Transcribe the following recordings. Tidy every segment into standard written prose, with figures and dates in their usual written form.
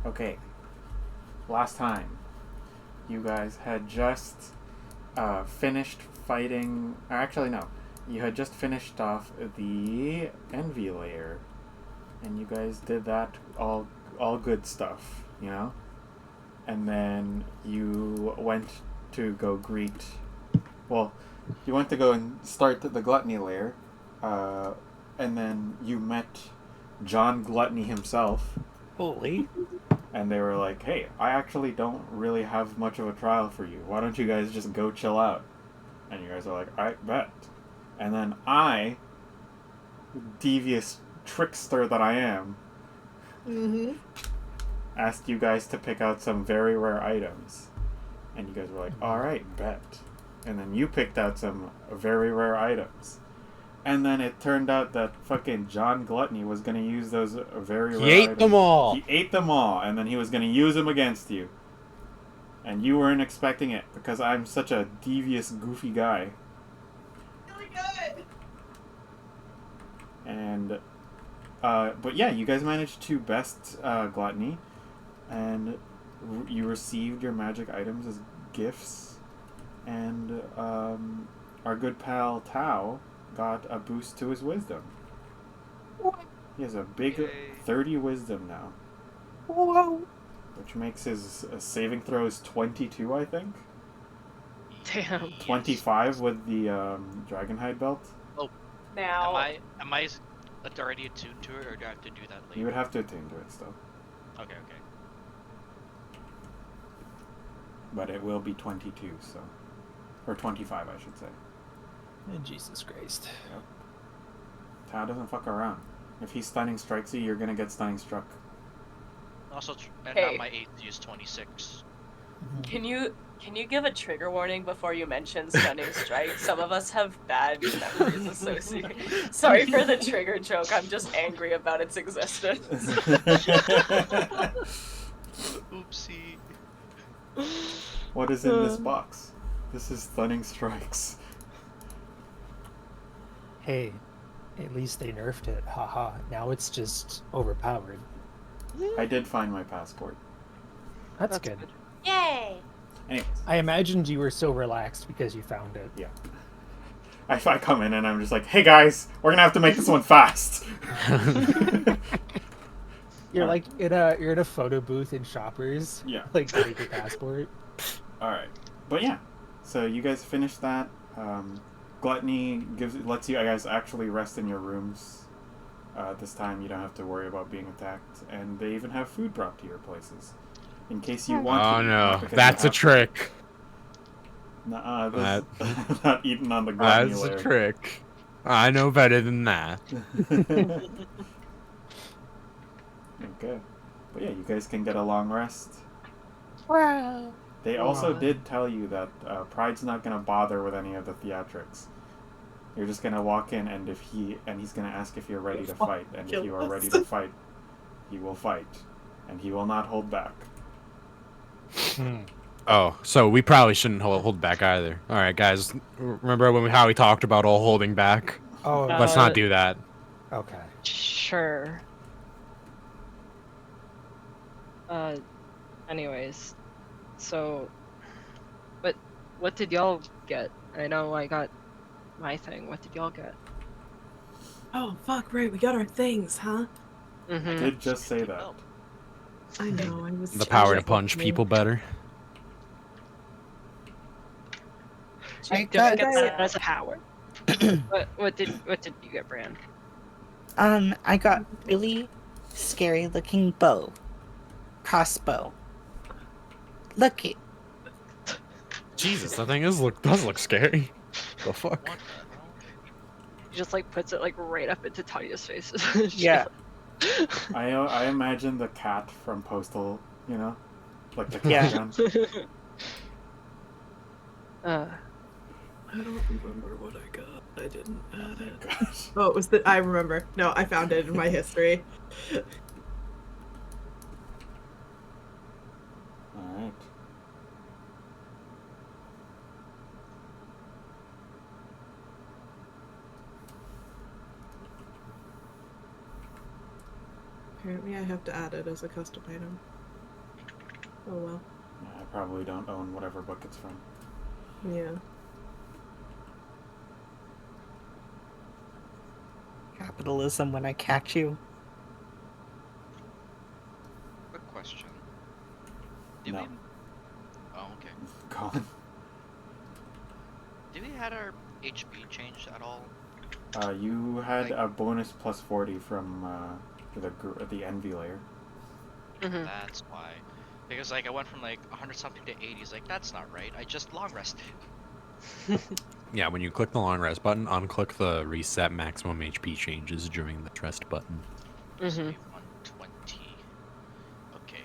Okay, last time you guys had just finished fighting. Or actually, no. You had just finished off the envy layer, and you guys did that all good stuff, you know. And then you went to go greet. Well, you went to go and start the gluttony layer, and then you met John Gluttony himself. Holy. And they were like, "Hey, I actually don't really have much of a trial for you. Why don't you guys just go chill out?" And you guys are like, "I bet." And then I, devious trickster that I am, asked you guys to pick out some very rare items. And you guys were like, "Alright, bet." And then you picked out some very rare items. And then it turned out that fucking John Gluttony was going to use those very rare items. He ate them all. He ate them all, and then he was going to use them against you. And you weren't expecting it, because I'm such a devious, goofy guy. Really good. And, but yeah, you guys managed to best Gluttony, and you received your magic items as gifts, and our good pal Tao got a boost to his wisdom. What? He has a big 30 wisdom now. Whoa. Which makes his saving throws 22, I think. Damn. 25 with the Dragonhide belt. Oh, Now, am I already attuned to it, or do I have to do that later? You would have to attune to it still. Okay. But it will be 22, so. Or 25, I should say. Oh, Jesus Christ. Yep. Tao doesn't fuck around. If he stunning strikes you, you're gonna get stunning struck. Also, and Hey. now my AC is 26. can you give a trigger warning before you mention stunning strike? Some of us have bad memories associated. Sorry for the trigger joke. I'm just angry about its existence. Oopsie. What is in this box? This is stunning strikes. Hey, at least they nerfed it. Haha. Now it's just overpowered. I did find my passport. That's good. Yay! Anyways, I imagined you were so relaxed because you found it. yeah. I come in and I'm just like, "Hey guys, we're gonna have to make this one fast." You're like in a photo booth in Shoppers. Yeah. Like take your passport. Alright. But yeah. So you guys finished that. Gluttony lets you guys actually rest in your rooms. This time you don't have to worry about being attacked. And they even have food brought to your places. In case you want to Oh eat, no, not because that's you a have to. trick. Nuh-uh, this not eating on the gluttony That's layer. a trick. I know better than that. Okay. But yeah, you guys can get a long rest. Wow. They also did tell you that Pride's not going to bother with any of the theatrics. You're just going to walk in, and he's going to ask if you're ready to fight. And if you are ready to fight, he will fight. And he will not hold back. Oh, so we probably shouldn't hold back either. All right, guys. Remember how we talked about all holding back? Oh, Let's not do that. okay. Sure. Anyways, so, what did y'all get? I know I got my thing. What did y'all get? Oh, fuck, right, we got our things, huh? I did just say that. I know, I was... The power to punch people better. I got get that that. as a power. What did you get, Bran? I got really scary looking bow. Crossbow. Look it. Jesus, that thing does look scary. The fuck? He just like puts it like right up into Tanya's face. Yeah. I imagine the cat from Postal, you know? Like the cat Yeah. gun. I don't remember what I got. I didn't add it. Gosh. Oh, it was I remember. No, I found it in my history. Alright. Apparently I have to add it as a custom item. Oh well. Yeah, I probably don't own whatever book it's from. Yeah. Capitalism when I catch you. Quick question. Did No. we? Oh, okay. Gone. Did we had our HP changed at all? You had Like- a bonus plus 40 from the envy layer. Mhm. That's why. Because like I went from like 100 something to 80s. Like that's not right. I just long rested. Yeah, when you click the long rest button, unclick the reset maximum HP changes during the rest button. Must Mhm. be 120. Okay.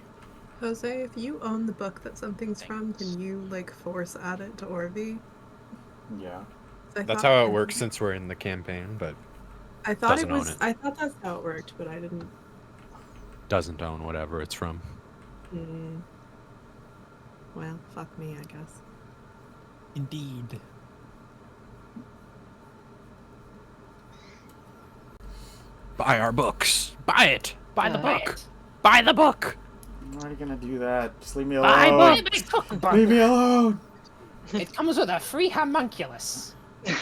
Jose, if you own the book that something's from, Thanks. can you like force add it to Orvi? Yeah. That's how it works since we're in the campaign, but I thought doesn't it was. own it. I thought that's how it worked, but I didn't. doesn't own whatever it's from. Mm. Well, fuck me, I guess. Indeed. Buy our books. Buy it. Buy the Buy book. Buy the book. I'm not gonna do that. Just leave me Buy alone. my cookbook. Leave me alone. It comes with a free homunculus. Is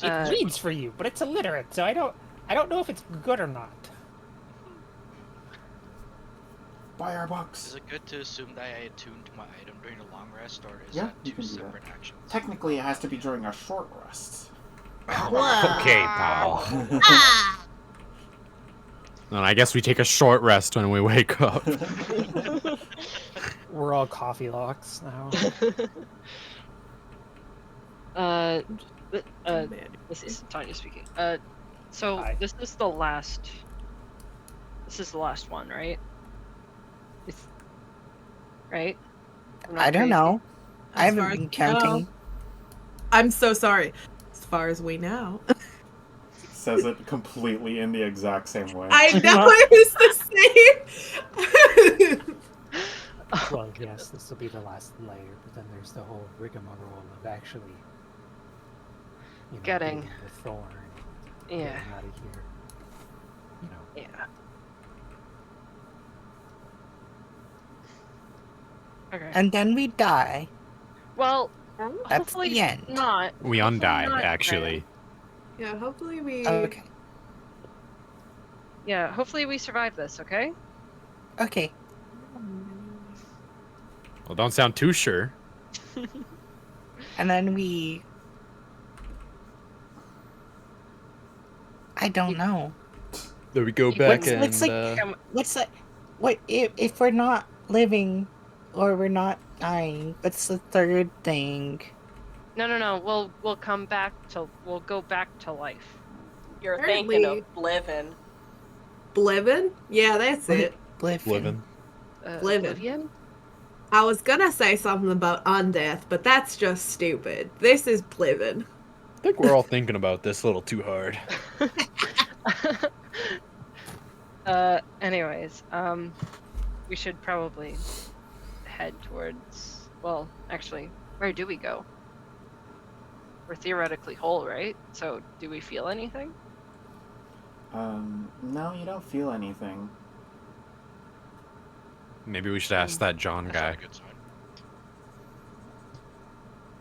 It Uh, reads for you, but it's illiterate, so I don't know if it's good or not. Buy our Is books. it good to assume that I attuned to my item during a long rest, or is Yeah, that you two can do that. separate actions? Technically, it has to be during a short rest. Okay, pal. And I guess we take a short rest when we wake up. We're all coffee locks now. This is Tanya speaking. So Hi. this is the last. This is the last one, right? It's, right? I'm not I don't crazy. know. I As far haven't as been we counting. know. I'm so sorry. As far as we know. Says it completely in the exact same way. I know it was the same. Well, yes, this will be the last layer, but then there's the whole rigmarole of actually, Getting- the thorn. Yeah. Getting out of here. You know. Yeah. Okay. And then we die. Well, That's hopefully the end. not. We Hopefully undie, not, actually. Yeah, hopefully we. Okay. Yeah, hopefully we survive this, okay? Okay. Well, don't sound too sure. And then we. I don't know. Then we go What's- back what's and like- What's that? What if we're not living, or we're not dying? What's the third thing? No. We'll come back to. We'll go back to life. You're Apparently- thinking of Blivin. Blivin? Yeah, that's it. living. Living. Oblivion? I was gonna say something about undeath, but that's just stupid. This is Blivin. I think we're all thinking about this a little too hard. Anyways, we should probably head towards. Well, actually, where do we go? We're theoretically whole, right? So, do we feel anything? No, you don't feel anything. Maybe we should ask that John That's not guy. a good sign.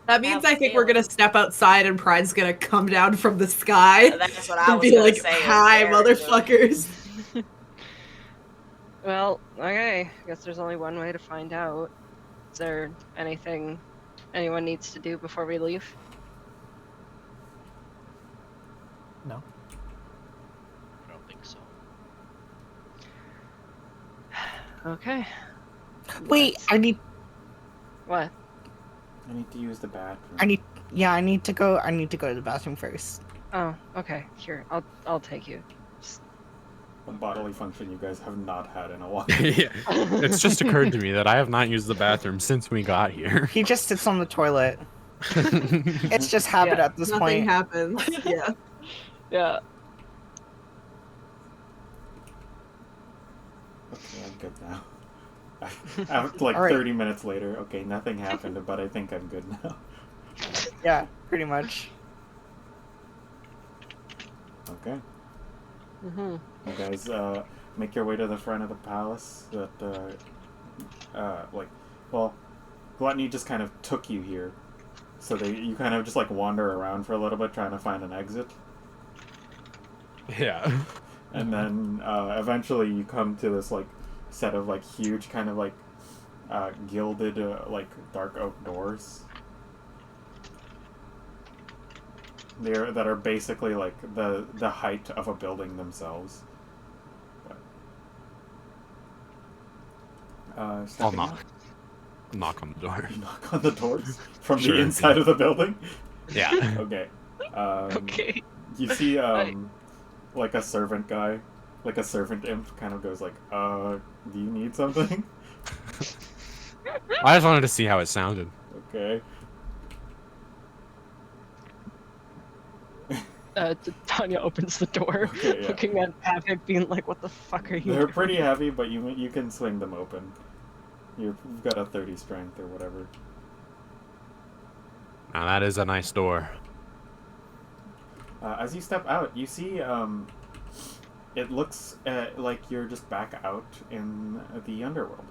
That means Have I think we're feeling. gonna step outside and Pride's gonna come down from the sky That's what I and was be gonna like, say. is "Hi, there, motherfuckers." Well, okay. I guess there's only one way to find out. Is there anything anyone needs to do before we leave? No. I don't think so. Okay. Wait, Let's- I need. What? I need to use the bathroom. I need. Yeah, I need to go. I need to go to the bathroom first. Oh, okay. Here, I'll take you. A bodily function you guys have not had in a while. Yeah. It's just occurred to me that I have not used the bathroom since we got here. He just sits on the toilet. It's just habit Yeah, at this Nothing point. happens. Yeah. Yeah. Okay, I'm good now. After like All right. 30 minutes later, okay, nothing happened, but I think I'm good now. Yeah, pretty much. Okay. Mm-hmm. You guys make your way to the front of the palace. Gluttony just kind of took you here, so you kind of just like wander around for a little bit trying to find an exit, Yeah. and then eventually you come to this like set of like huge kind of like gilded like dark oak doors. That are basically like the height of a building themselves. I'll Stepping knock. out. Knock on the door. You knock on the doors from Sure, the inside yeah. of the building. Yeah. Okay. Okay. You see, Right. like a servant guy, like a servant imp, kind of goes like, "Do you need something?" I just wanted to see how it sounded. Okay. Tanya opens the door, Okay, yeah. looking at Havoc, being like, "What the fuck are you?" They're doing?" pretty heavy, but you can swing them open. You've got a 30 strength or whatever. Now that is a nice door. As you step out, you see it looks like you're just back out in the Underworld.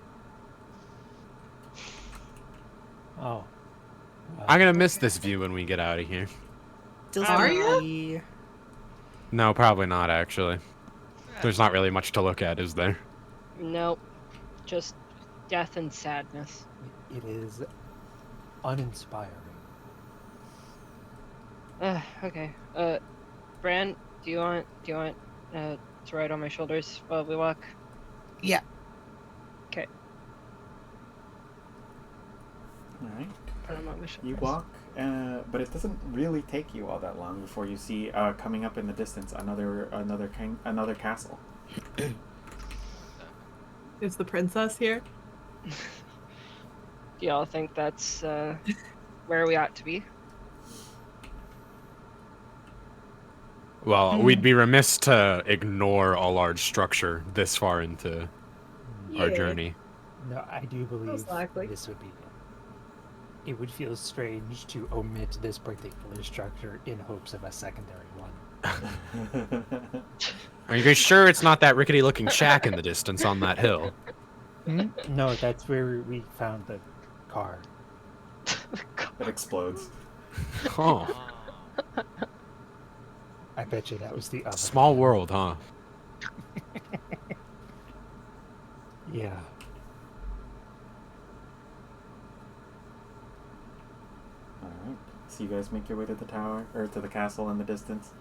Oh. I'm gonna miss this view when we get out of here. Are you? you? No, probably not, actually. There's not really much to look at, is there? Nope. Just death and sadness. It is uninspiring. Okay. Bran, do you want to ride on my shoulders while we walk? Yeah. Okay. Alright. Put him on my shoulders. You walk, but it doesn't really take you all that long before you see coming up in the distance another castle. Is the princess here? Do y'all think that's where we ought to be? Well, we'd be remiss to ignore a large structure this far into our Yeah. journey. No, I do believe Most likely. this would be. It would feel strange to omit this particular structure in hopes of a secondary one. Are you guys sure it's not that rickety-looking shack in the distance on that hill? No, that's where we found the car. It explodes. Oh, I bet you that was the other. small world, huh? Yeah. Alright. So you guys make your way to the tower, or to the castle in the distance.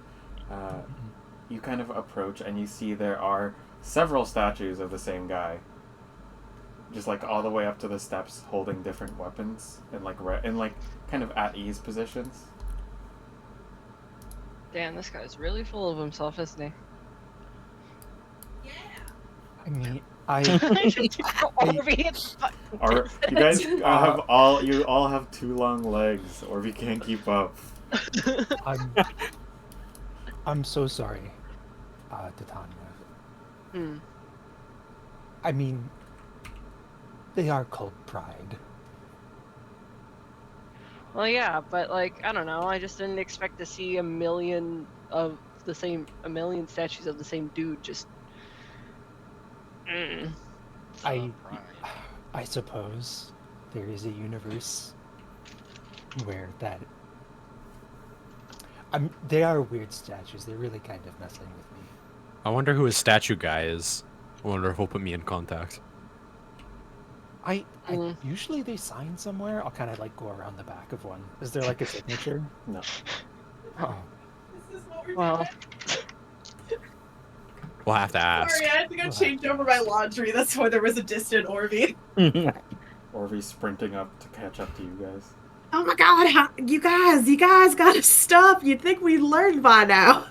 You kind of approach and you see there are several statues of the same guy. Just like all the way up to the steps holding different weapons and like kind of at ease positions. Damn, this guy's really full of himself, isn't he? I mean, I Or you guys you all have too long legs, or if you can't keep up. I'm so sorry, Titania. Hmm. I mean, they are called Pride. Well, yeah, but like, I don't know. I just didn't expect to see a million statues of the same dude. Just. Mm. I suppose there is a universe where that. They are weird statues. They're really kind of messing with me. I wonder who his statue guy is. I wonder if he'll put me in contact. Usually they sign somewhere. I'll kind of like go around the back of one. Is there like a signature? No. Oh, This is what we're Well, We'll have to ask. Sorry, I had to go change over my laundry. That's why there was a distant Orby. Orvy's sprinting up to catch up to you guys. Oh my god, you guys gotta stop. You'd think we'd learned by now.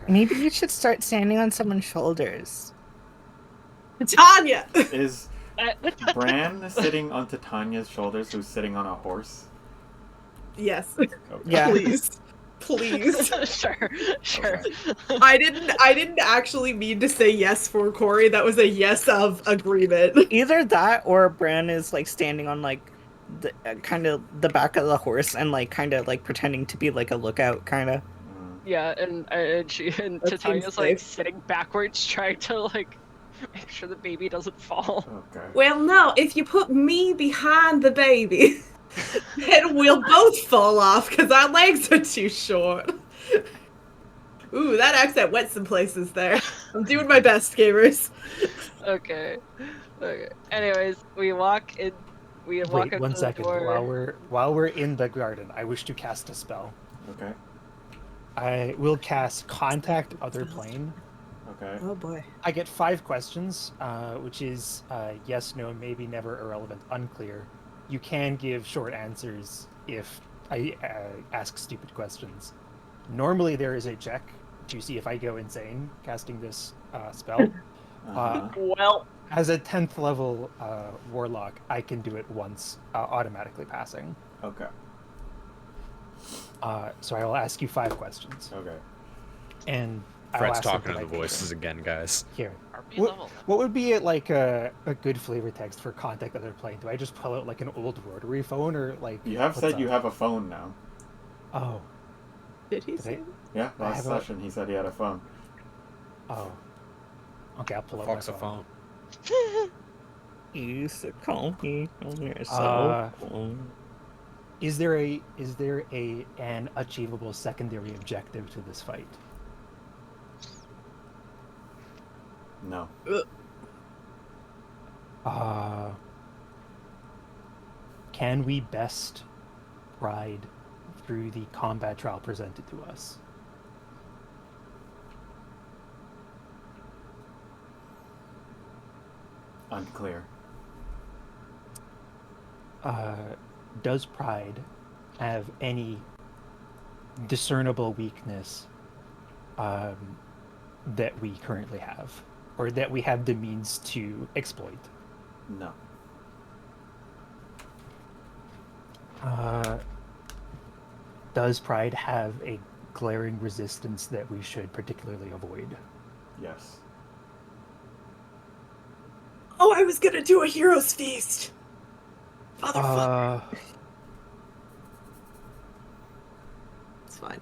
Maybe you should start standing on someone's shoulders. Tanya! Is Bran sitting on Titania's shoulders, who's sitting on a horse? Yes. Okay. Yeah. Please. Please. sure. Okay. I didn't actually mean to say yes for Corey. That was a yes of agreement. Either that or Bran is like standing on like the kind of the back of the horse and like kind of like pretending to be like a lookout kind of. Yeah, and That seems Titania's like safe. sitting backwards, trying to like make sure the baby doesn't fall. Okay. Well, no, if you put me behind the baby, then we'll both fall off because our legs are too short. Ooh, that accent went some places there. I'm doing my best, gamers. Okay. Okay. Anyways, we walk in. We walk Wait up 1 to the second. door. While we're in the garden, I wish to cast a spell. Okay. I will cast Contact Other Plane. Okay. Oh boy. I get 5 questions, which is yes, no, maybe, never, irrelevant, unclear. You can give short answers if I ask stupid questions. Normally, there is a check to see if I go insane casting this spell. Uh-huh. Well, As a 10th level warlock, I can do it once, automatically passing. Okay. So I will ask you 5 questions. Okay. And I'll Fred's ask talking to something the like voices again, guys. here. RP What, level. what would be like a good flavor text for Contact Other Plane? Do I just pull out like an old rotary phone or like? You have what's said you up? have a phone now. Oh, Did he Did say? I- Yeah, I last have a- session he said he had a phone. oh. Okay, I'll pull out Fuck's my a phone. phone. You used to call me on your Uh, cell phone. Is there an achievable secondary objective to this fight? No. Can we best ride through the combat trial presented to us? Unclear. Does Pride have any discernible weakness that we currently have, or that we have the means to exploit? No. Does Pride have a glaring resistance that we should particularly avoid? Yes. Oh, I was gonna do a hero's feast. Motherfucker. It's fine.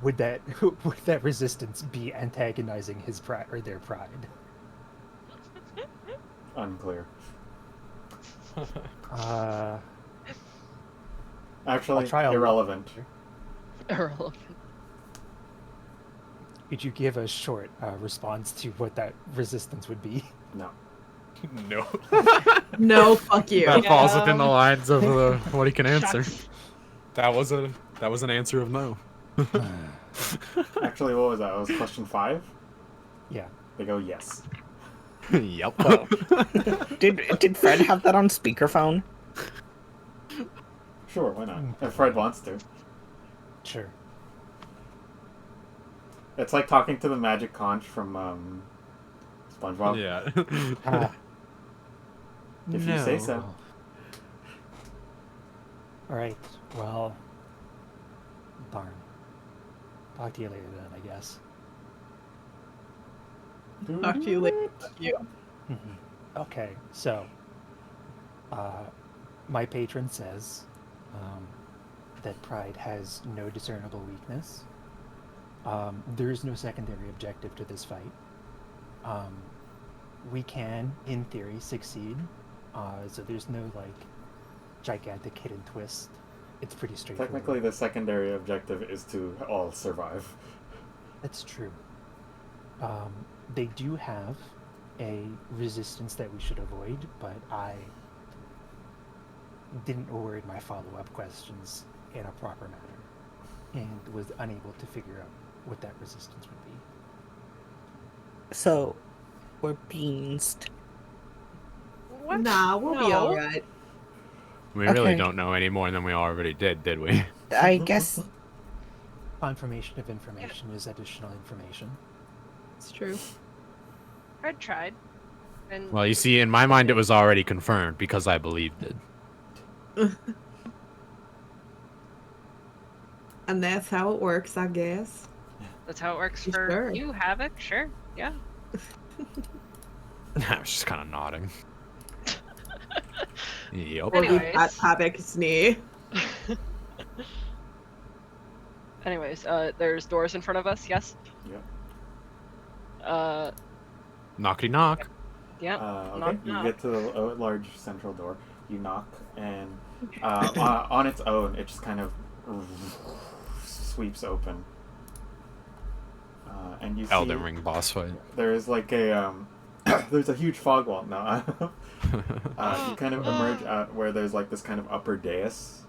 Would that resistance be antagonizing his pride or their pride? Unclear. I'll Actually, try a irrelevant. irrelevant. Could you give a short response to what that resistance would be? No. No. No, fuck you. That falls Yeah. within the lines of what he can answer. Shucks. That was an answer of no. Actually, what was that? It was question 5? Yeah. They go yes. Yep. Oh. Did Fred have that on speakerphone? Sure, why not? If Fred wants to. Sure. It's like talking to the magic conch from SpongeBob. Yeah. If you say so. All right. Well, darn. Talk to you later then, I guess. Talk to you later. Fuck you. Okay, so my patron says that Pride has no discernible weakness. There is no secondary objective to this fight. We can, in theory, succeed. So there's no like gigantic hidden twist. It's pretty straightforward. Technically, the secondary objective is to all survive. That's true. They do have a resistance that we should avoid, but I didn't word my follow-up questions in a proper manner and was unable to figure out what that resistance would be. So, we're beans. What? Nah, we'll be No. alright. We really Okay. don't know any more than we already did we? I guess Confirmation of information is additional information. It's true. Fred tried. And Well, you see, in my mind, it was already confirmed because I believed it. And that's how it works, I guess. that's how it works for Sure. you, Havoc. Sure. Yeah. I was just kind of nodding. Yep. Or we Anyways. got Habek's knee. Anyways, there's doors in front of us. Yes. Yep. Knockety knock. Yeah. Okay, knock, you knock. get to the large central door. You knock, and on its own, it just kind of sweeps open. And you see Elden Ring boss fight. there is like a there's a huge fog wall now. You kind of emerge out where there's like this kind of upper dais.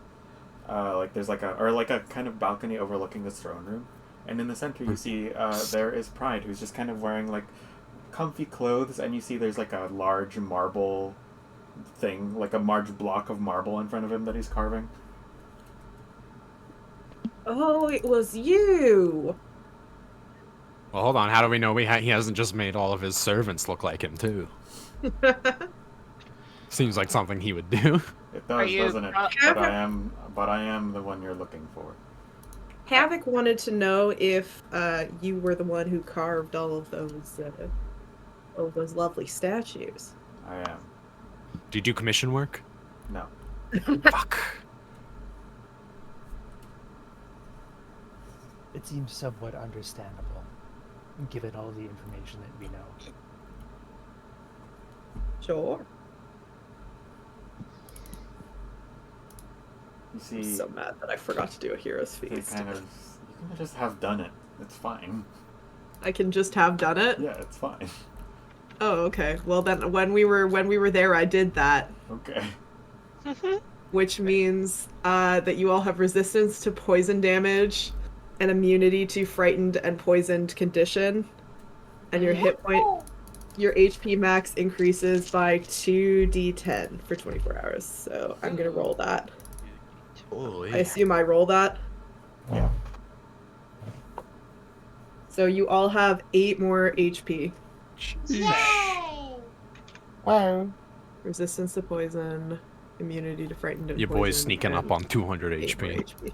Like there's like a kind of balcony overlooking this throne room, and in the center you see there is Pride, who's just kind of wearing like comfy clothes, and you see there's like a large marble thing, like a large block of marble in front of him that he's carving. Oh, it was you. Well, hold on. How do we know he hasn't just made all of his servants look like him too? Seems like something he would do. It Are does, you doesn't it? But I am the one you're looking for. Havoc wanted to know if you were the one who carved all of those lovely statues. I am. Do you do commission work? No. Fuck. It seems somewhat understandable, given all the information that we know. Sure. You see, I'm so mad that I forgot to do a hero's they feast. kind of you can just have done it. It's fine. I can just have done it. Yeah, it's fine. Oh, okay. Well, then when we were there, I did that, Okay. which means that you all have resistance to poison damage and immunity to frightened and poisoned condition, and your hit point, your HP max increases by 2d10 for 24 hours. So I'm gonna roll that. I assume I roll that. Yeah. So you all have 8 more HP. Wow. Resistance to poison, immunity to frightened and Your poison. boy's sneaking up and on 200 8 more HP.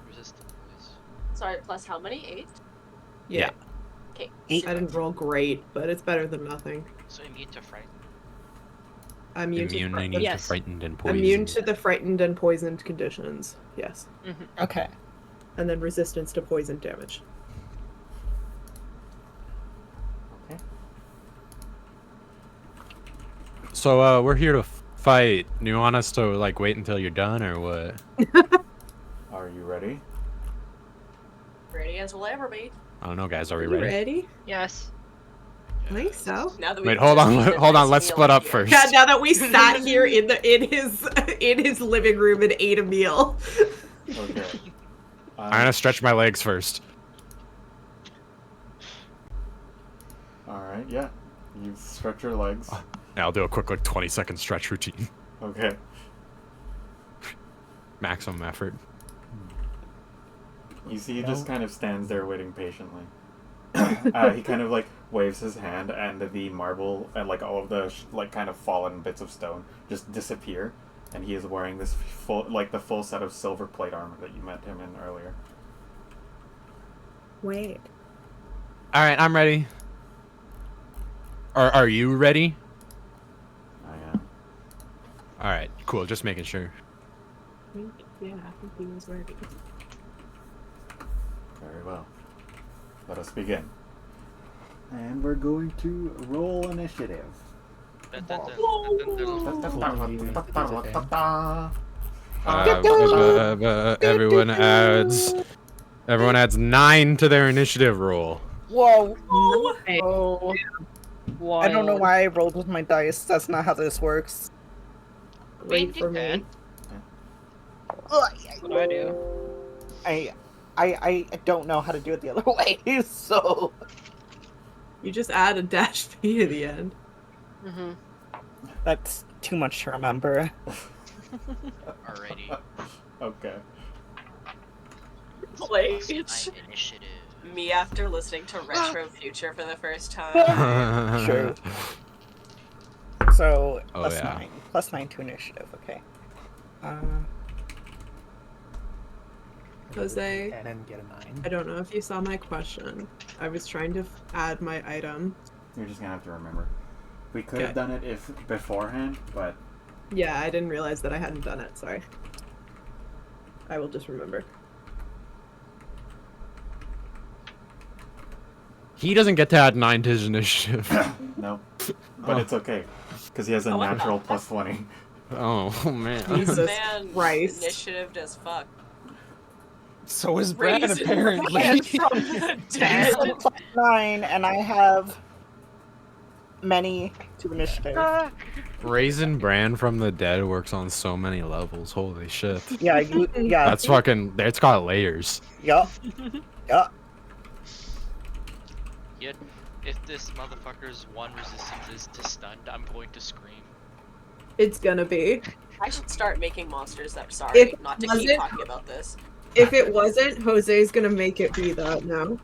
Resistant boys. Sorry, plus how many? 8? Yeah. Okay. Eight. I didn't roll great, but it's better than nothing. So immune to fright. I'm immune Immunity to Yes. frightened and poisoned. immune to the frightened and poisoned conditions. Yes. Okay. And then resistance to poison damage. Okay. So we're here to fight. Do you want us to like wait until you're done or what? Are you ready? Ready as we'll ever be. I don't know, guys. Are we You ready? ready? Yes. I think so. Now that Wait, we've hold just on, eaten a hold on. nice Let's meal split up here. first. Yeah, now that we sat here in his living room and ate a meal. Okay. I'm gonna stretch my legs first. Alright, yeah. You stretch your legs. Yeah, I'll do a quick like 20-second stretch routine. Okay. Maximum effort. You see he just kind of stands there waiting patiently. He kind of like waves his hand, and the marble and like all of the like kind of fallen bits of stone just disappear, and he is wearing this the full set of silver plate armor that you met him in earlier. Wait. All right, I'm ready. Are you ready? I am. All right, cool. Just making sure. I think he was ready. Very well. Let us begin. And we're going to roll initiative. Dun, dun, dun, dun, dun, dun. Everyone adds 9 to their initiative roll. Whoa. Oh. I don't know why I rolled with my dice. That's not how this works. Wait for me. What do I do? I don't know how to do it the other way, so... You just add a dash P at the end. Mm-hmm. That's too much to remember. Alrighty. Okay. Like, Plus 9 initiative. me after listening to Retro Future for the first time. True. So, Oh, plus yeah. 9. Plus 9 to initiative, okay. Jose, And then get a 9. I don't know if you saw my question. I was trying to add my item. You're just gonna have to remember. We could Okay. have done it if beforehand, but Yeah, I didn't realize that I hadn't done it. Sorry. I will just remember. He doesn't get to add 9 to his initiative. No, but it's okay because he has a Oh, what the natural heck? plus 20. Oh man. Jesus Man, Christ. initiative as fuck. So is Brad, Raising apparently. Brad from the He's dead. a +9, and I have many to initiative. Raising Bran from the dead works on so many levels. Holy shit. Yeah, yeah. That's fucking. It's got layers. Yup. Yup. Yet, if this motherfucker's one resistance is to stunned, I'm going to scream. It's gonna be. I should start making monsters. I'm sorry, If not to was keep it- talking about this. If it wasn't, Jose's gonna make it be that now.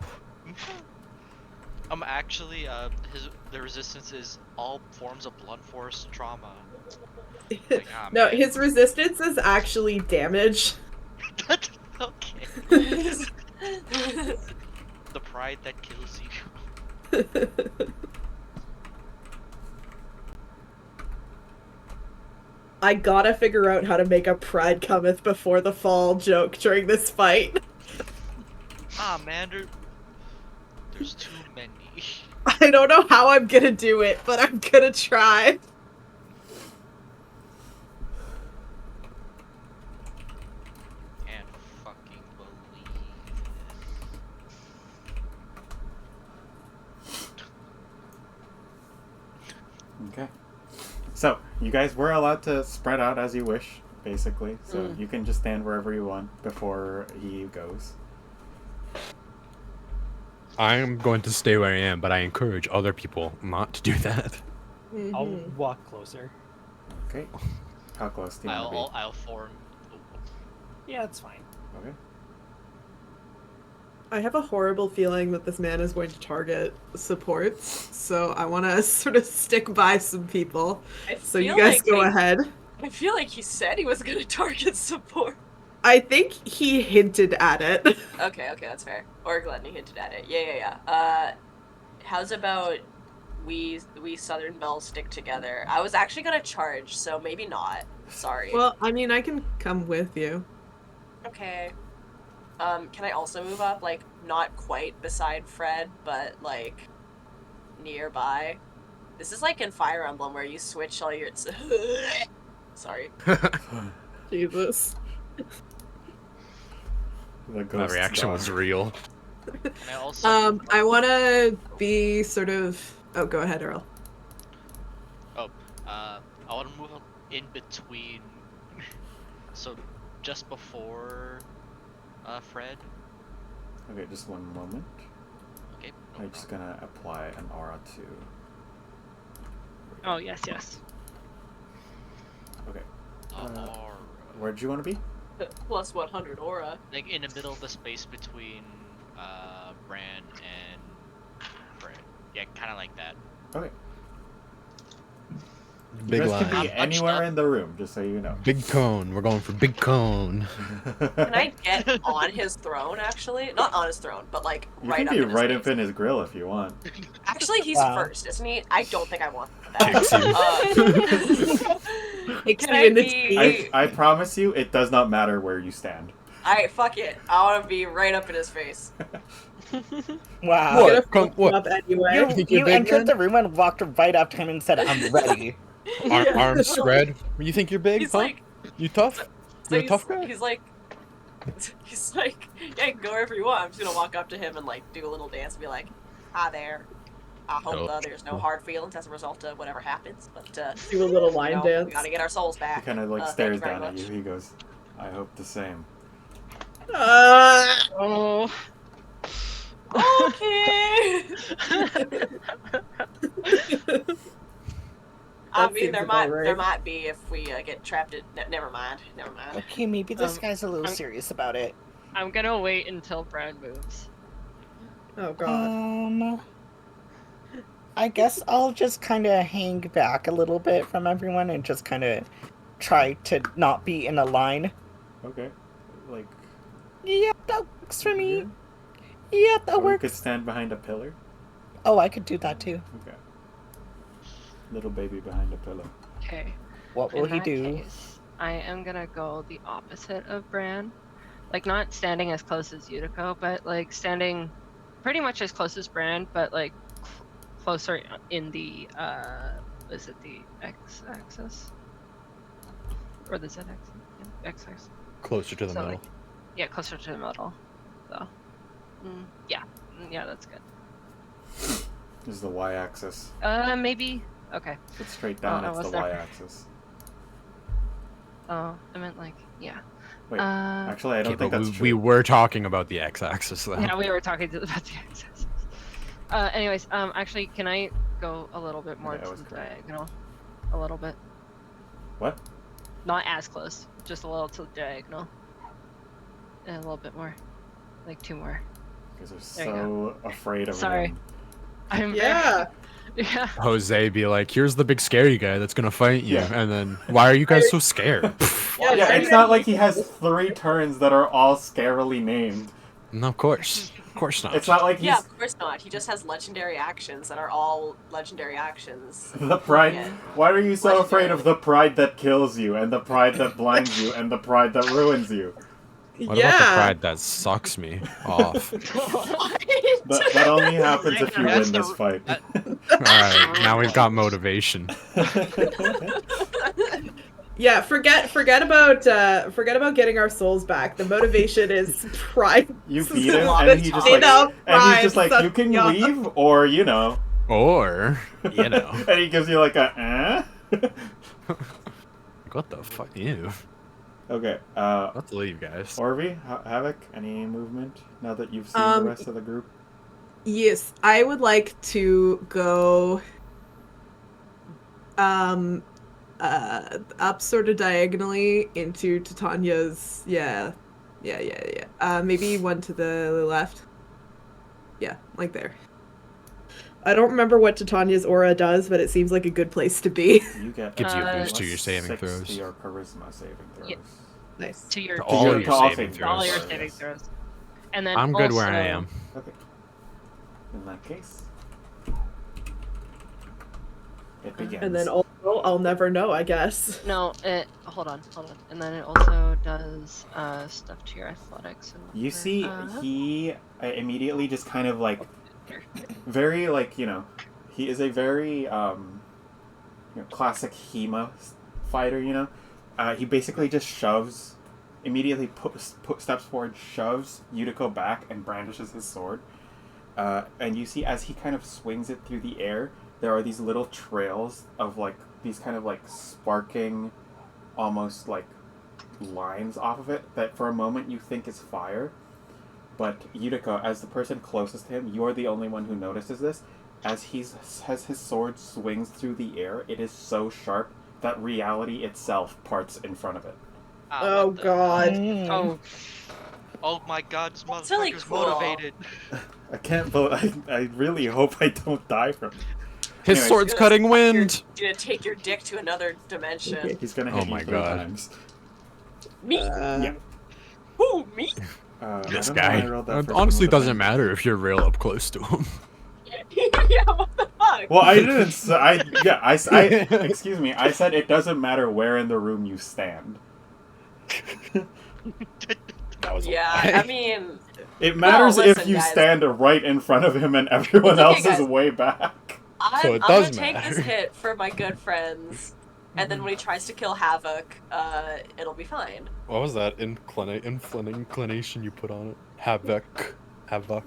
Actually, the resistance is all forms of blunt force trauma. No, man. his resistance is actually damage. Okay. The pride that kills you. I gotta figure out how to make a pride cometh before the fall joke during this fight. Ah, man, there's too many. I don't know how I'm gonna do it, but I'm gonna try. Can't fucking believe Okay. So, you guys were allowed to spread out as you wish, basically. So, you can just stand wherever you want before he goes. I'm going to stay where I am, but I encourage other people not to do that. I'll walk closer. Okay. How close do you want to be? I'll form. Yeah, it's fine. Okay. I have a horrible feeling that this man is going to target supports, so I want to sort of stick by some people. So you guys go ahead. I feel like he said he was gonna target support. I think he hinted at it. Okay, that's fair. Or Glenny hinted at it. Yeah. How's about we Southern Belle stick together? I was actually gonna charge, so maybe not. Sorry. Well, I mean, I can come with you. Okay. Can I also move up? Like, not quite beside Fred, but, like, nearby? This is like in Fire Emblem where you switch all your... Sorry. Jesus. That reaction was real. Can I also? I want to be sort of... Oh, go ahead, Earl. I want to move up in between. So, just before Fred. Okay, just one moment. Okay. No I'm just gonna apply an aura to... Oh, yes. Okay. Aura. Where'd you want to be? Plus 100 aura. Like in the middle of the space between Bran and Fred. Yeah, kind of like that. Okay. Big you guys can line. be anywhere in the room, just so you know. Big cone. We're going for big cone. Can I get on his throne, actually? Not on his throne, but, like, You right can up be in his right face. up in his grill if you want. Actually, he's Wow. first, isn't he? I don't think I want Kicks that. Takes Can you I in the be- teeth. I promise you, it does not matter where you stand. Fuck it. I want to be right up in his face. Wow. I'm What? gonna Come- fuck what? him up anyway. You, think you're you big, entered man? the room and walked right up to him and said, "I'm ready." Arms spread. You think you're big, He's huh? like, You tough? so You're a tough guy? he's like, yeah, you can go wherever you want. I'm just gonna walk up to him and like do a little dance and be like, "Hi there. I hope Oh. there's no hard feelings as a result of whatever happens, but Do a little you line know, dance. we gotta get our souls He back." kind of like Thank stares you very down at much. you. He goes, I hope the same. Oh. Okay. I That mean, seems there about might right. be if we get trapped in. Never mind. Okay, maybe this Um, guy's a little I'm- serious about it. I'm gonna wait until Brad moves. Oh god. I guess I'll just kind of hang back a little bit from everyone and just kind of try to not be in a line. Okay. Like, Yeah, that works for me. Yeah, that or you could works. stand behind a pillar. Oh, I could do that too. Okay. Little baby behind a pillar. Okay. What will In he that do? case, I am gonna go the opposite of Bran. Like, not standing as close as Yutiko, but like standing pretty much as close as Brand, but like closer in the is it the x-axis or the z-axis? Yeah, x-axis. Closer to the So, middle. like, yeah, closer to the middle. So, yeah, that's good. This is the y-axis. Maybe. Okay. If it's straight down, I it's was the there. y-axis. Oh, I meant like, yeah. Wait, actually, I don't think that's true. We were talking about the x-axis though. Yeah, we were talking about the x-axis. Anyways, actually, can I go a little bit more Okay, I to was the correct. diagonal? A little bit. What? Not as close, just a little to the diagonal. And a little bit more. Like 2 more. Because they're There you so afraid of Sorry. him. I'm Yeah. yeah. Jose be like, here's the big scary guy that's gonna fight you. Yeah. And then, why are you guys so scared? Yeah, it's not like he has 3 turns that are all scarily named. No, of course. Of course not. It's not like he's... Yeah, of course not. He just has legendary actions that are all legendary actions. The pride... Yeah. Why are you so Legendary. afraid of the pride that kills you, and the pride that blinds you, and the pride that ruins you? What about the pride that sucks me off? That only happens if you That's win this fight. Alright, now we've got motivation. Yeah, forget about getting our souls back. The motivation is pride. You beat him, The and he just like, enough and he's pride just like, you sucks can me off." leave, or you know, Or, you know. and he gives you like a, What the fuck? Ew. Okay, Let's leave, guys. Orvi, Havoc, any movement now that you've seen the rest of the group? Yes, I would like to go up sort of diagonally into Titania's maybe one to the left. Yeah, like there. I don't remember what Titania's aura does, but it seems like a good place to be. You get Gives you a Uh, boost to your saving 60 throws. or charisma saving throws. Yeah. Nice. To your To all To your all saving saving all throws. your throws. saving Yes. throws. And then I'm good where I also- am. Okay. In that case, it begins. And then also, I'll never know, I guess. No, hold on. And then it also does stuff to your athletics and You see, whatever. he immediately just kind of like Here. very like, you know, he is a very classic Hema fighter, you know. He basically just immediately steps forward, shoves Yutiko back, and brandishes his sword. And you see as he kind of swings it through the air, there are these little trails of like these kind of like sparking, almost like lines off of it that for a moment you think is fire. But Yutiko, as the person closest to him, you are the only one who notices this. As his sword swings through the air, it is so sharp that reality itself parts in front of it. Oh what the- god. Oh, Oh my god, this That's really motherfucker's cool. motivated. I can't believe. I really hope I don't die from it. His Anyways, sword's cutting wind! You're gonna take your dick to another dimension. He's gonna Oh hit my you 3 God. times. Me? Yeah. Who? Me? This I don't know why guy. I rolled that It first honestly one with a doesn't matter if you're real up close to him. Yeah, what the fuck? Well, I didn't. I excuse me. I said it doesn't matter where in the room you stand. That was Yeah, a lie. I mean, It matters if listen, you guys. stand right in front of him and everyone Okay, else guys. is way back. So it I'm gonna does take this matter. hit for my good friends, and then when he tries to kill Havoc, it'll be fine. What was that inclination you put on it? Havoc. Havoc.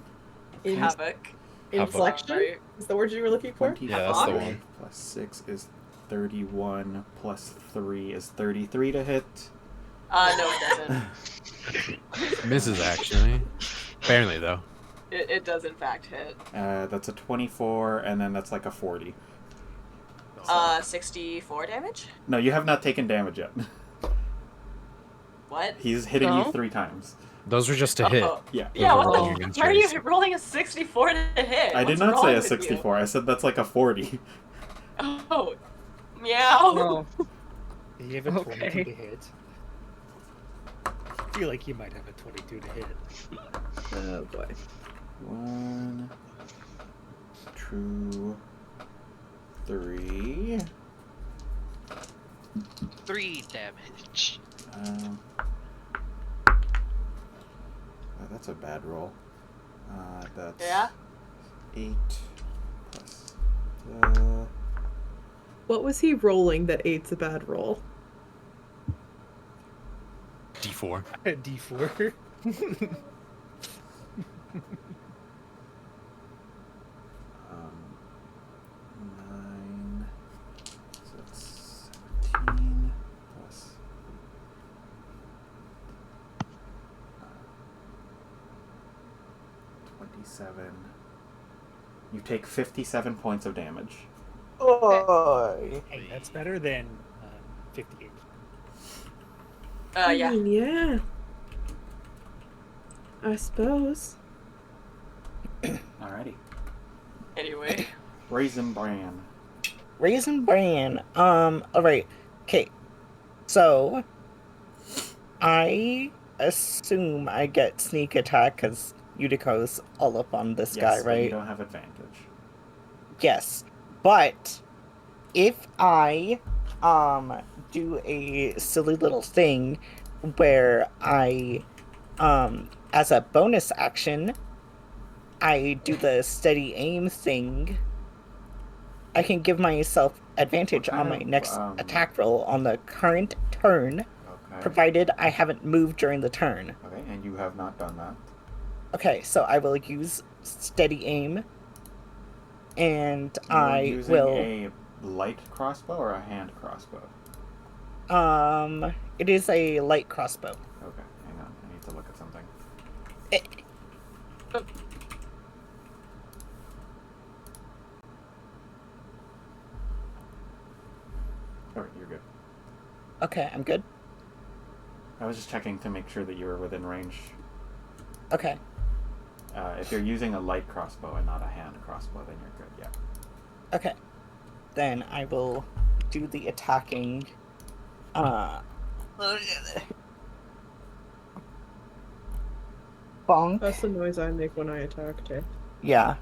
Inflection? Sorry. Is the word you were looking for? 25 Yeah, that's the one. Plus 6 is 31. Plus 3 is 33 to hit. No, it doesn't. Misses, actually. Barely, though. It does in fact hit. That's a 24, and then that's like a 40. 64 damage? No, you have not taken damage yet. What? He's hitting No? you 3 times. Those were just a hit. Oh. Yeah. Yeah, what rolling the against Why are you yours. rolling a 64 to hit? I did What's not wrong say a with you? 64. I said that's like a 40. Oh. Meow. oh. You have a 22 Okay. to hit. I feel like you might have a 22 to hit. Oh boy. 1, 2, 3. 3 damage. That's a bad roll. That's Yeah? 8 plus. What was he rolling that 8's a bad roll? D4. D4. 9. So that's 17 plus 27. You take 57 points of damage. Oy. Hey, that's better than 58. I Yeah. mean, yeah. I suppose. Alrighty. Anyway. Raisin Bran. Raisin Bran. Alright. Okay. So, I assume I get sneak attack because Utico's all up on this Yes, guy, but you right? don't have advantage. Yes. But, if I, do a silly little thing where I, as a bonus action, I do the steady aim thing, I can give myself advantage What on kind my of, next attack roll on the current turn, Okay. provided I haven't moved during the turn. Okay, and you have not done that. Okay, so I will use steady aim, and You're I using will. a light crossbow or a hand crossbow? It is a light crossbow. Okay, hang on. I need to look at something. Eh, Alright, you're good. Okay, I'm good. I was just checking to make sure that you were within range. Okay. If you're using a light crossbow and not a hand crossbow, then you're good, yeah. Okay. Then I will do the attacking. Bonk. That's the noise I make when I attack, too. Yeah.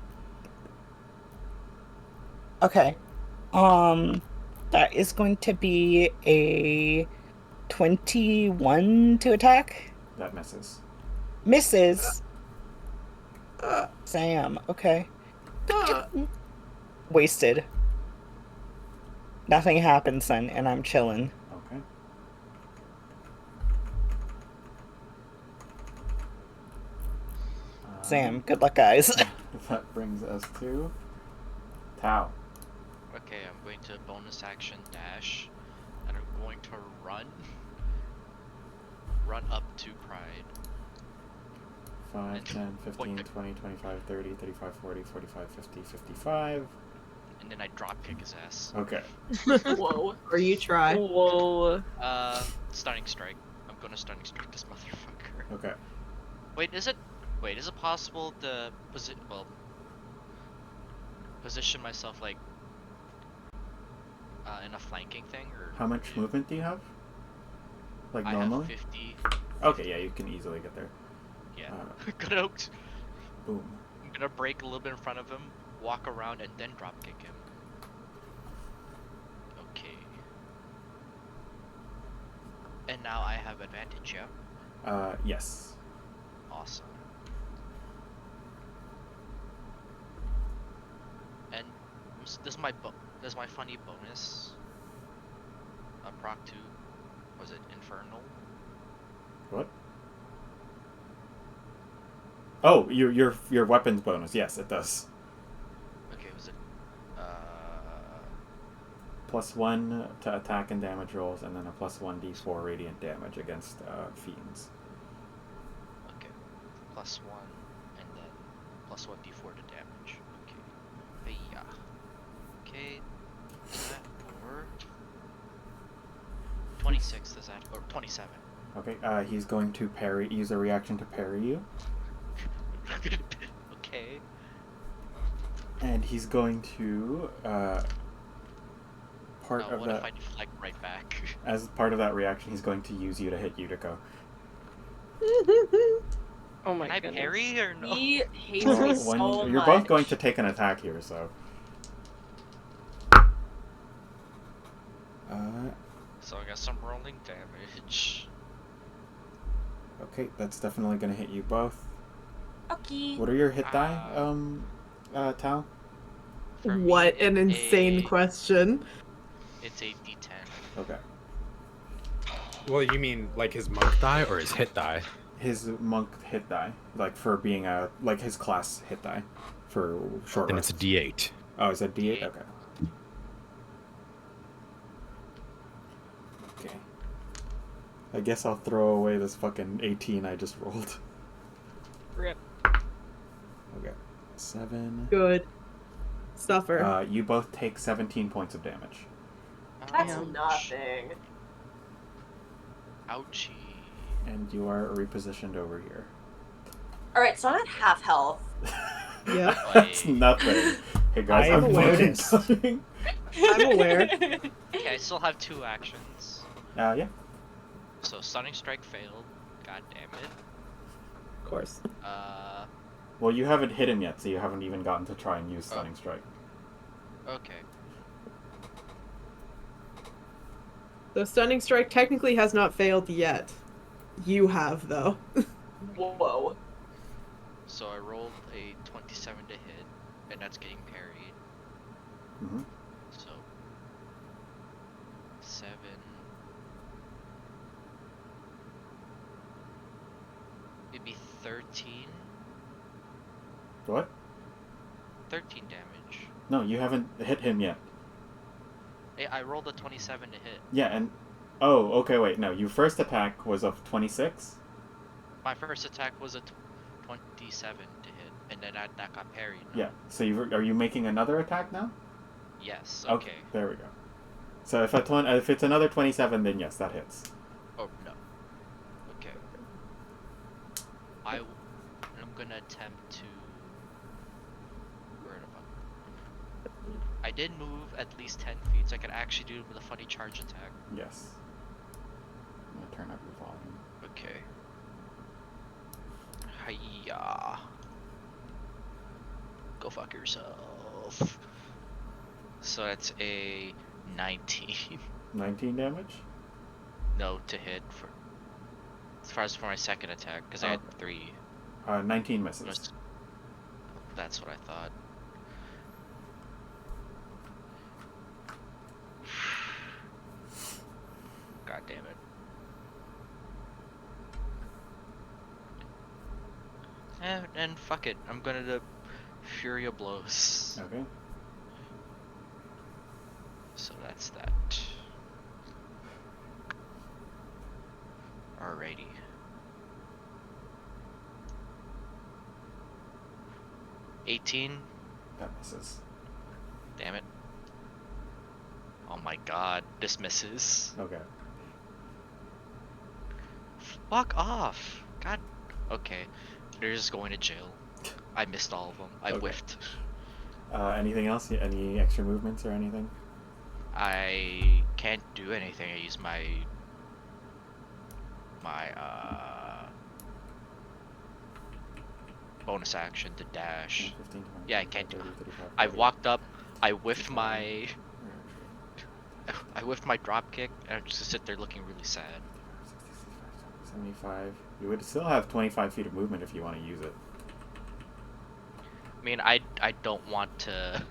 Okay. That is going to be a 21 to attack. That misses. Misses. Sam. Okay. Wasted. Nothing happens then, and I'm chilling. Okay. Sam, good luck, guys. That brings us to Tao. Okay, I'm going to bonus action dash, and I'm going to run up to Pride. 5, 10, 15, 20, 25, 30, 35, 40, 45, 50, 55. And then I drop kick his ass. Okay. Whoa. Or you try. Whoa. Stunning strike. I'm gonna stunning strike this motherfucker. Okay. Wait, is it possible to position myself like in a flanking thing, or How much movement do you have? Like I normally? have 50. Okay, yeah, you can easily get there. Yeah. Uh, Boom. I'm gonna break a little bit in front of him, walk around, and then drop kick him. Okay. And now I have advantage, yeah? Yes. Awesome. And this is my funny bonus. Proc 2. Was it Infernal? What? Oh, your weapons bonus. Yes, it does. Okay, was it +1 to attack and damage rolls, and then a +1 d4 radiant damage against fiends. okay. +1 and then +1 d4 to damage. Okay. Yeah. Okay. That or 26 does that, or 27. Okay, he's going to use a reaction to parry you. Okay. And he's going to, part of what that, if I deflect right back? as part of that reaction, he's going to use you to hit Utico. Oh my Can I goodness. parry or no? He hates Well, me so you're much. both going to take an attack here, so. So I got some rolling damage. Okay, that's definitely going to hit you both. Okay. What are your hit die, Tal? For me, What an insane a- question. It's a D10. Okay. Well, you mean like his monk die or his hit die? His monk hit die, like for being like his class hit die, for short Then rests. it's a D8. Oh, is that D8? D8. Okay. Okay. I guess I'll throw away this fucking 18 I just rolled. Rip. Okay. 7. Good. Suffer. You both take 17 points of damage. That's Damn. nothing. Ouchie. And you are repositioned over here. Alright, so I'm at half health. Yep. That's nothing. Hey guys, I've I'm fucking noticed. coming. I'm aware. Okay, I still have 2 actions. Yeah. So Stunning Strike failed. God damn it. Of course. Well, you haven't hit him yet, so you haven't even gotten to try and use Stunning Strike. Okay. So Stunning Strike technically has not failed yet. You have, though. Whoa. So I rolled a 27 to hit, and that's getting parried. Mm-hmm. So 7. Maybe 13. What? 13 damage. No, you haven't hit him yet. Hey, I rolled a 27 to hit. Yeah, and... Oh, okay, wait, no. Your first attack was of 26? My first attack was a 27 to hit, and then that got parried. No? Yeah, so are you making another attack now? Yes. Okay. There we go. So if it's another 27, then yes, that hits. Oh no. Okay. I'm gonna attempt to. Where the fuck? I did move at least 10 feet, so I can actually do it with a funny charge attack. Yes. I'm gonna turn up your volume. Okay. Hiya. Go fuck yourself. So that's a 19. 19 damage? No, to hit for. As far as for my second attack, because I had 3. 19 misses. Just- That's what I thought. God damn it. And fuck it. I'm gonna do Fury of Blows. Okay. So that's that. Alrighty. $18. That misses. Damn it. Oh my god, this misses. Okay. Fuck off. God. Okay. They're just going to jail. I missed all of them. I Okay. whiffed. Anything else? Any extra movements or anything? I can't do anything. I use my bonus action to dash. 15, 20, Yeah, I can't do 30, 35, I 40. walked up, I whiffed my drop kick, and I'm just gonna sit there looking really sad. 75. You would still have 25 feet of movement if you want to use it. I mean, I don't want to.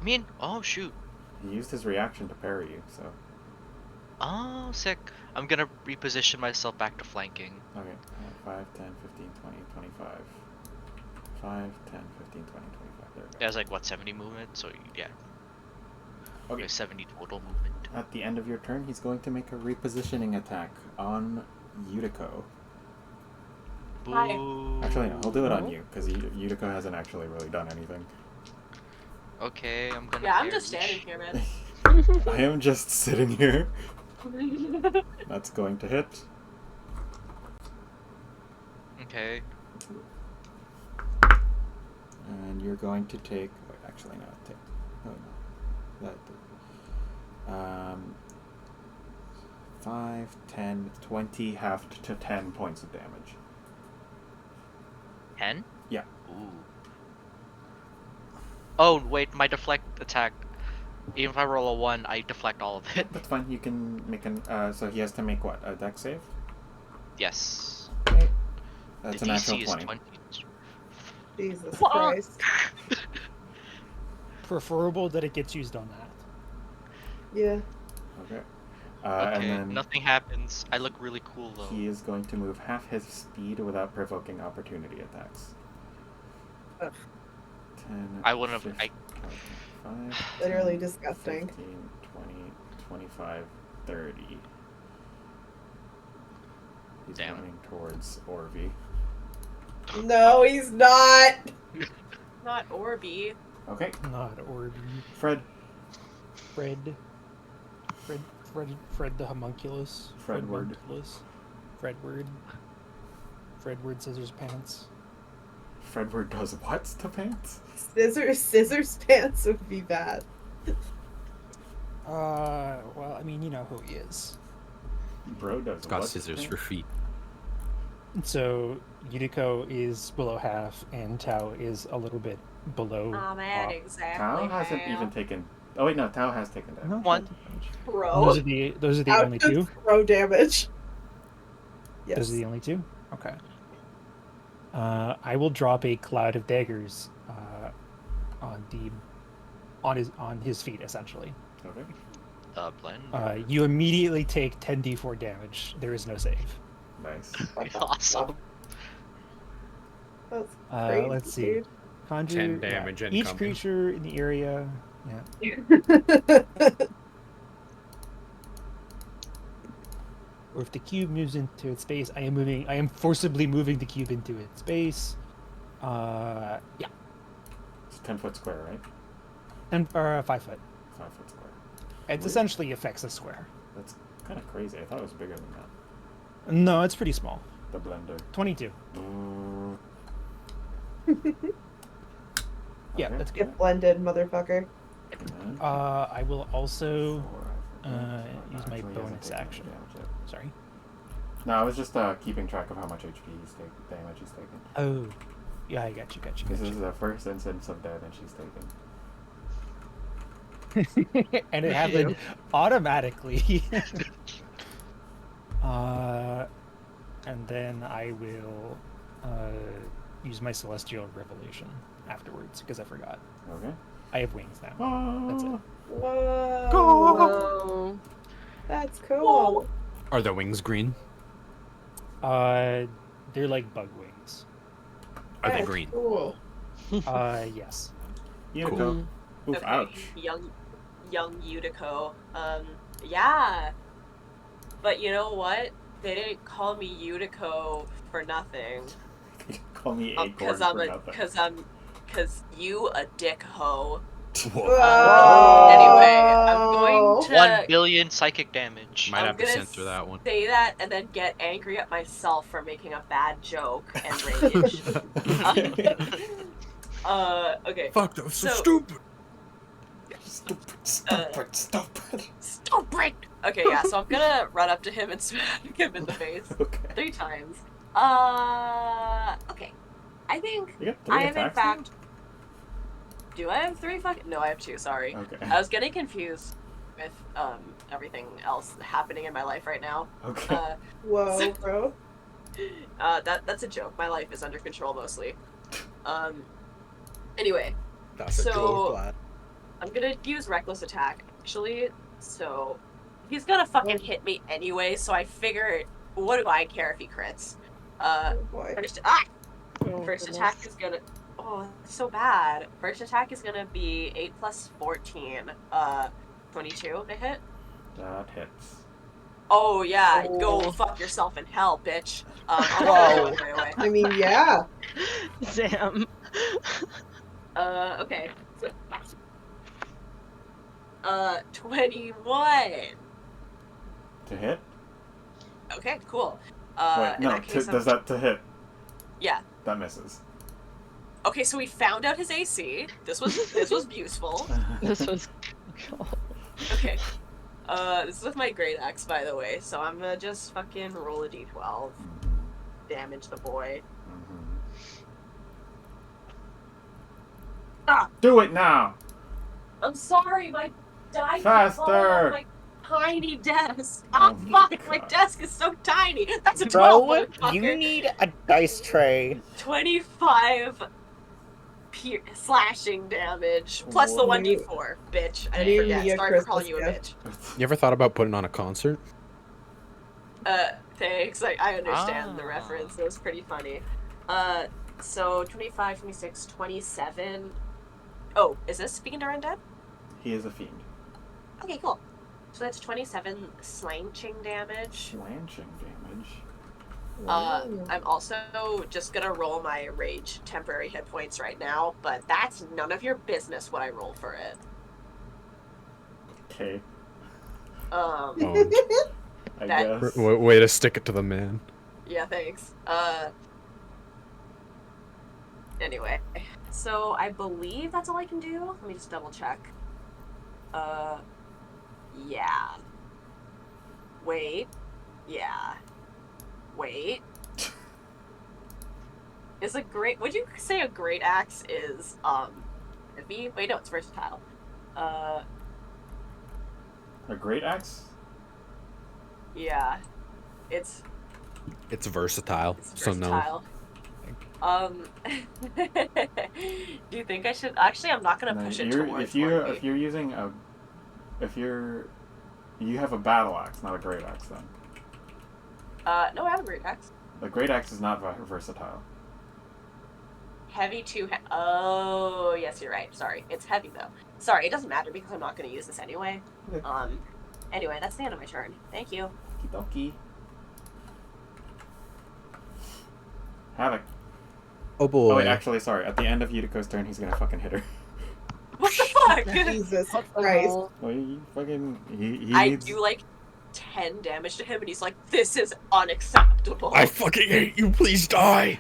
I mean, oh shoot. He used his reaction to parry you, so... Oh, sick. I'm gonna reposition myself back to flanking. Okay. 5, 10, 15, 20, 25. 5, 10, 15, 20, 25. There we go. It has like, what, 70 movement? So, yeah. Okay. 70 total movement. At the end of your turn, he's going to make a repositioning attack on Yutiko. Hi. Boo. Actually, no, he'll do it on you, because Yutiko hasn't actually really done anything. Okay, I'm gonna. Yeah, I'm just parry. standing here, man. I am just sitting here. That's going to hit. Okay. And you're going to take... Wait, actually, no. Oh, no. That... 5, 10, 20, halved to 10 points of damage. 10? Yeah. Ooh. Oh, wait, my deflect attack. Even if I roll a 1, I deflect all of it. That's fine. You can make an... so he has to make what? A dex save? Yes. Okay. That's the a natural DC is 20. 20. Jesus Fuck. Christ. Preferable that it gets used on that. Yeah. Okay. Okay, And then nothing happens. I look really cool though. he is going to move half his speed without provoking opportunity attacks. Ugh. 10, I wouldn't have. 5, Literally 10, disgusting. 15, 20, 25, 30. He's Damn. running towards Orvi. No, he's not. Not Orby. Okay, Not Orby. Fred. Fred the homunculus. Fredward. Homunculus. Fredward. Fredward scissors pants. Fredward does what to pants? Scissors pants would be bad. Well, I mean, you know who he is. Bro does It's got what to scissors for pants? feet. So Yuriko is below half, and Tao is a little bit below. I'm at half. exactly Tao hasn't half. even taken. Oh wait, no, Tao has taken damage. No, One. Bro. Those are the only two. Throw damage. Yes. Those are the only two. Okay. I will drop a cloud of daggers on his feet, essentially. Okay. Blend. You immediately take 10d4 damage. There is no save. Nice. Awesome. That's crazy, Let's see. dude. Conjure 10 damage each incoming. creature in the area. Yeah. Or if the cube moves into its space, I am forcibly moving the cube into its space. Yeah. It's 10-foot square, right? And 5 foot. 5-foot square. It essentially affects a square. That's kind of crazy. I thought it was bigger than that. No, it's pretty small. The blender. 22. Yeah, Okay. that's good. Get blended, motherfucker. And then I will also 4, use my actually, he hasn't bonus taken action. damage yet. Sorry. No, I was just keeping track of how much HP damage he's taken. Oh, yeah, I got you. This is the first instance of damage he's taken. And it happened automatically. And then I will use my Celestial Revelation afterwards because I forgot. Okay. I have wings now. That's it. Whoa. Whoa. That's cool. Are the wings green? They're like bug wings. Are they That's green? Cool. Yes. Yuriko. Cool. Oof, Okay, ouch. young Yutiko. Yeah. But you know what? They didn't call me Yutiko for nothing. Call me Acorn Cause you a dick hoe. Anyway, I'm going to 1 billion psychic damage. Might I'm have to gonna censor that one. say that and then get angry at myself for making a bad joke and rage. Okay. Fuck, that was so So- stupid. Stupid. Stupid! Okay, yeah, so I'm gonna run up to him and smack him in the face Okay. 3 times. Okay. I think You got 3 I am in attacks fact. Do I have 3 fucking? No, I have 2, sorry. now? Okay. I was getting confused with everything else happening in my life right now. Okay. Whoa, bro. That's a joke. My life is under control mostly. Anyway, That's So- a cool lad. I'm gonna use reckless attack actually. So he's gonna fucking hit me anyway. So I figure, what do I care if he crits? Oh boy. First Oh, first goodness. attack is gonna. Oh, it's so bad. First attack is gonna be 8 plus 14. 22 to hit. That hits. Oh yeah, go Oh. fuck yourself in hell, bitch. Whoa. Right away. I mean, yeah. Damn. Okay. 21. To hit? Okay, cool. Wait, in no. that case, Does that to hit? Yeah. That misses. Okay, so we found out his AC. This was useful. This was. Okay. This is with my great axe, by the way. So I'm gonna just fucking roll a d12, damage the boy. Ah! Do it now! I'm sorry, my die keep Faster! falling off my tiny desk. Oh Oh, my fuck, my God. desk is so tiny. That's a 12, Bro, motherfucker. you need a dice tray. 25 slashing damage plus the Whoa. 1d4, bitch. I New didn't forget. Year Sorry for calling Christmas you a gift. bitch. You ever thought about putting on a concert? Thanks. I understand the Ah. reference. It was pretty funny. So 25, 26, 27. Oh, is this speaking to undead? He is a fiend. Okay, cool. So that's 27 slanching damage. Slanching damage. I'm also just gonna roll my rage temporary hit points right now, but that's none of your business what I roll for it. Okay. Oh, I That- guess. way to stick it to the man. Yeah, thanks. Anyway, so I believe that's all I can do. Let me just double check. Yeah. Wait. Yeah. Wait. Is a great, would you say a great axe is, heavy? Wait, no, it's versatile. A great axe? Yeah. It's It's versatile, so no. versatile. Do you think I should? Actually, I'm not gonna No, push it you're- towards if you're using a, you have a battle axe, not a great axe then. No, I have a great axe. The great axe is not versatile. Heavy oh, yes, you're right. Sorry, it's heavy though. Sorry, it doesn't matter because I'm not gonna use this anyway. Okay. Anyway, that's the end of my turn. Thank you. Okie dokie. Havoc. Oh boy. Oh wait, actually, sorry. At the end of Yutiko's turn, he's gonna fucking hit her. What the fuck? Jesus What the Christ. hell? Well, he fucking he I needs. do like 10 damage to him, and he's like, "This is unacceptable." I fucking hate you. Please die.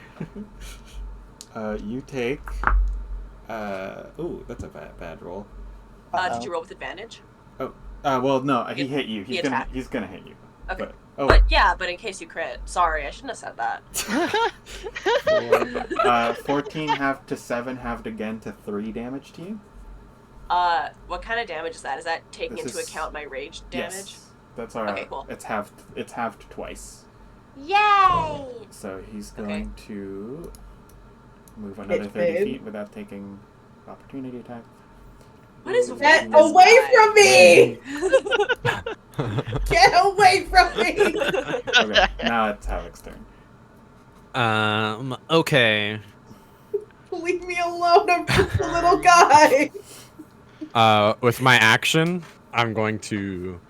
You take. Ooh, that's a bad roll. Did you roll with advantage? Well, no, he He- hit you. he He's gonna attacked. he's gonna hit you. Okay. But, But in case you crit, sorry, I shouldn't have said that. 14 halved to 7 halved again to 3 damage to you. What kind of damage is that? Is that taking This into is- account my rage damage? Yes, that's our. Okay, cool. It's halved twice. Yay! So he's Okay. going to move another 30 babe. feet without taking opportunity attack. What is Get with this away guy? from me! Get away from me! Okay, now it's Havoc's turn. Okay. Leave me alone, I'm just a little guy! With my action, I'm going to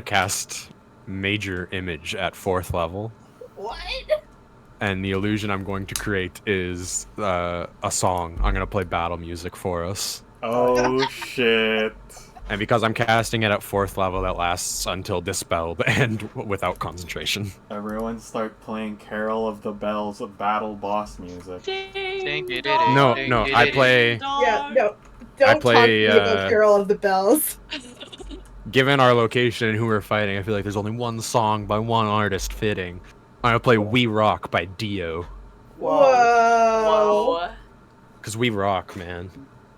cast Major Image at 4th level. What? And the illusion I'm going to create is a song. I'm gonna play battle music for us. Oh shit! And because I'm casting it at 4th level, that lasts until dispelled and without concentration. Everyone start playing Carol of the Bells, battle boss music. No, I play. Yeah, no. Don't play, talk to me about Carol of the Bells. Given our location and who we're fighting, I feel like there's only one song by one artist fitting. I'm gonna play We Rock by Dio. Whoa. Whoa. Cause we rock, man.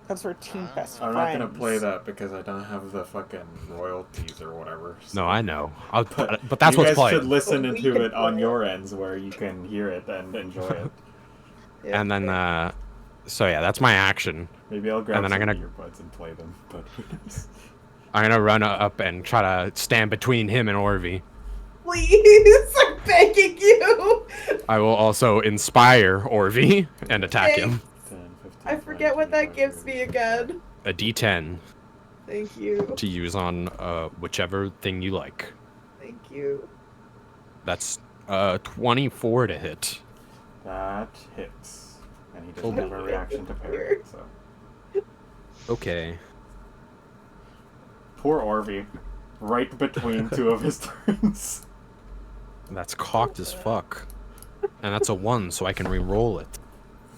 Because we're team best I'm friends. not gonna play that because I don't have the fucking royalties or whatever. No, I know. But that's you what's guys playing. should listen But we into can it on play your ends where you can hear it and enjoy it. Yeah. And then, so yeah, that's my action. Maybe I'll grab And then some I'm gonna- earbuds and play them. But who knows? I'm gonna run up and try to stand between him and Orvi. Please, I'm begging you. I will also inspire Orvi and attack him. 10, 15, I forget what that 25, gives me 30, again. A D10 Thank you. to use on whichever thing you like. Thank you. That's 24 to hit. That hits. And he Oh, doesn't have a reaction to parry, so. Okay. Poor Orvi. Right between two of his turns. That's cocked as fuck. And that's a 1, so I can re-roll it.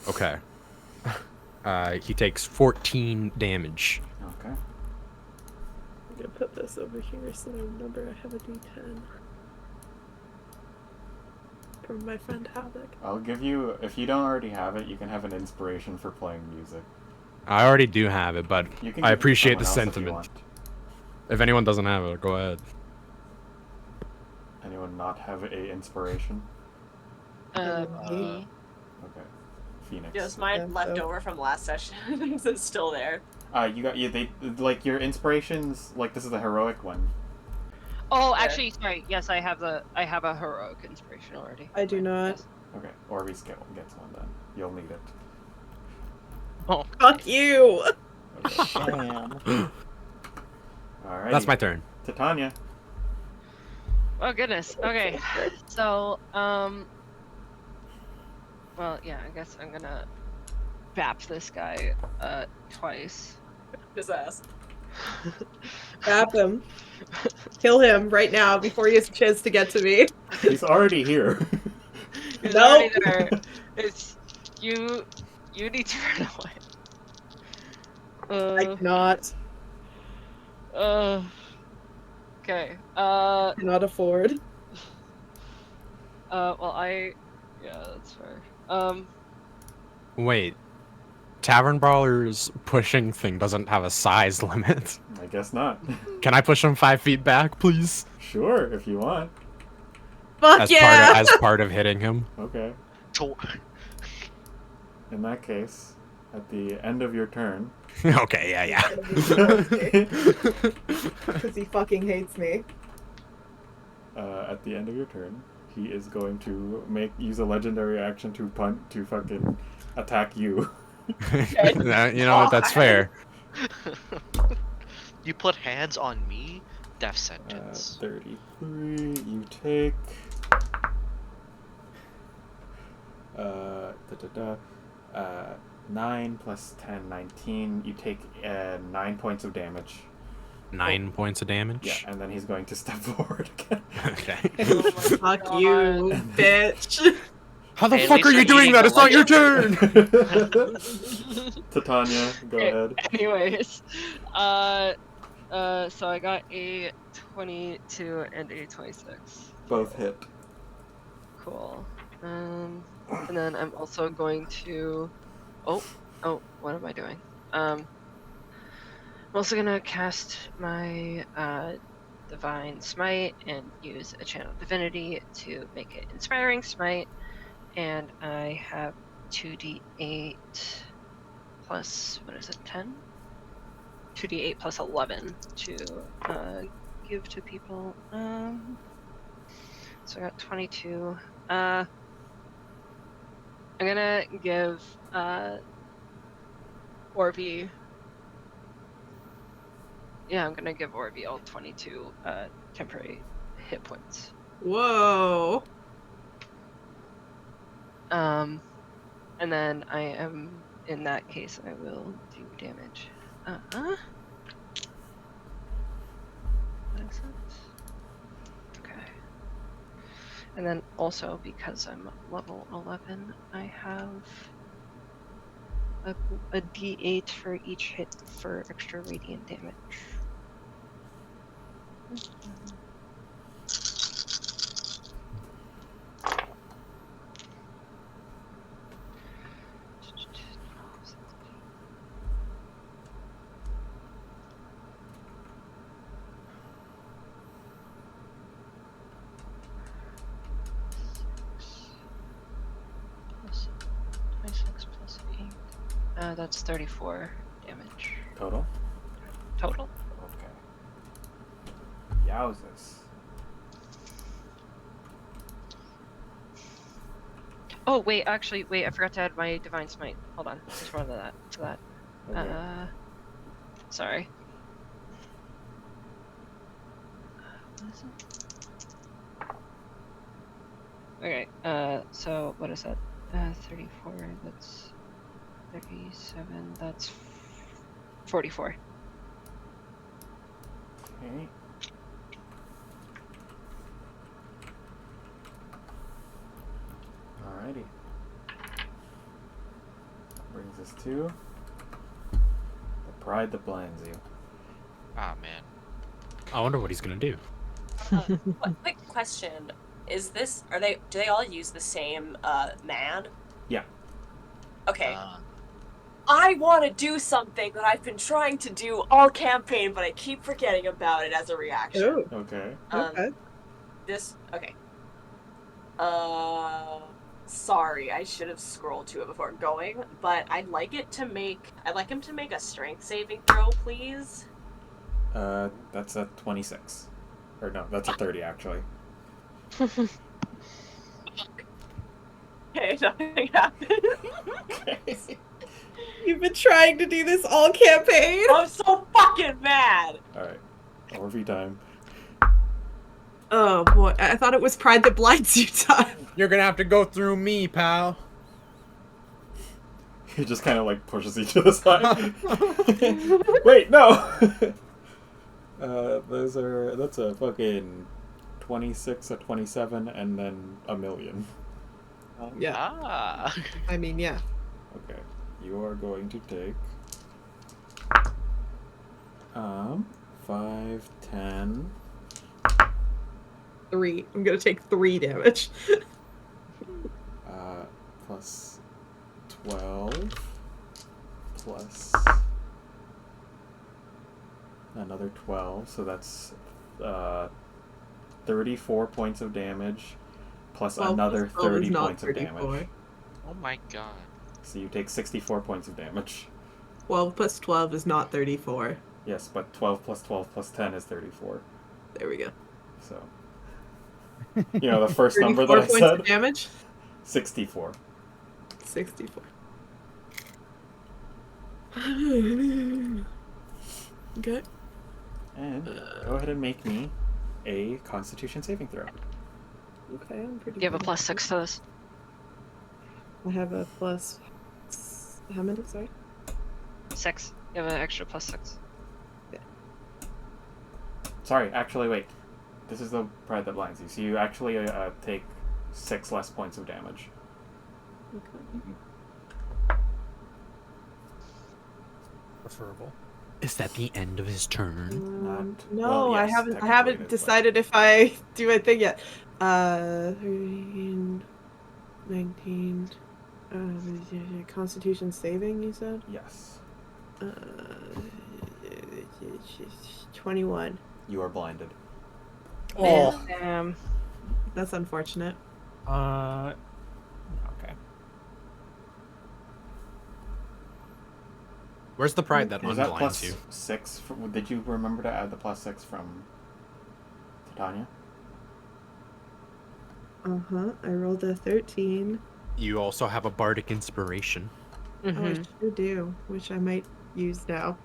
Okay. He takes 14 damage. Okay. I'm gonna put this over here so I remember I have a D10. From my friend Havoc. I'll give you, if you don't already have it, you can have an inspiration for playing music. I already do have it, but You can I give it to appreciate the someone else if you sentiment. want. If anyone doesn't have it, go ahead. Anyone not have a inspiration? Me. Okay. Phoenix. Just mine Yeah, left so- over from last session. It's still there. They like your inspirations. Like this is the heroic one. Oh, There. actually, sorry. Yes, I have a heroic inspiration already. I do not. Yes. Okay. Orvis gets one then. You'll need it. Oh, Fuck you! Okay. Damn. Alright. That's my turn. Titania. oh goodness. Okay. So, well, yeah. I guess I'm gonna bap this guy twice. His ass. Grab him. Kill him right now before he has a chance to get to me. He's already here. He's Nope. already there. It's you. You need to run away. I cannot. Okay. Cannot afford. Well, yeah, that's fair. Wait. Tavern Brawler's pushing thing doesn't have a size limit. I guess not. Can I push him 5 feet back, please? Sure, if you want. Fuck yeah! As part of hitting him. Okay. In that case, at the end of your turn. Okay, yeah. Because he fucking hates me. At the end of your turn, he is going to use a legendary action to fucking attack you. You know what? That's fair. You put hands on me? Death sentence. 33. You take. 9 plus 10, 19. You take 9 points of damage. 9 points of damage? Yeah, and then he's going to step forward again. Okay. Oh my Fuck you, bitch. How the Hey, at fuck least are you're you doing eating that? the It's not your turn! Titania, go ahead. Anyways, so I got a 22 and a 26. Both hit. Cool. And then I'm also going to. Oh, what am I doing? I'm also gonna cast my Divine Smite and use a Channel Divinity to make it Inspiring Smite, and I have 2d8 plus, what is it, 10? 2d8 plus 11 to give to people. So I got 22. I'm gonna give Orby. Yeah, I'm gonna give Orby all 22 temporary hit points. Whoa. And then I am, in that case, I will do damage. What is it? Okay. And then also, because I'm level 11, I have a d8 for each hit for extra radiant damage. Plus 26 plus 8. That's 34 damage Total? total. Okay. Yowzers. Oh wait, actually, wait, I forgot to add my Divine Smite. Hold on, just more than that. To that. Okay. Sorry. What is it? Okay. So what is that? 34. That's 37. That's 44. Okay. Alrighty. Brings us to the pride that blinds you. Ah, man. I wonder what he's gonna do. Quick question. Is this, do they all use the same man? Yeah. Okay. I want to do something that I've been trying to do all campaign, but I keep forgetting about it as a reaction. Oh, Okay. okay. Okay. Sorry, I should have scrolled to it before going, but I'd like him to make a strength saving throw, please. That's a 26. Or no, that's a 30 actually. Okay, nothing happened. Okay. You've been trying to do this all campaign? I'm so fucking mad. Alright. Orvie time. Oh boy, I thought it was Pride that blinds you time. You're gonna have to go through me, pal. He just kind of like pushes you to the side. Wait, no! That's a fucking 26, a 27, and then a million. Yeah, Ah. I mean, yeah. Okay. You are going to take 5, 10. 3. I'm gonna take 3 damage. Plus 12 plus another 12, so that's 34 points of damage plus 12 another plus 12 is 30 not points of 34. damage. Oh my god. So you take 64 points of damage. 12 plus 12 is not 34. Yes, but 12 plus 12 plus 10 is 34. There we go. So, you know, the first number 34 that I points said? of damage? 64. 64. Okay. And go ahead and make me a Constitution saving throw. Okay, I'm pretty You have a good. +6 to this. I have a plus... How many, sorry? 6. You have an extra +6. Sorry, actually, wait. This is the Pride that blinds you. So you actually take 6 less points of damage. Preferable. Is that the end of his turn? No, well, yes, I haven't technically it is, but- decided if I do a thing yet. 13, 19, Constitution saving, you said? Yes. 21. You are blinded. Oh, Damn. That's unfortunate. Okay. Where's the pride that Is that unblinds plus you? 6? Did you remember to add the plus 6 from Titania? Uh-huh. I rolled a 13. You also have a bardic inspiration. Oh, I Mhm. sure do, which I might use now.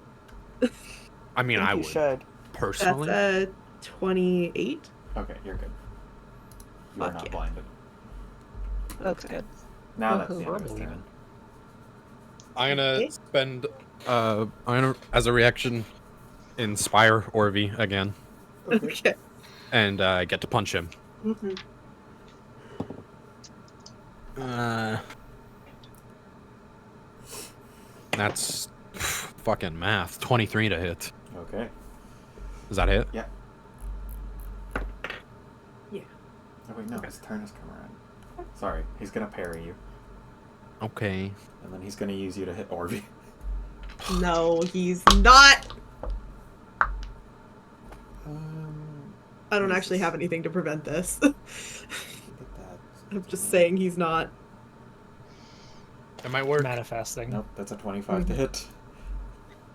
I mean, I you would should. personally. That's 28. Okay, you're good. You are Fuck not yeah. blinded. That's Okay. good. Now that's the end of Verbal his even. turn. I'm gonna Okay. spend I'm gonna, as a reaction, inspire Orvie again Okay. and get to punch him. Mm-hmm. That's fucking math. 23 to hit. Okay. Does that hit? Yeah. Yeah. Oh wait, no, his turn has come around. Sorry, he's gonna parry you, Okay. and then he's gonna use you to hit Orvie. No, he's not. I don't actually have anything to prevent this. Look at that. I'm just saying he's not. It might work. Manifesting. Nope, that's a 25 to hit.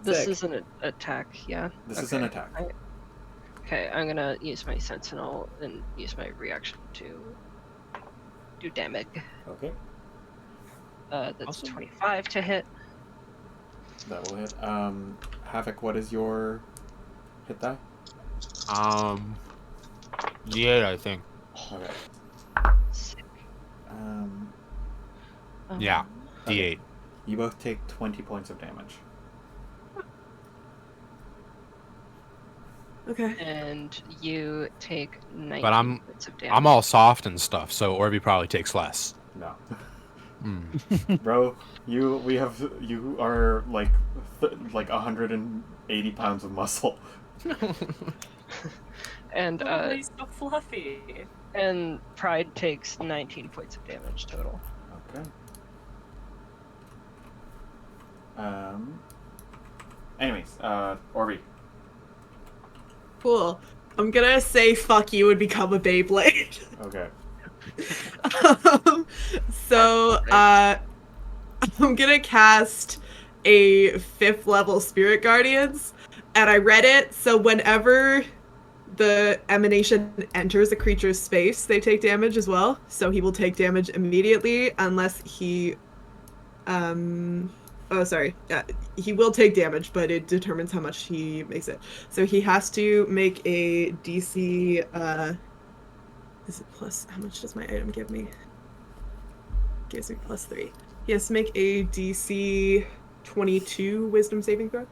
This Sick. is an attack, yeah? This is an attack. Okay, I'm gonna use my sentinel and use my reaction to do damage. Okay, That's Awesome. 25 to hit. that will hit. Havoc, what is your hit die? Yeah, I think. Okay. Sick. Yeah. Okay. D8. You both take 20 points of damage. Okay. And you take 19 I'm- points of damage. I'm all soft and stuff, so Orvie probably takes less. No. Hmm. Bro, you are like 180 pounds of muscle. And Oh, he's so fluffy. and Pride takes 19 points of damage total. Okay. Anyways, Orby. Cool. I'm gonna say fuck you and become a Beyblade. Okay. So, I'm gonna cast a 5th level Spirit Guardians, and I read it, so whenever the emanation enters a creature's space, they take damage as well. So he will take damage immediately unless he he will take damage, but it determines how much he makes it. So he has to make a DC is it plus how much does my item give me? Gives me +3. He has to make a DC 22 wisdom saving throw.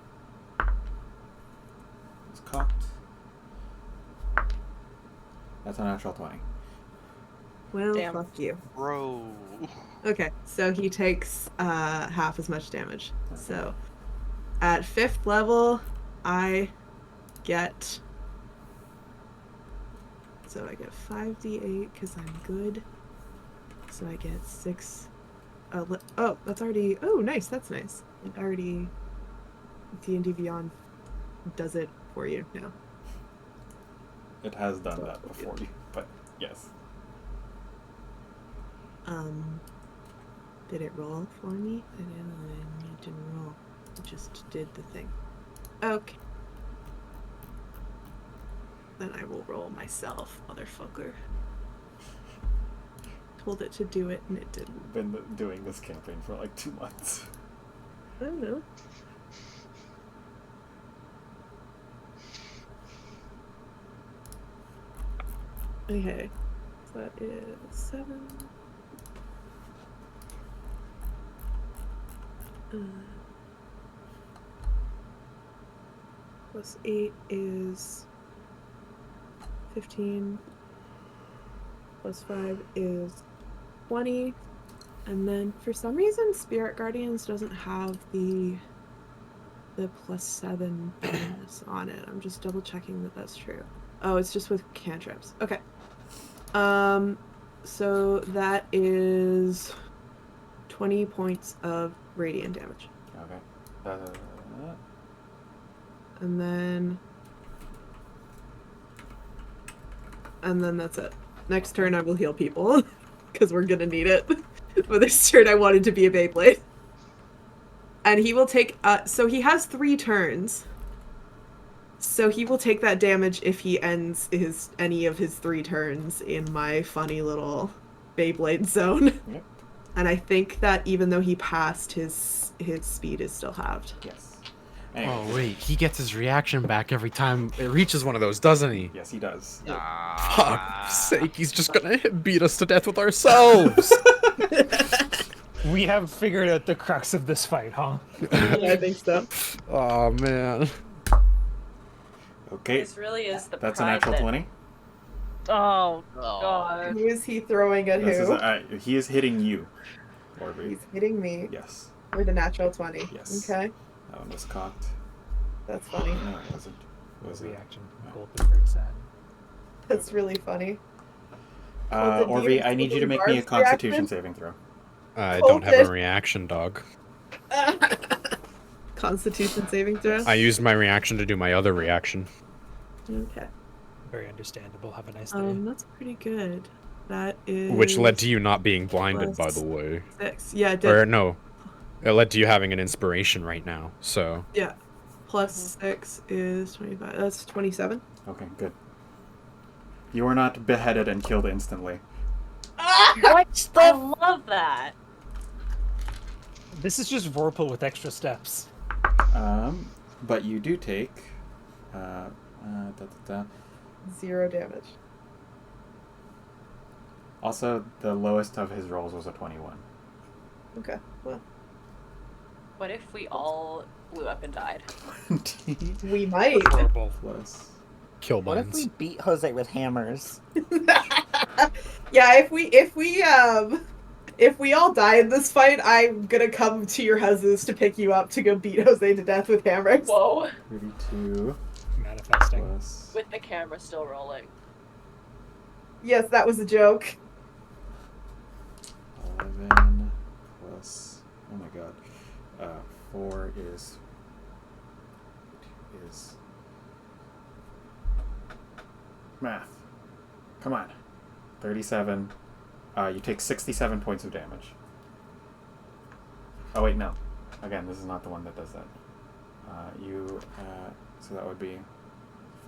It's cocked. That's a natural 20. Well, Damn. fuck you. Bro. Okay, so he takes half as much damage. So at 5th level, I get 5d8 because I'm good. So I get 6. Oh, that's already. Oh, nice. That's nice. It already. D&D Beyond does it for you now. It has done that before you, but yes. Did it roll for me? It didn't roll. It just did the thing. Okay. Then I will roll myself, motherfucker. Told it to do it and it didn't. Been doing this campaign for like 2 months. I don't know. Okay. So that is 7. Plus 8 is 15. Plus 5 is 20. And then for some reason Spirit Guardians doesn't have the +7 bonus on it. I'm just double checking that that's true. Oh, it's just with cantrips. Okay. So that is 20 points of radiant damage. Okay. And then that's it. Next turn I will heal people because we're gonna need it. But this turn I wanted to be a Beyblade. And he will take so he has 3 turns. So he will take that damage if he ends any of his 3 turns in my funny little Beyblade zone. Yep. And I think that even though he passed, his speed is still halved. Yes. Anyways, Oh wait, he gets his reaction back every time it reaches one of those, doesn't he? yes, he does. Fuck's sake, he's just gonna beat us to death with ourselves. We have figured out the crux of this fight, huh? Yeah, I think so. Oh man. Okay. This really is the That's a pride natural that 20. Oh, Oh. God. Who is he throwing at This who? is he is hitting you, Orby. He's hitting me Yes. with a natural 20. Yes. Okay, That one was cocked. that's funny. No, it wasn't. Was it? Reaction. Gold is very sad. That's really funny. Orby, I need you to make me a Constitution saving throw. I don't have a reaction, dog. Constitution saving throw? I used my reaction to do my other reaction. Okay. Very understandable. Have a nice day. That's pretty good. That is... Which led to you not being blinded, by plus the way. 6. Yeah, it did. Or no, it led to you having an inspiration right now, so... Yeah. Plus 6 is 25. That's 27. Okay, good. You were not beheaded and killed instantly. What's I the love that. This is just Vorpal with extra steps. But you do take 0 damage. Also, the lowest of his rolls was a 21. Okay. Well, What if we all blew up and died? we might. Horrible. Plus. Kill What if mines. we beat Jose with hammers? Yeah, if we all die in this fight, I'm gonna come to your houses to pick you up to go beat Jose to death with hammers. Whoa. 32 Manifesting. plus. With the camera still rolling. Yes, that was a joke. 11 plus. Oh my god. 4 is math. Come on. 37. You take 67 points of damage. Oh wait, no. Again, this is not the one that does that. So that would be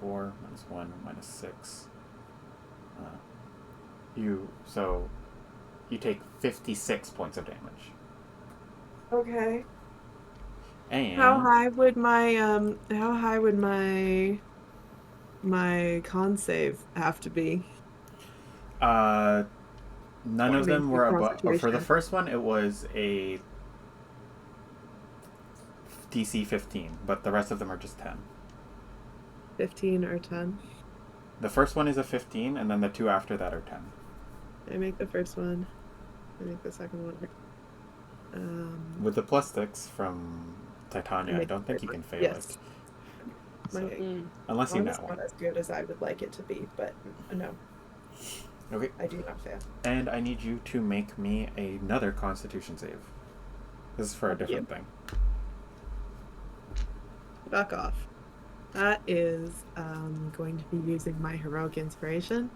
4 minus 1 minus 6. You take 56 points of damage. Okay. And How high would my con save have to be? None of them were above. For the Concentration. first one, it was a DC 15, but the rest of them are just 10. 15 or 10? The first one is a 15, and then the 2 after that are 10. I make the first one. I make the second one. With the plus 6 from Titania, I don't think you can fail yes. it. My So, unless you know. It's not as good as I would like it to be, but no. Okay. I do not fail. And I need you to make me another Constitution save. This is for a different thing. Fuck off. That is going to be using my heroic inspiration.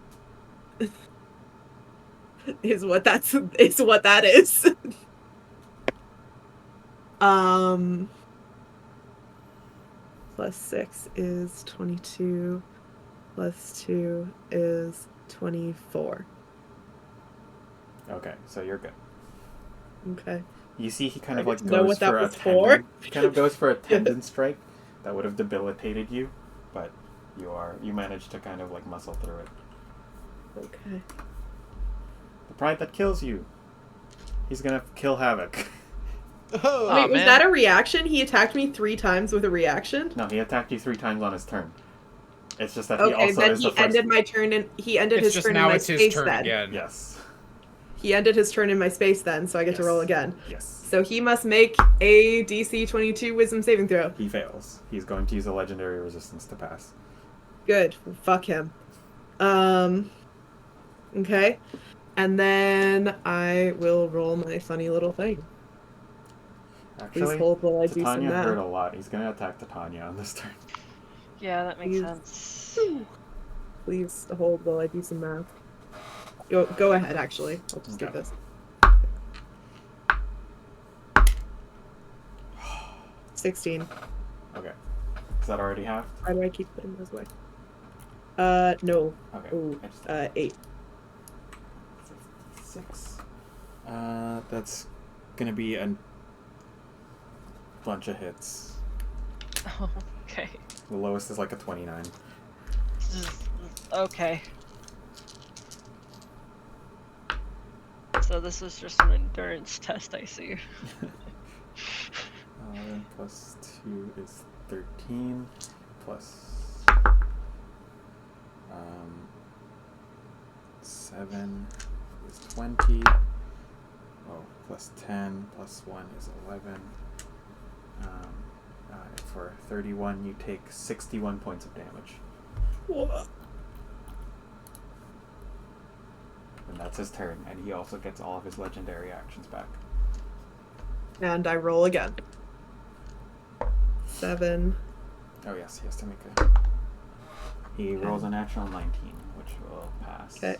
is what that is. Plus 6 is 22. Plus 2 is 24. Okay, so you're good. Okay. You see, he kind of I like didn't know goes what that for a was for. tendon. He kind of goes for a tendon strike that would have debilitated you, but you managed to kind of like muscle through it. Okay. The pride that kills you. He's gonna kill Havoc. Oh, Wait, was man. that a reaction? He attacked me 3 times with a reaction? No, he attacked you 3 times on his turn. It's just that he Okay, also then is the he first. ended my turn and he ended It's his just turn in now my it's his space turn then. again. Yes. He ended his turn in my space then, so I get to roll again. Yes. So he must make a DC 22 wisdom saving throw. He fails. He's going to use a legendary resistance to pass. Good. Fuck him. Okay. And then I will roll my funny little thing. Actually, Please hold while I do some Titania math. hurt a lot. He's gonna attack Titania on this turn. yeah, that makes Please. sense. Please hold while I do some math. Go ahead, actually. I'll just do Okay. this. 16. Okay. Is that already half? Why do I keep putting those away? No. Okay. Oh, I just- 8. 6. That's gonna be a bunch of hits. Oh, okay. The lowest is like a 29. Okay. So this is just an endurance test, I see. Plus 2 is 13. Plus 7 is 20. Oh, plus 10. Plus 1 is 11. For 31, you take 61 points of damage. What? And that's his turn, and he also gets all of his legendary actions back. And I roll again. 7. Oh yes, he has to make a... He rolls a natural 19, which will pass. Okay.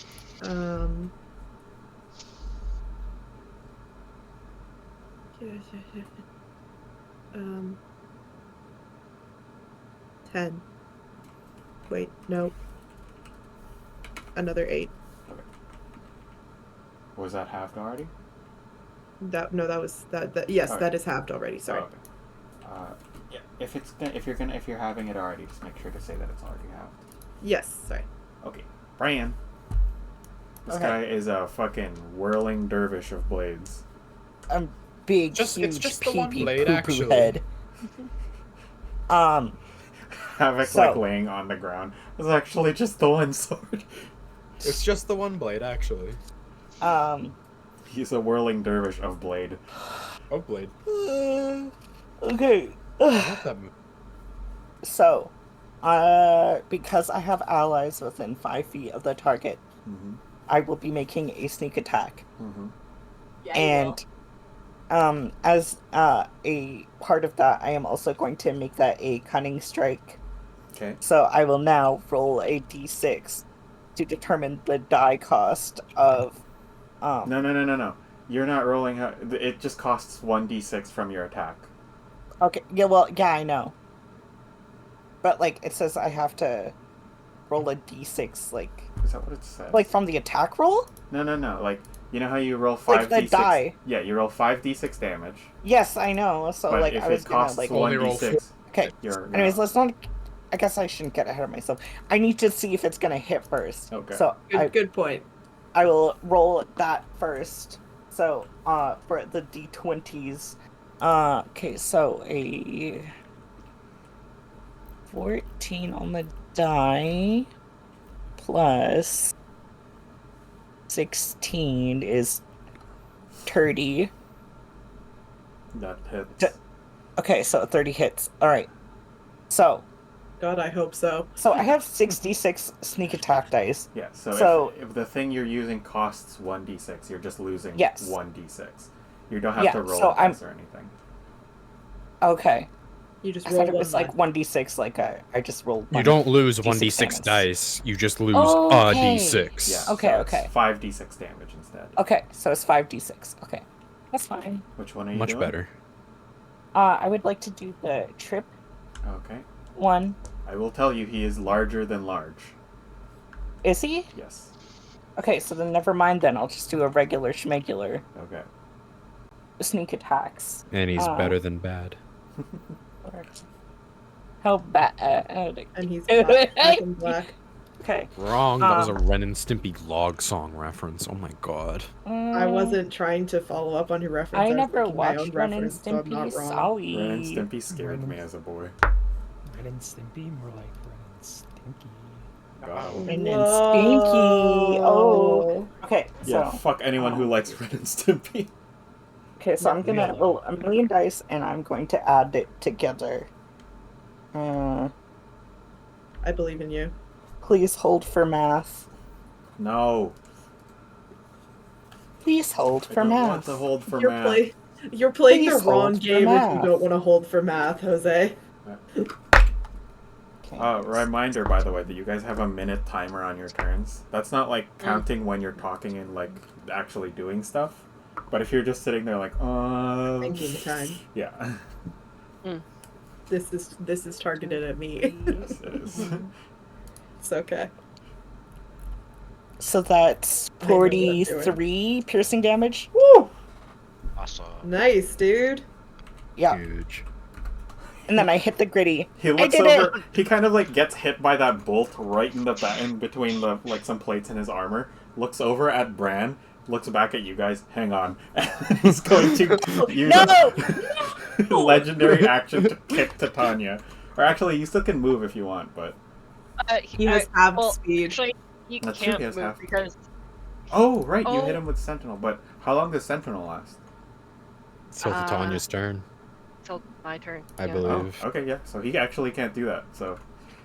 10. Wait, no. Another 8. Okay. Was that halved already? That was that. Yes, Alright. that is halved already. Sorry. Oh, okay. Yeah. If you're having it already, just make sure to say that it's already halved. Yes. Sorry. Okay, Brian. This Okay. guy is a fucking whirling dervish of blades. A big, It's huge just the one pee-pee blade, poo-poo actually. head. Havoc So- like laying on the ground. It's actually just the one sword. It's just the one blade, actually. He's a whirling dervish of blade. Oh, blade. Okay. I love that move. So, because I have allies within 5 feet of the target, Mm-hmm. I will be making a sneak attack. Mm-hmm. Yeah, you will. And as a part of that, I am also going to make that a cunning strike. Okay. So I will now roll a d6 to determine the die cost of. No. You're not rolling. It just costs 1d6 from your attack. Okay. Yeah. Well. Yeah. I know. But like, it says I have to roll a d6. Like. Is that what it says? Like from the attack roll? No. Like, you know how you roll Like 5d6? the die. Yeah, you roll 5d6 damage. Yes, I know. So But like, if I was it gonna costs like. Only roll 1d6, Okay. you're Anyways, let's not. I guess I shouldn't get ahead of myself. I need to see if it's gonna hit first. Okay. So Good point. I will roll that first. So for the d20s, okay, so a 14 on the die plus 16 is 30. That hits. Okay, so 30 hits. All right. So God, I hope so. I have 66 sneak attack dice. Yeah, so, So- if the thing you're using costs 1d6, you're just losing Yes. 1d6. You don't have Yeah, to roll so a dice or anything. Okay. You just I roll thought it was one like 1d6, like I just rolled You one. don't lose D6 1d6 damage. dice. You just lose Okay. d6. Yeah. Okay, so it's okay. 5d6 damage instead. Okay, so it's 5d6. Okay. That's fine. Which one are you Much doing? better. I would like to do the trip Okay. one. I will tell you, he is larger than large. Is he? Yes. Okay, so then never mind then. I'll just do a regular schmegular Okay. sneak attacks. And he's better than bad. How bad? and he's black and black. Okay. Wrong. That was a Ren and Stimpy log song reference. Oh my god. I wasn't trying to follow up on your reference. I was never making my own watched Ren and reference, so I'm not Stimpy. wrong. Sorry. Ren and Stimpy scared me as a boy. Ren and Stimpy, more like Ren and Stinky. God. Ren and Stinky. Oh. Okay. Yeah, So. fuck anyone who likes Ren and Stimpy. Okay, so I'm gonna roll a million dice, and I'm going to add it together. I believe in you. Please hold for math. No. Please hold I for don't math. want to hold for You're, math. you're playing Please the wrong hold for game if you math. don't want to hold for math, Jose. Okay. Reminder, by the way, that you guys have a minute timer on your turns. That's not like counting when you're talking and like actually doing stuff. But if you're just sitting there like, Thinking time. yeah. This is targeted at me. Yes, it is. It's okay. So that's I know what I'm doing. 43 piercing damage. Woo! Awesome. Nice, dude. Yeah. Huge. And then I hit the gritty. He looks did over. He kind of like gets hit by that bolt right in the in between the like some plates in his armor. Looks over at Bran. Looks back at you guys. Hang on. He's going to use a legendary action to kick Titania. Or actually, you still can move if you want, but He has half well, speed. Actually, he That's true, can't he has move half. because oh right, you Oh. hit him with Sentinel. But how long does Sentinel last? So Titania's turn, till my turn. I yeah. believe. Oh, okay, yeah. So he actually can't do that. So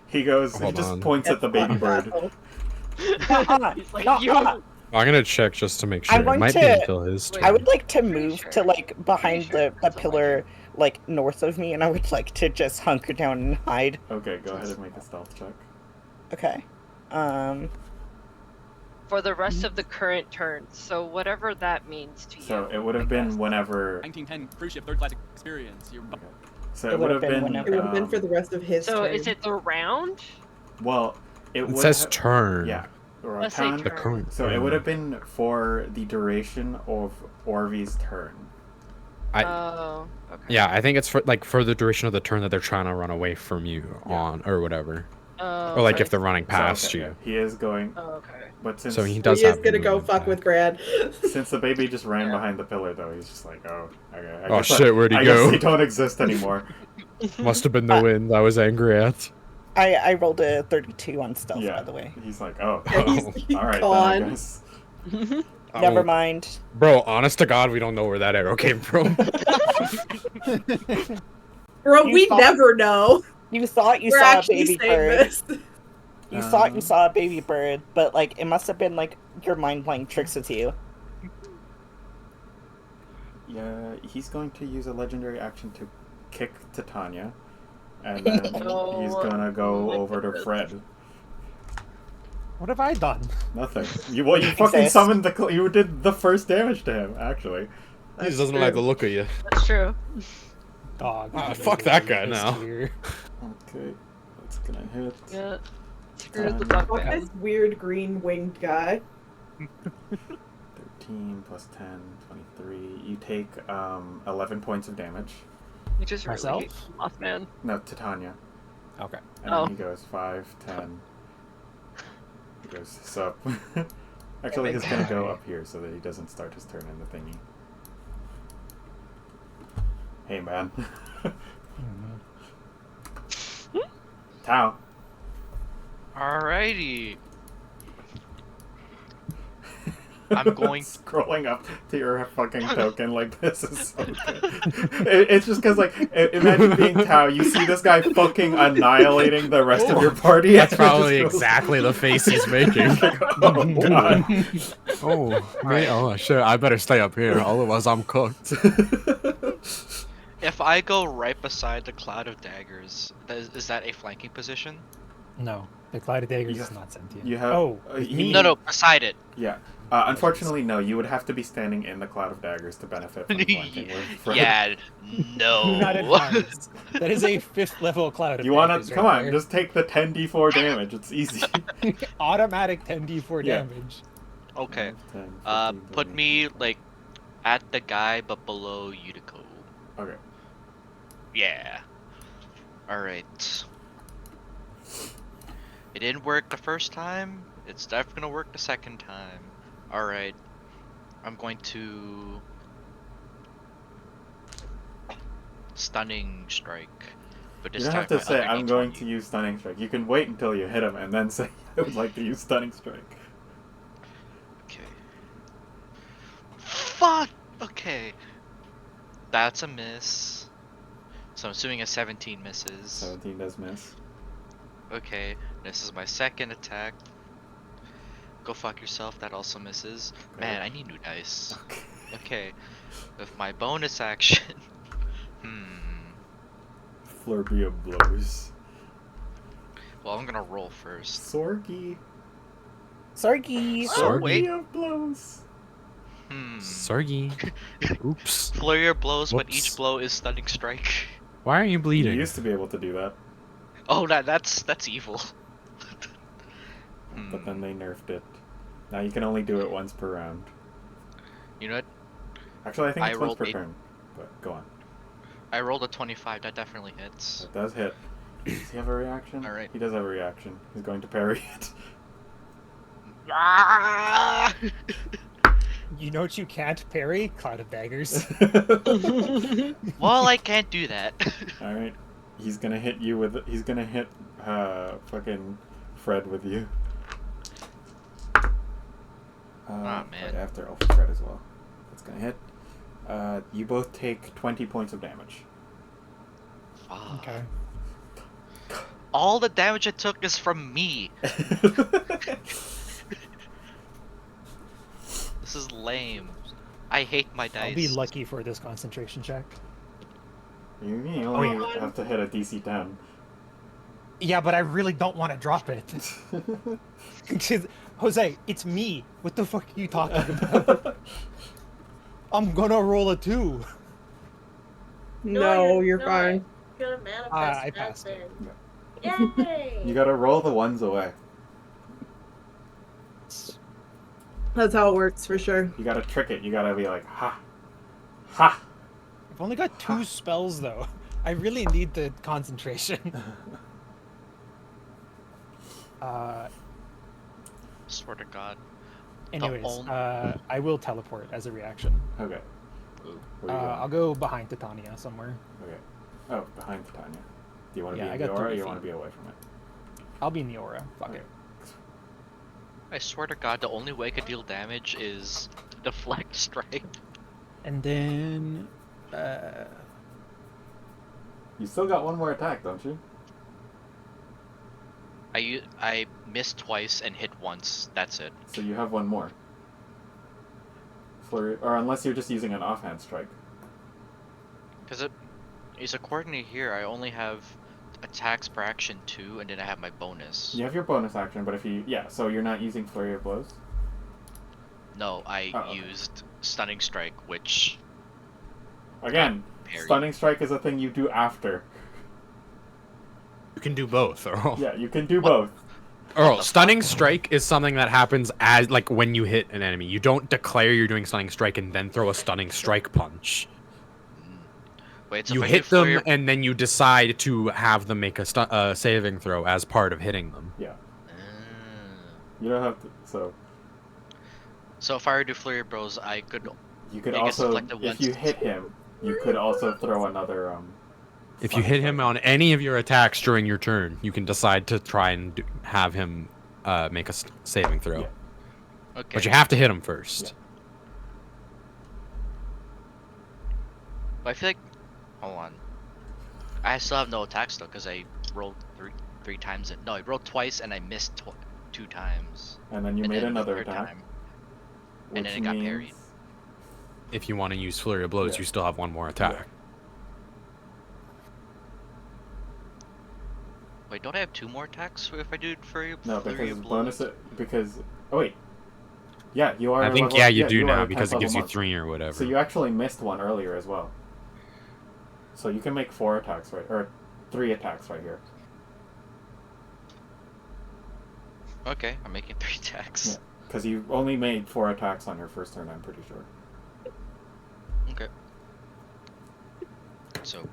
he goes. He Hold just on. points at the baby bird. He's like, No, you. I'm gonna check just to make sure. I'm It going might be to- until his turn. I would like to Pretty move sure. to like behind Pretty sure the that's what my pillar, like north of me, and I would like to just hunker down and hide. Okay, go ahead and make a stealth check. Okay. For the rest of the current turn, so whatever that means to you. So it would have been whenever. 1910 cruise ship third class experience. You're So It it would have would've been been. whenever. It would have been for the rest of his So turn. is it the round? Well, it It would says have- turn. Yeah. Or Let's say town. The turn. current. So it turn. would have been for the duration of Orvy's turn. Oh, okay. Yeah, I think it's for the duration of the turn that they're trying to run away from you on or whatever. Oh, Or like okay. if they're running past So, okay, you. He is going, Oh, okay. but since So he He does is have gonna go movement fuck back. with Grad. since the baby just ran Yeah. behind the pillar, though, he's just like, oh, okay. Oh, shit, where'd he I go? guess they don't exist anymore. Must have been the wind I was angry at. I rolled a 32 on stealth, Yeah. by the way. He's like, oh, Yeah, he's all right, then, I gone. guess. Never Oh, mind. Bro, honest to God, we don't know where that arrow came from. Bro, You we thought- never know. You thought you We're saw a actually baby saying bird. this. You thought you saw a baby bird, but like it must have been like your mind playing tricks with you. Yeah, he's going to use a legendary action to kick Titania, and then he's No. gonna go My over to goodness. Fred. What have I done? Nothing. You fucking Exist. summoned you did the first damage to him, actually. He just doesn't like the look of you. That's true. Dog. Ah, I'm fuck gonna that guy leave this now. here. Okay, that's gonna hit. Yeah. Screw the Done. fuck Fuck man. this weird green winged guy. 13 plus 10, 23. You take 11 points of damage. You just really Myself? hate Mothman. No, Titania. Okay. And Oh. then he goes 5, 10. He goes this up. Actually, he's gonna go up here so that he doesn't start his turn in the thingy. Hey, man. Tao. Alrighty. I'm going. Scrolling up to your fucking token like this is so good. It's just because, like, imagine being Tao. You see this guy fucking annihilating the rest of your party. That's and it just probably goes- exactly the face he's making. Oh, God. Oh shit! I better stay up here, otherwise I'm cooked. If I go right beside the cloud of daggers, is that a flanking position? No, the Cloud of Daggers You is have- not sentient. you have- Oh, you- me. No, beside it. Yeah. Unfortunately, no. You would have to be standing in the cloud of daggers to benefit from flanking with Fred. Yeah, Do no. not advise. That is a 5th level Cloud of You wanna Daggers come right on? there. Just take the 10d4 damage. It's easy. Automatic 10d4 Yeah. damage. Okay. 10, 15, Put 20. me like at the guy, but below Utico. Okay. Yeah. All right. It didn't work the first time. It's definitely gonna work the second time. All right. I'm going to stunning strike, but You this don't time have to my say other I'm going D20. to use stunning strike. You can wait until you hit him and then say I would like to use stunning strike. Okay. Fuck. Okay. That's a miss. So I'm assuming a 17 misses. 17 does miss. Okay, this is my second attack. Go fuck yourself, that also misses. Okay. Man, I need new dice. Okay. Okay, with my bonus action. Flurry of blows. Well, I'm gonna roll first. Sorky. Sorgy. Sorry. Wait. Flurry of blows. Sorry. Oops. Flurry of blows, but Whoops. each blow is stunning strike. Why are you You bleeding? used to be able to do that, Oh, that's evil. but then they nerfed it. Now you can only do it once per round. You know what? Actually, I think I it's once rolled per 8. turn. But go on. I rolled a 25. That definitely hits. That does hit. Does he have a reaction? Alright. He does have a reaction. He's going to parry it. Ah! You know what you can't parry? Cloud of Daggers. Well, I can't do that. Alright. He's gonna hit you with. He's gonna hit fucking Fred with you. man. Right after Fred as well. That's gonna hit. You both take 20 points of damage. Fuck. Okay. All the damage it took is from me. This is lame. I hate my dice. I'll be lucky for this concentration check. You only Oh, yeah. have to hit a DC 10. Yeah, but I really don't want to drop it. Jose, it's me. What the fuck are you talking about? I'm gonna roll a 2. No, you're fine. You're gonna manifest I that passed thing. it. Yay! You gotta roll the ones away. That's how it works for sure. You gotta trick it. You gotta be like, ha. Ha! I've only got 2 spells though. I really need the concentration. Swear to God. Anyways, only- I will teleport as a reaction. Okay. Ooh. Where you going? I'll go behind Titania somewhere. Okay. Oh, behind Titania. Do you want to Yeah, be I in the got aura or 30 you want to feet. be away from it? I'll be in the aura. Fuck Okay. it. I swear to God, the only way I could deal damage is deflect strike. And then, You still got one more attack, don't you? I missed twice and hit once. That's it. So you have one more. Flurry, or unless you're just using an offhand strike. Because it's according to here, I only have attacks per action 2, and then I have my bonus. You have your bonus action, but if you so you're not using flurry of blows. No, I okay. used stunning strike, which Again, parry. stunning strike is a thing you do after. You can do both, Earl. Yeah, you can do both. Earl, stunning strike is something that happens as when you hit an enemy. You don't declare you're doing stunning strike and then throw a stunning strike punch. Wait, so You if I hit do flurry them and then you decide to have them make a saving throw as part of hitting them. Yeah. You don't have to. So if I were to do flurry of blows, I could. You could make it also, like the if ones- you hit him, you could also throw another. If you hit him on any of your attacks during your turn, you can decide to try and have him make a saving throw. Yeah. Okay. But you have to hit him first. Yeah. But I feel like, hold on. I still have no attacks though, because I rolled three times. No, I rolled twice and I missed 2 times. And then you And made then the another third attack. time. And then it got parried. If you want to use flurry of blows, Yeah. you still have one more attack. Yeah. Wait, don't I have 2 more attacks if I do flurry No, flurry because of bonus. blows? Because wait. Yeah, you are. I think level, you do are now a because 10th it gives level you monk. 3 or whatever. So you actually missed one earlier as well. So you can make 4 attacks or 3 attacks right here. Okay, I'm making 3 attacks. Yeah, because you only made 4 attacks on your first turn. I'm pretty sure. Okay. So,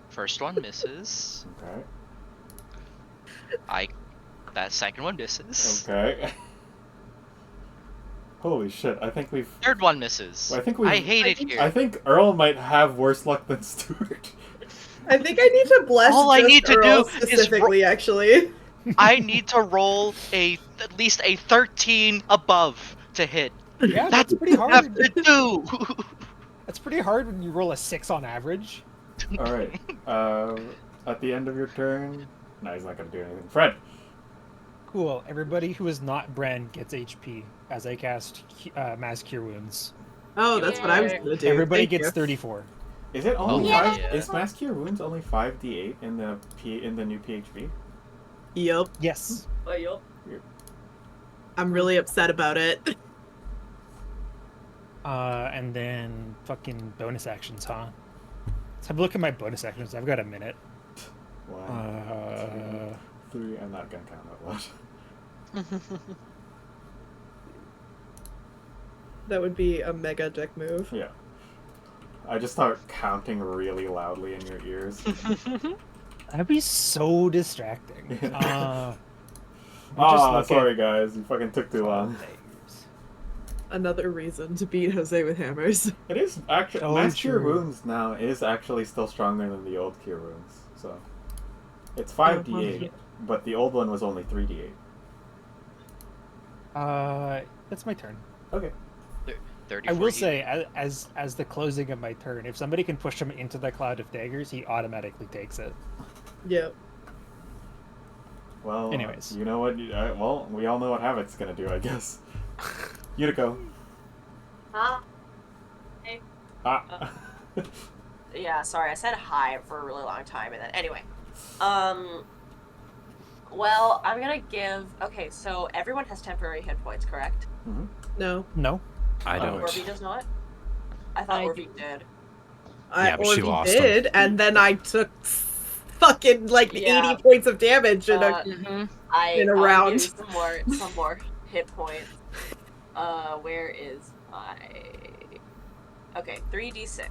first one misses. Okay. That second one misses. Okay. Holy shit! I think we've. Third one misses. I think we. I hate it here. I think Earl might have worse luck than Stuart. I think I need to bless All I just need to Earl do is specifically, actually. I need to roll at least a 13 above to hit. Yeah, that's pretty What I have hard. to do. That's pretty hard when you roll a 6 on average. All right. At the end of your turn. No, he's not gonna do anything. Fred. Cool. Everybody who is not Bren gets HP as I cast Mass Cure Wounds. Oh, that's what I was gonna do. Everybody Thank gets you. 34. Is it only yeah. 5? Is Mass Cure Wounds only 5d8 in the new PHP? Yup. Yes. Oh, yup. I'm really upset about it. And then fucking bonus actions, huh? Let's have a look at my bonus actions. I've got a minute. 1, 2, 3. I'm not gonna count that loud. That would be a mega dick move. Yeah. I just start counting really loudly in your ears. That'd be so distracting. Sorry guys, you fucking took too long. Another reason to beat Jose with hammers. It is actually Oh, Mass Cure true. Wounds now is actually still stronger than the old Cure Wounds. So it's 5d8, but the old one was only 3d8. That's my turn. Okay. 34 I will heat. say, as the closing of my turn, if somebody can push him into the cloud of daggers, he automatically takes it. Yep. Well, Anyways. you know what? Well, we all know what Havoc's gonna do, I guess. Yuriko. Huh? Ah. Yeah, sorry, I said hi for a really long time, and then anyway. Well, I'm gonna give. Okay, so everyone has temporary hit points, correct? Mm-hmm. No. No. I don't. Orby does not. I thought I Orby did. I Yeah, but she already lost did, them. and then I took fucking like Yeah. 80 points of damage in Uh, a I'll round. give some more hit points. Where is my? Okay, 3d6.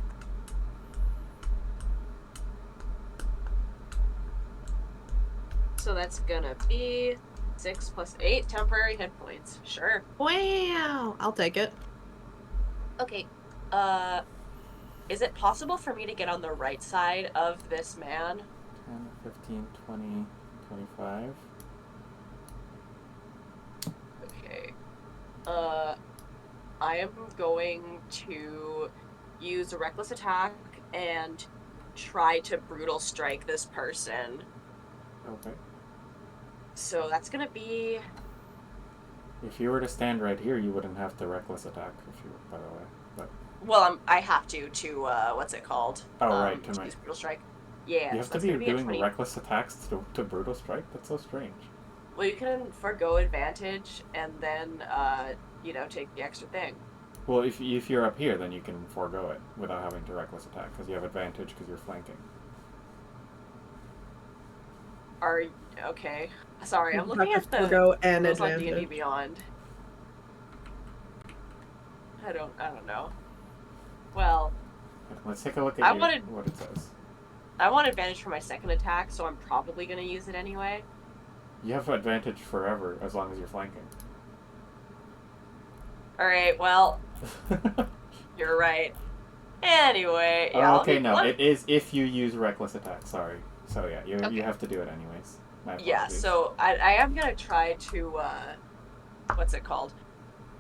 So that's gonna be 6 plus 8 temporary hit points. Sure. Wow. I'll take it. Okay. Is it possible for me to get on the right side of this man? 10, 15, 20, 25. Okay. I am going to use a reckless attack and try to brutal strike this person. Okay. So that's gonna be. If you were to stand right here, you wouldn't have to reckless attack. If you, by the way, but Well, I have to what's it called? Oh, right, to use brutal strike. Yeah, You have so to that's be gonna be a doing 20. reckless attacks to brutal strike? That's so strange. Well, you can forgo advantage and then take the extra thing. Well, if you're up here, then you can forego it without having to reckless attack, because you have advantage because you're flanking. Okay? Sorry, I'm You looking have at to the forgo an rules on D&D advantage. Beyond. I don't know. Well, Let's take a look at what it says. I want advantage for my second attack, so I'm probably gonna use it anyway. You have advantage forever as long as you're flanking. Alright, well, you're right. Anyway, yeah. Okay, no, it is if you use reckless attack. Sorry. So yeah, you have to do it anyways. My apologies. Yeah, so I am gonna try to what's it called?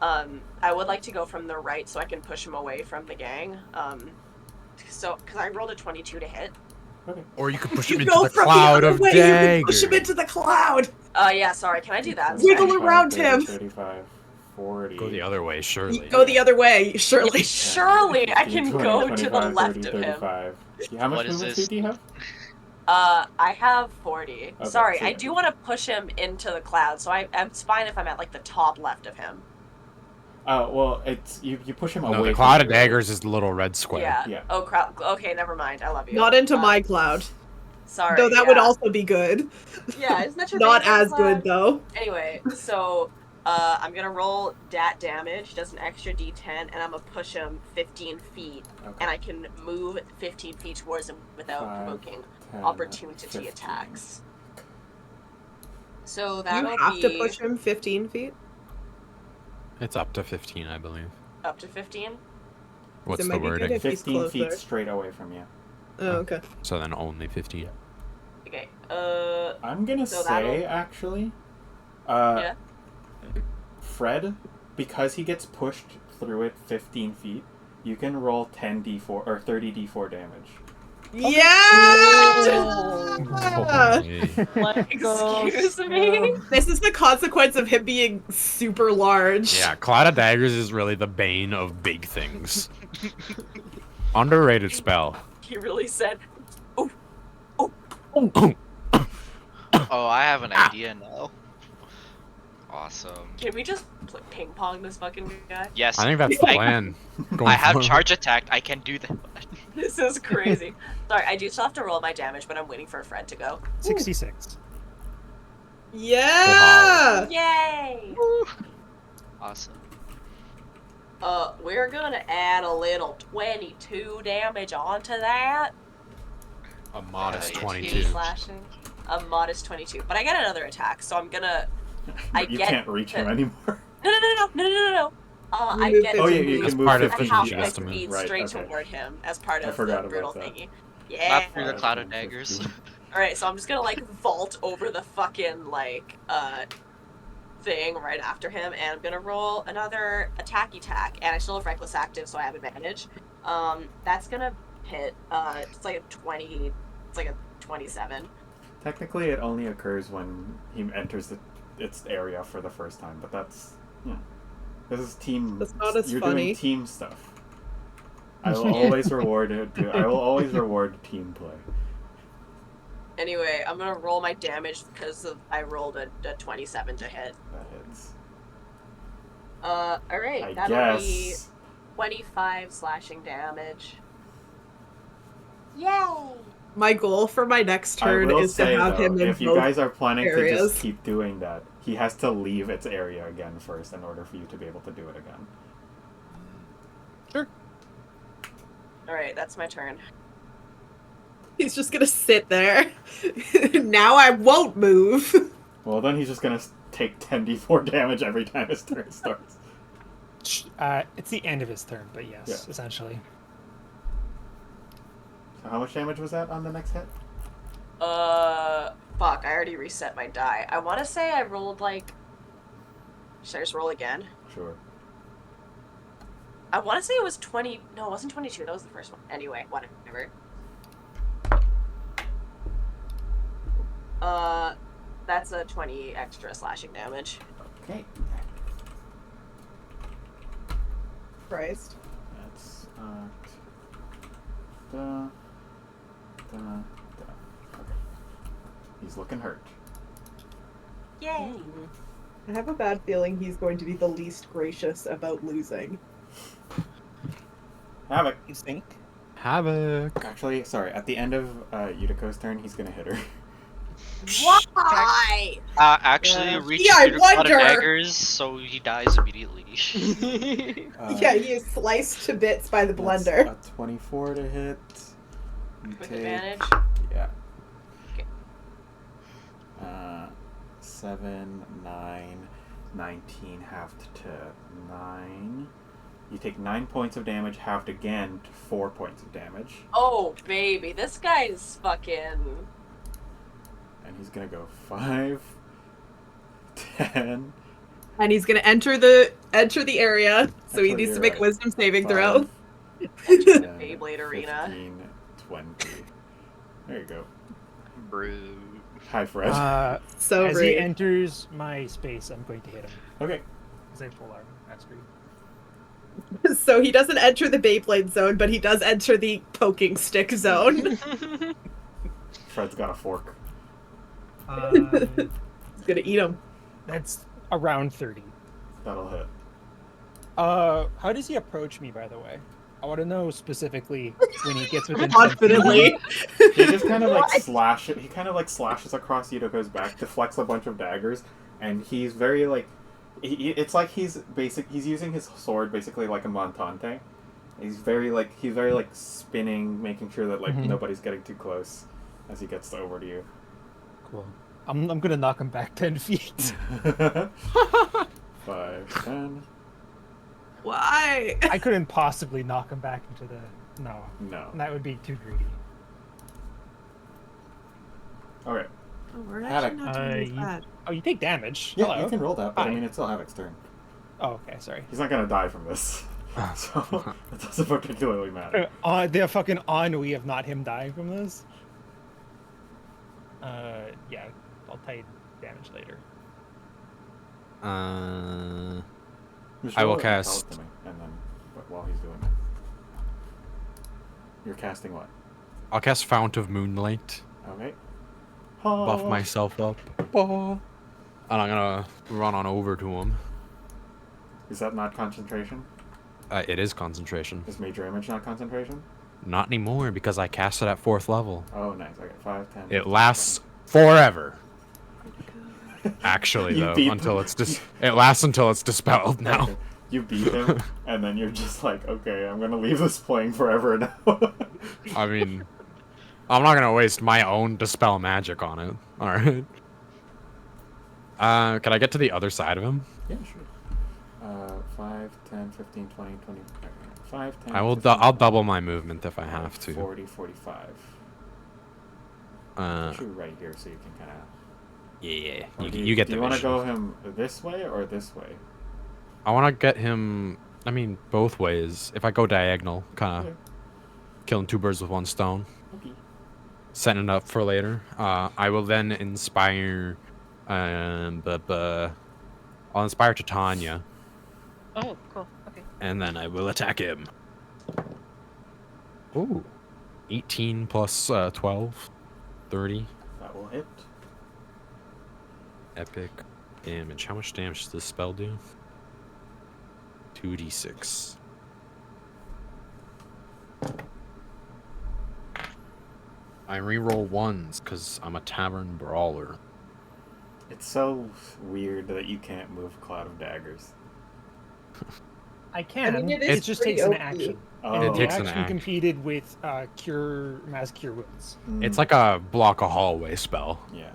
I would like to go from the right so I can push him away from the gang. So because I rolled a 22 to hit. Okay. Or you could push him You into go the from cloud the of other way, you can push him daggers. into the cloud. Yeah, sorry. Can I do that? Wiggle instead? around him. 35, 40. Go the other way, surely. Go the other way, surely. Yeah, surely I 15, can 20, go 25, to the left 30, of him. 35. How much What is movement this? speed do you have? I have 40. Okay, Sorry, so I yeah. do want to push him into the cloud, so it's fine if I'm at like the top left of him. Oh, well, it's you push him No, away the from cloud of you. daggers is the little red square. Yeah. Yeah. Oh, crap. Okay, never mind. I love you. Not into my cloud. Sorry. Though that would also be good. Yeah, isn't that your Not favorite as cloud? good though. Anyway, so I'm gonna roll dat damage, does an extra d10, and I'm gonna push him 15 feet, Okay. and I can move 15 feet towards him without 5, provoking 10, opportunity 15. attacks. So You that'll have be to push him 15 feet. It's up to 15, I believe. up to 15. What's it the might be good wording? if he's 15 feet closer. straight away from you. Oh, okay. So then only 15. Okay. I'm gonna So say, that'll- actually, Yeah. Fred, because he gets pushed through it 15 feet, you can roll 10d4 or 30d4 damage. Yeah! Let's go. Excuse me. This is the consequence of him being super large. Yeah, Cloud of Daggers is really the bane of big things. Underrated spell. He really said, Oh, I have an idea now. Awesome. "Can we just ping pong this fucking guy?" Yes. I think that's the plan. I have forward. charge attack. I can do that. This is crazy. Sorry, I do still have to roll my damage, but I'm waiting for Fred to go. 66. Yeah! Yay! Awesome. We're gonna add a little 22 damage onto that. A modest Yeah, 22. Slashing. A modest 22. But I get another attack, so I'm gonna... You can't reach him anymore. No. I Move get it. Oh to yeah, you move. can move part of 15 the half feet. my has to move. speed Right, straight okay. toward him as part I of forgot the about brutal that. thingy. Not Yeah. for the cloud of daggers. Alright, so I'm just gonna like vault over the fucking like thing right after him, and I'm gonna roll another attack, and I still have reckless active, so I have advantage. That's gonna hit. It's like a 20. It's like a 27. Technically, it only occurs when he enters its area for the first time, but that's this is team. That's not as you're funny. doing team stuff. I will always reward it. I will always reward team play. Anyway, I'm gonna roll my damage because I rolled a 27 to hit. That hits. Alright, I that'll be guess. 25 slashing damage. Yay! My goal for my next I turn will is to say have though, him in if you both guys are planning to areas. just keep doing that, he has to leave its area again first in order for you to be able to do it again. Alright, that's my turn. He's just gonna sit there. Now I won't move. Well, then he's just gonna take 10d4 damage every time his turn starts. It's the end of his turn, but yes, Yeah. essentially. So how much damage was that on the next hit? Fuck, I already reset my die. I want to say I rolled like... Should I just roll again? Sure. I want to say it was 20... No, it wasn't 22. That was the first one. Anyway, whatever. That's a 20 extra slashing damage. Okay. Christ. That's Da, da, da. Okay. He's looking hurt. Yay! I have a bad feeling he's going to be the least gracious about losing. Havoc. You think? Havoc. Actually, sorry. At the end of Yutiko's turn, he's gonna hit her. Why? Actually, Yeah. reaches Yeah, I through a lot of wonder. daggers, so he dies immediately. Yeah, he is sliced to bits by the that's blender. A 24 to hit. You With take- advantage? Yeah. Okay. 7, 9, 19, halved to 9. You take 9 points of damage, halved again to 4 points of damage. Oh, baby. This guy's fucking... And he's gonna go 5, 10. And he's gonna enter the area, so he Actually, needs to you're make right. a wisdom saving 5, throw. 10, Beyblade arena. 15, 20. There you go. Bro. Hi, Fred. So As rude. he enters my space, I'm going to hit him. Okay. Because I have full armor. That's great. So he doesn't enter the Beyblade zone, but he does enter the poking stick zone. Fred's got a fork. He's gonna eat him. That's around 30. That'll hit. How does he approach me, by the way? I want to know specifically when he gets within 10 feet. Confidently. He just kind of like slashes. He kind of like slashes across Yutiko's back, deflects a bunch of daggers, and he's very like. It's like he's using his sword basically like a montante. He's very like spinning, making sure that like nobody's getting too close as he gets over to you. Cool. I'm gonna knock him back 10 feet. 5, 10. Why? I couldn't possibly knock him back into the... No. No. That would be too greedy. Okay. Oh, we're Havoc. actually not doing as bad. Oh, you take damage. Yeah, Hello. you can roll that, but I Hi. mean it's still Havoc's turn. Oh, okay, sorry. He's not gonna die from this, so it doesn't particularly matter. The fucking ennui of not him dying from this. Yeah, I'll tell you damage later. Just I will roll it and tell it cast- to me, and then while he's doing it, you're casting what? I'll cast Fount of Moonlight. Okay. Buff myself up. And I'm gonna run on over to him. Is that not concentration? It is concentration. Is major image not concentration? Not anymore because I cast it at 4th level. Oh, nice. Okay, 5, 10. It lasts forever. Actually, You though, beat until them. it lasts until it's dispelled now. Okay. You beat him, and then you're just like, okay, I'm gonna leave this playing forever now. I mean, I'm not gonna waste my own dispel magic on it. All right. Can I get to the other side of him? Yeah, sure. 5, 10, 15, 20, 20. 5, 10. I will. 15, I'll double my movement if I have to. 40, 45. Put you right here so you can kind of. Yeah. Or You get do the you want to vision. go him this way or this way? I want to get him. I mean, both ways. If I go diagonal, kind of Okay. killing 2 birds with 1 stone. Okay. Setting it up for later. I will then inspire. I'll inspire Titania, Oh, cool. Okay. and then I will attack him. Ooh. 18 plus 12. 30. That will hit. Epic damage. How much damage does this spell do? 2d6. I reroll ones because I'm a tavern brawler. It's so weird that you can't move Cloud of Daggers. I can. I mean, it it is just pretty takes an OP. action. Oh, And the takes an action action. competed with mass cure wounds. It's like a block a hallway spell. Yeah.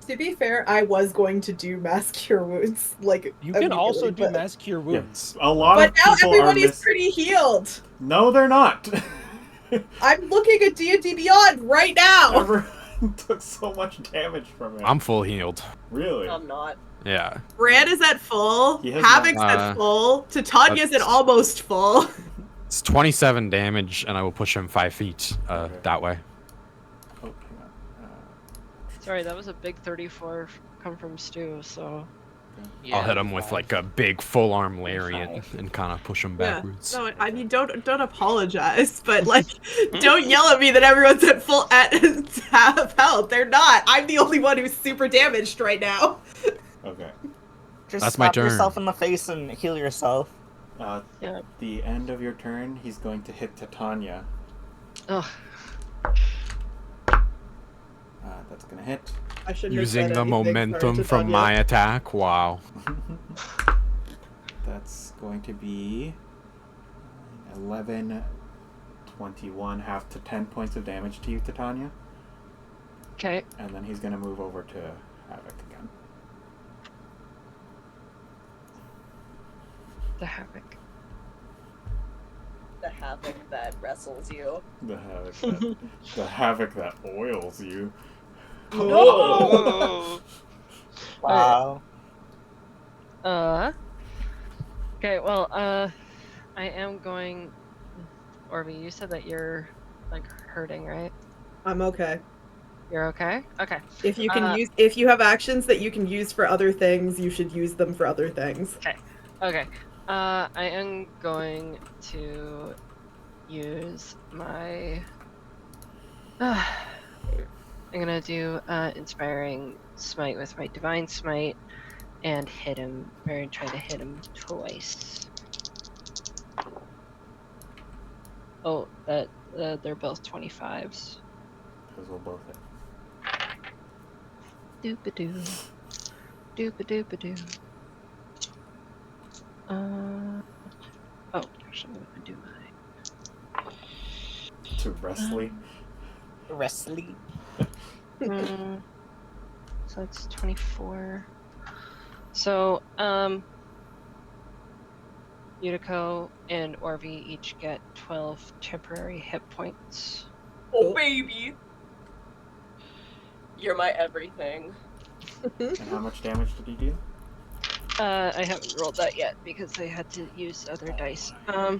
To be fair, I was going to do mass cure wounds. Like You can also immediately, do but- mass cure wounds. A lot But of now people everybody's pretty healed. No, they're not. I'm looking at D&D Beyond right now. Everyone took so much damage from it. I'm full healed. Really? I'm not. Yeah. Brad is at full. He has Havoc's not- at full. Titania's at that's- almost full. It's 27 damage, and I will push him 5 feet Okay. that way. Oh, hang on. Sorry, that was a big 34 come from Stu, so Yeah. I'll hit him with like a big full arm lariat and kind of push him Yeah. backwards. No, I mean don't apologize, but like don't yell at me that everyone's at half health. They're not. I'm the only one who's super damaged right now. Okay. Just That's my slap turn. yourself in the face and heal yourself. Yeah. The end of your turn, he's going to hit Titania. Ugh. That's gonna hit. I shouldn't have Using said the anything. Sorry, momentum from Titania. my attack. Wow. That's going to be 11, 21, half to 10 points of damage to you, Titania. Okay. And then he's going to move over to Havoc again. The havoc. The havoc that wrestles you. The havoc that oils you. No! Wow. Okay, well, I am going. Orby, you said that you're like hurting, right? I'm okay. You're okay? Okay. If you have actions that you can use for other things, you should use them for other things. Okay. I am going to use my. I'm gonna do inspiring smite with my divine smite and hit him, or try to hit him twice. Oh, they're both 25s. Those will both hit. Doop-a-doo. Doop-a-doop-a-doo. Oh, actually, I'm gonna do my. To Wrestly. Wrestling. So that's 24. So, Yutiko and Orvi each get 12 temporary hit points. Oh, baby! You're my everything. And how much damage did he do? I haven't rolled that yet because I had to use other dice. I'm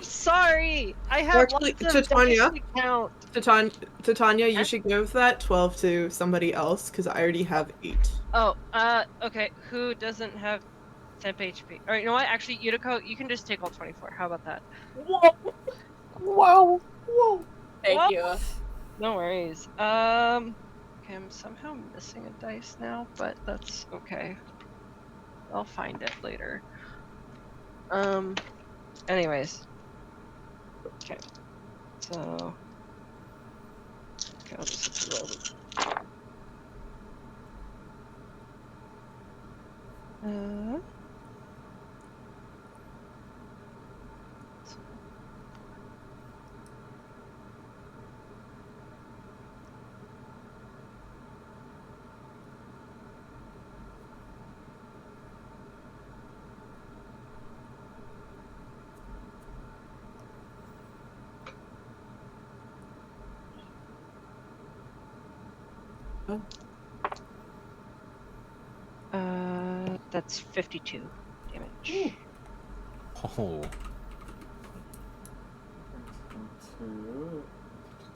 sorry! I have Actually, lots of Titania? dice to count. Titania, you should give that 12 to somebody else, because I already have 8. Oh, okay. Who doesn't have temp HP? Alright, you know what? Actually, Yutiko, you can just take all 24. How about that? Whoa! Wow. Thank Whoa. you. No worries. Okay, I'm somehow missing a dice now, but that's okay. I'll find it later. Anyways. Okay. So. Okay, I'll just have to roll it. That's 52 damage. Oh.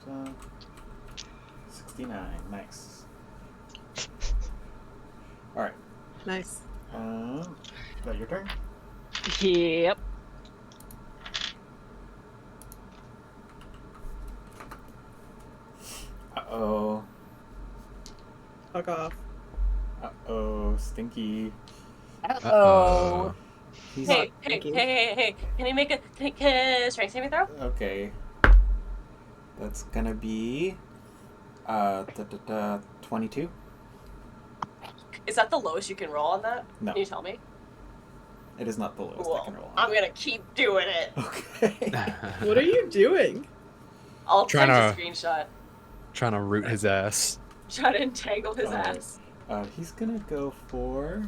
To 69. Nice. Alright. Nice. Is that your turn? Yep. Uh-oh. Fuck off. Uh-oh. Stinky. Uh-oh. He's Hey, Thank hey, you. hey, hey, hey! Can you make a strength saving throw? Okay. That's gonna be 22. Is that the lowest you can roll on that? No. Can you tell me? It is not the lowest I Cool. can roll on. I'm gonna keep doing it. Okay. What are you doing? I'll Trying send a screenshot. Trying to root his ass. Try to entangle his Alright. ass. He's gonna go for...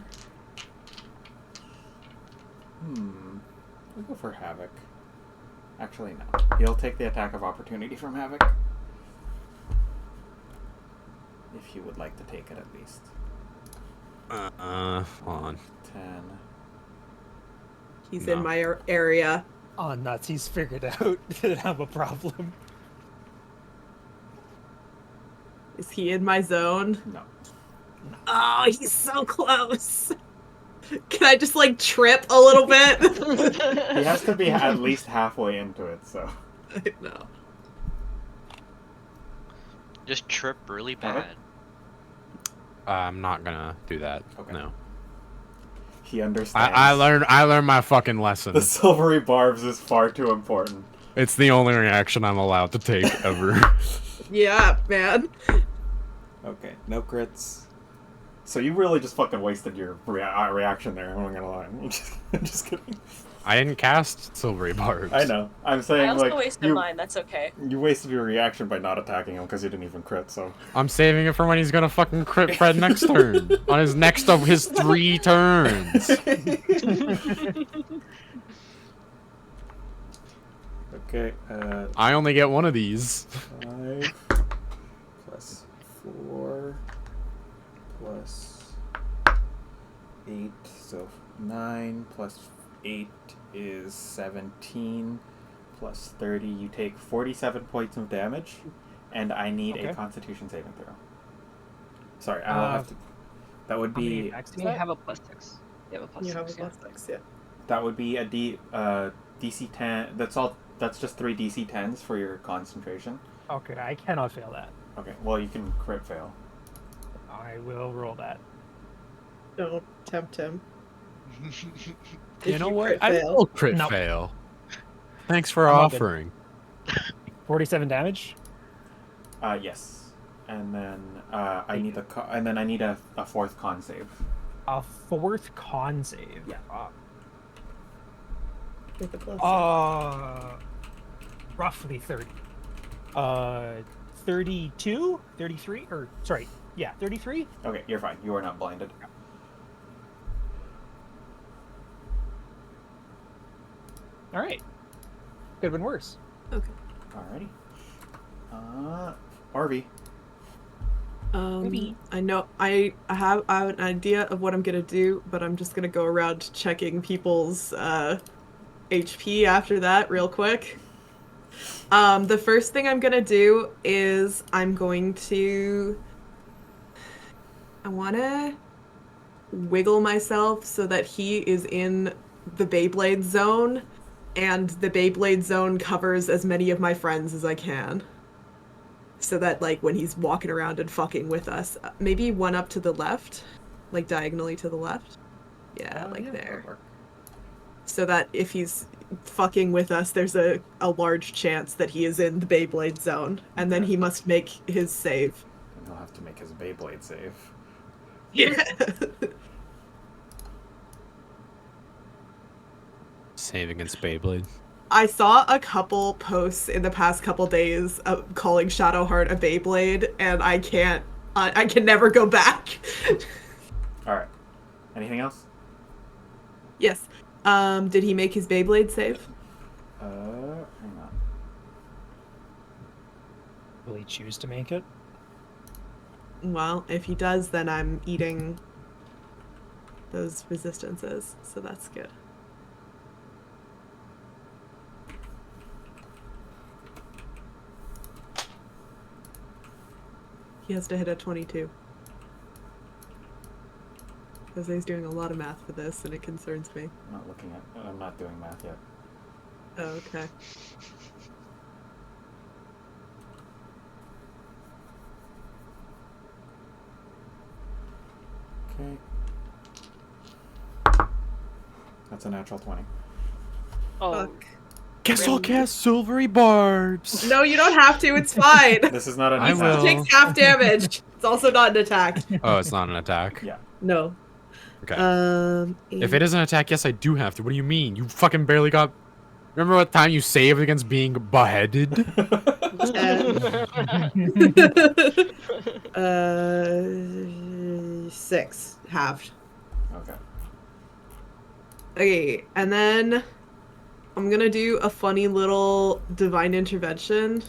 We'll go for Havoc. Actually, no. He'll take the attack of opportunity from Havoc. If you would like to take it at least. Hold on. 10. He's No. in my area. Oh, nuts. He's figured out that I'm a problem. Is he in my zone? No. Oh, he's so close. Can I just like trip a little bit? He has to be at least halfway into it, so. I know. Just trip really Okay. bad. I'm not gonna do that. Okay. No. He understands. I learned my fucking lesson. The silvery barbs is far too important. It's the only reaction I'm allowed to take ever. Yeah, man. Okay, no crits. So you really just fucking wasted your reaction there, I'm not gonna lie. I'm just kidding. I didn't cast silvery barbs. I know. I'm saying, I also like, wasted mine. That's okay. you wasted your reaction by not attacking him because you didn't even crit, so. I'm saving it for when he's gonna fucking crit Fred next turn. On his next of his 3 turns. Okay, I only get one of these. 5 plus 4 plus 8, so 9 plus 8 is 17 plus 30. You take 47 points of damage, and I need a Okay. Constitution saving throw. Sorry, I will have to. That would How many be attacks is You that? have a +6. You have a +6. You have a yeah. +6, yeah. that would be a DC 10. That's all. That's just 3 DC 10s for your concentration. Okay, I cannot fail that. Okay, well you can crit fail. I will roll that. Don't tempt him. You If know you what? crit I fail. will crit Nope. fail. Thanks for I'm all good. offering. 47 damage. Yes, and then I need and then I need a 4th con save. A 4th con save. Yeah. With the plus. Roughly 30. 32? 33? Or, sorry, yeah, 33? Okay, you're fine. You are not blinded. Alright. Could have been worse. Okay. Alrighty. Arby. Maybe. I know I have an idea of what I'm gonna do, but I'm just gonna go around checking people's HP after that real quick. The first thing I'm gonna do is I wanna wiggle myself so that he is in the Beyblade zone, and the Beyblade zone covers as many of my friends as I can. So that, like, when he's walking around and fucking with us, maybe one up to the left, like diagonally to the left. Yeah, like that'll there. work. So that if he's fucking with us, there's a large chance that he is in the Beyblade zone, and then he must make his save. And he'll have to make his Beyblade save. Yeah. Save against Beyblade. I saw a couple posts in the past couple days calling Shadowheart a Beyblade, and I can never go back. Alright. Anything else? Yes. Did he make his Beyblade save? Hang on. Will he choose to make it? Well, if he does, then I'm eating those resistances, so that's good. He has to hit a 22. Because he's doing a lot of math for this, and it concerns me. I'm not doing math yet. Oh, okay. Okay. That's a natural 20. Oh, Fuck. Guess I'll cast silvery barbs. No, you don't have to. It's fine. This is not an I attack. will. It takes half damage. It's also not an attack. Oh, it's not an attack. Yeah. No. Okay. If it is an attack, yes, I do have to. What do you mean? You fucking barely got. Remember what time you saved against being beheaded? 6 halved. Okay. Okay, and then I'm gonna do a funny little divine intervention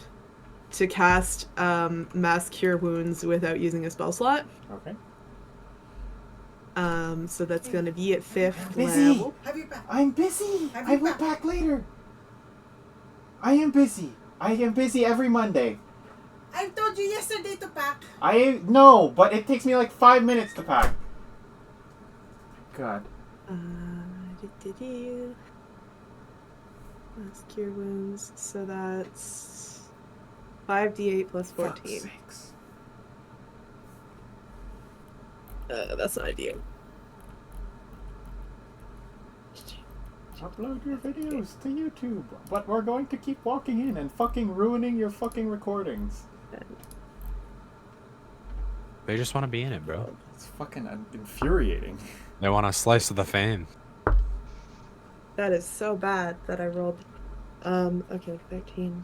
to cast mass cure wounds without using a spell slot. Okay. So that's gonna be at 5th Busy. level. I'm busy. I will back later. I am busy. I am busy every Monday. I told you yesterday to pack. No, but it takes me like 5 minutes to pack. God. Let's cure wounds. So that's 5d8 plus 14. Fuck's sakes. That's not ideal. Upload your videos to YouTube, but we're going to keep walking in and fucking ruining your fucking recordings. They just want to be in it, bro. It's fucking infuriating. They want a slice of the fame. That is so bad that I rolled. Okay, 13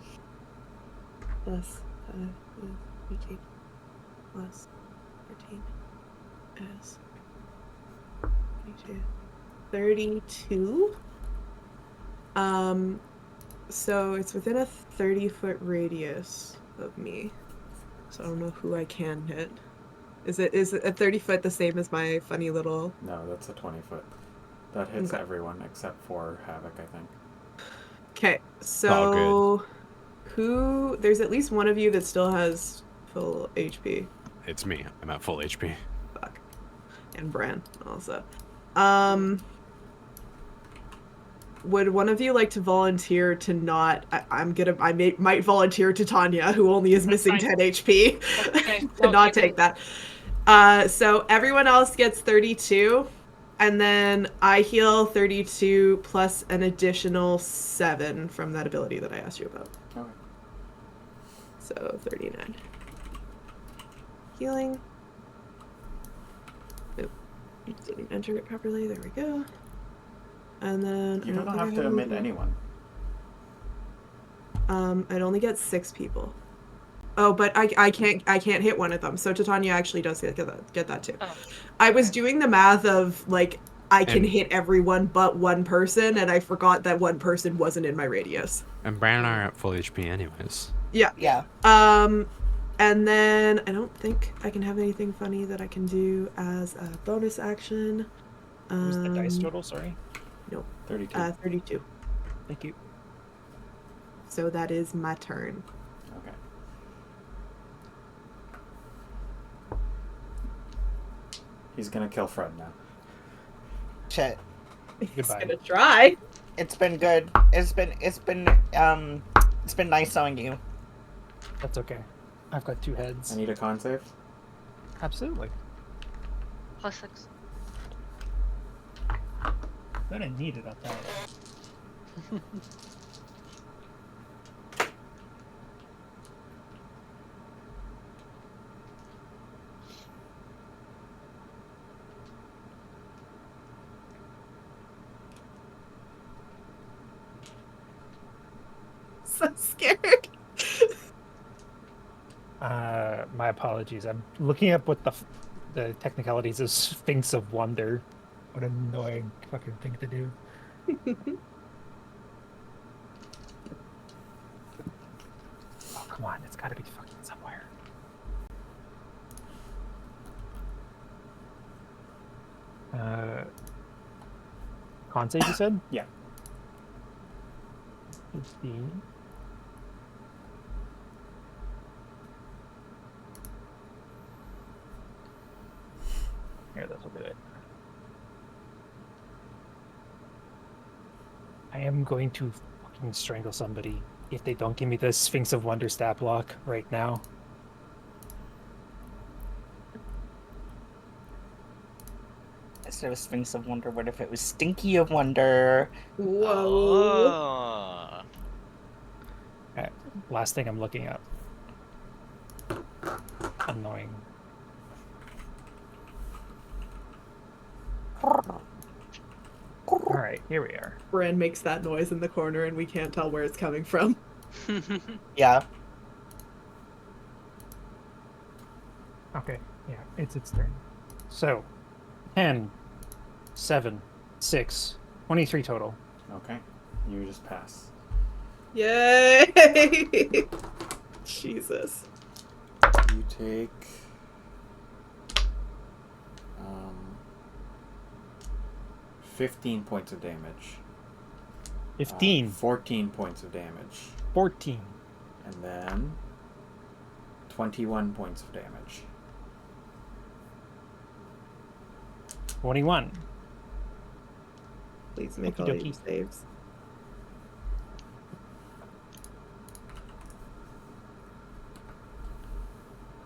plus 5 is 18 plus 13 is 22. 32. So it's within a 30-foot radius of me. So I don't know who I can hit. Is it a 30-foot the same as my funny little? No, that's a 20-foot. That hits Okay. everyone except for Havoc, I think. Okay, so who? There's at least one of you that still has full HP. It's me. I'm at full HP. Fuck. And Bran also. Would one of you like to volunteer to not? I might volunteer to Tanya, who only is missing 10 HP, Okay, to well, not you take that. So everyone else gets 32, and then I heal 32 plus an additional 7 from that ability that I asked you about. Okay. So 39. Healing. Oop. Didn't enter it properly. There we go. And then You I don't think have I to omit any- anyone. I'd only get 6 people. Oh, but I can't hit one of them. So Titania actually does get that too. Oh, I was doing the math of like I can And- hit everyone but one person, and I forgot that one person wasn't in my radius. And Bran and I are at full HP anyways. Yeah. Yeah. And then I don't think I can have anything funny that I can do as a bonus action. What's the dice total? Sorry. 32. 32. Thank you. So that is my turn. Okay. He's gonna kill Fred now. Shit. He's Goodbye. gonna try. It's been good. It's been nice knowing you. That's okay. I've got 2 heads. I need a con save. Absolutely. +6. Gonna need it, I'll tell you. So scared. My apologies. I'm looking up what the technicalities of Sphinx of Wonder. What an annoying fucking thing to do. Oh, come on. It's gotta be fucking somewhere. Con save, you said? Yeah. 15. Here, this will do it. I am going to fucking strangle somebody if they don't give me the Sphinx of Wonder stat block right now. Instead of Sphinx of Wonder, what if it was Stinky of Wonder? Whoa. Oh. Alright, last thing I'm looking up. Annoying. Alright, here we are. Bran makes that noise in the corner, and we can't tell where it's coming from. Yeah. Okay, yeah, it's its turn. So, 10, 7, 6, 23 total. Okay. You just pass. Yay! Jesus. You take 15 points of damage. 15, 14 points of damage. 14, And then 21 points of damage. 21. Please make Okie all your dokie. saves.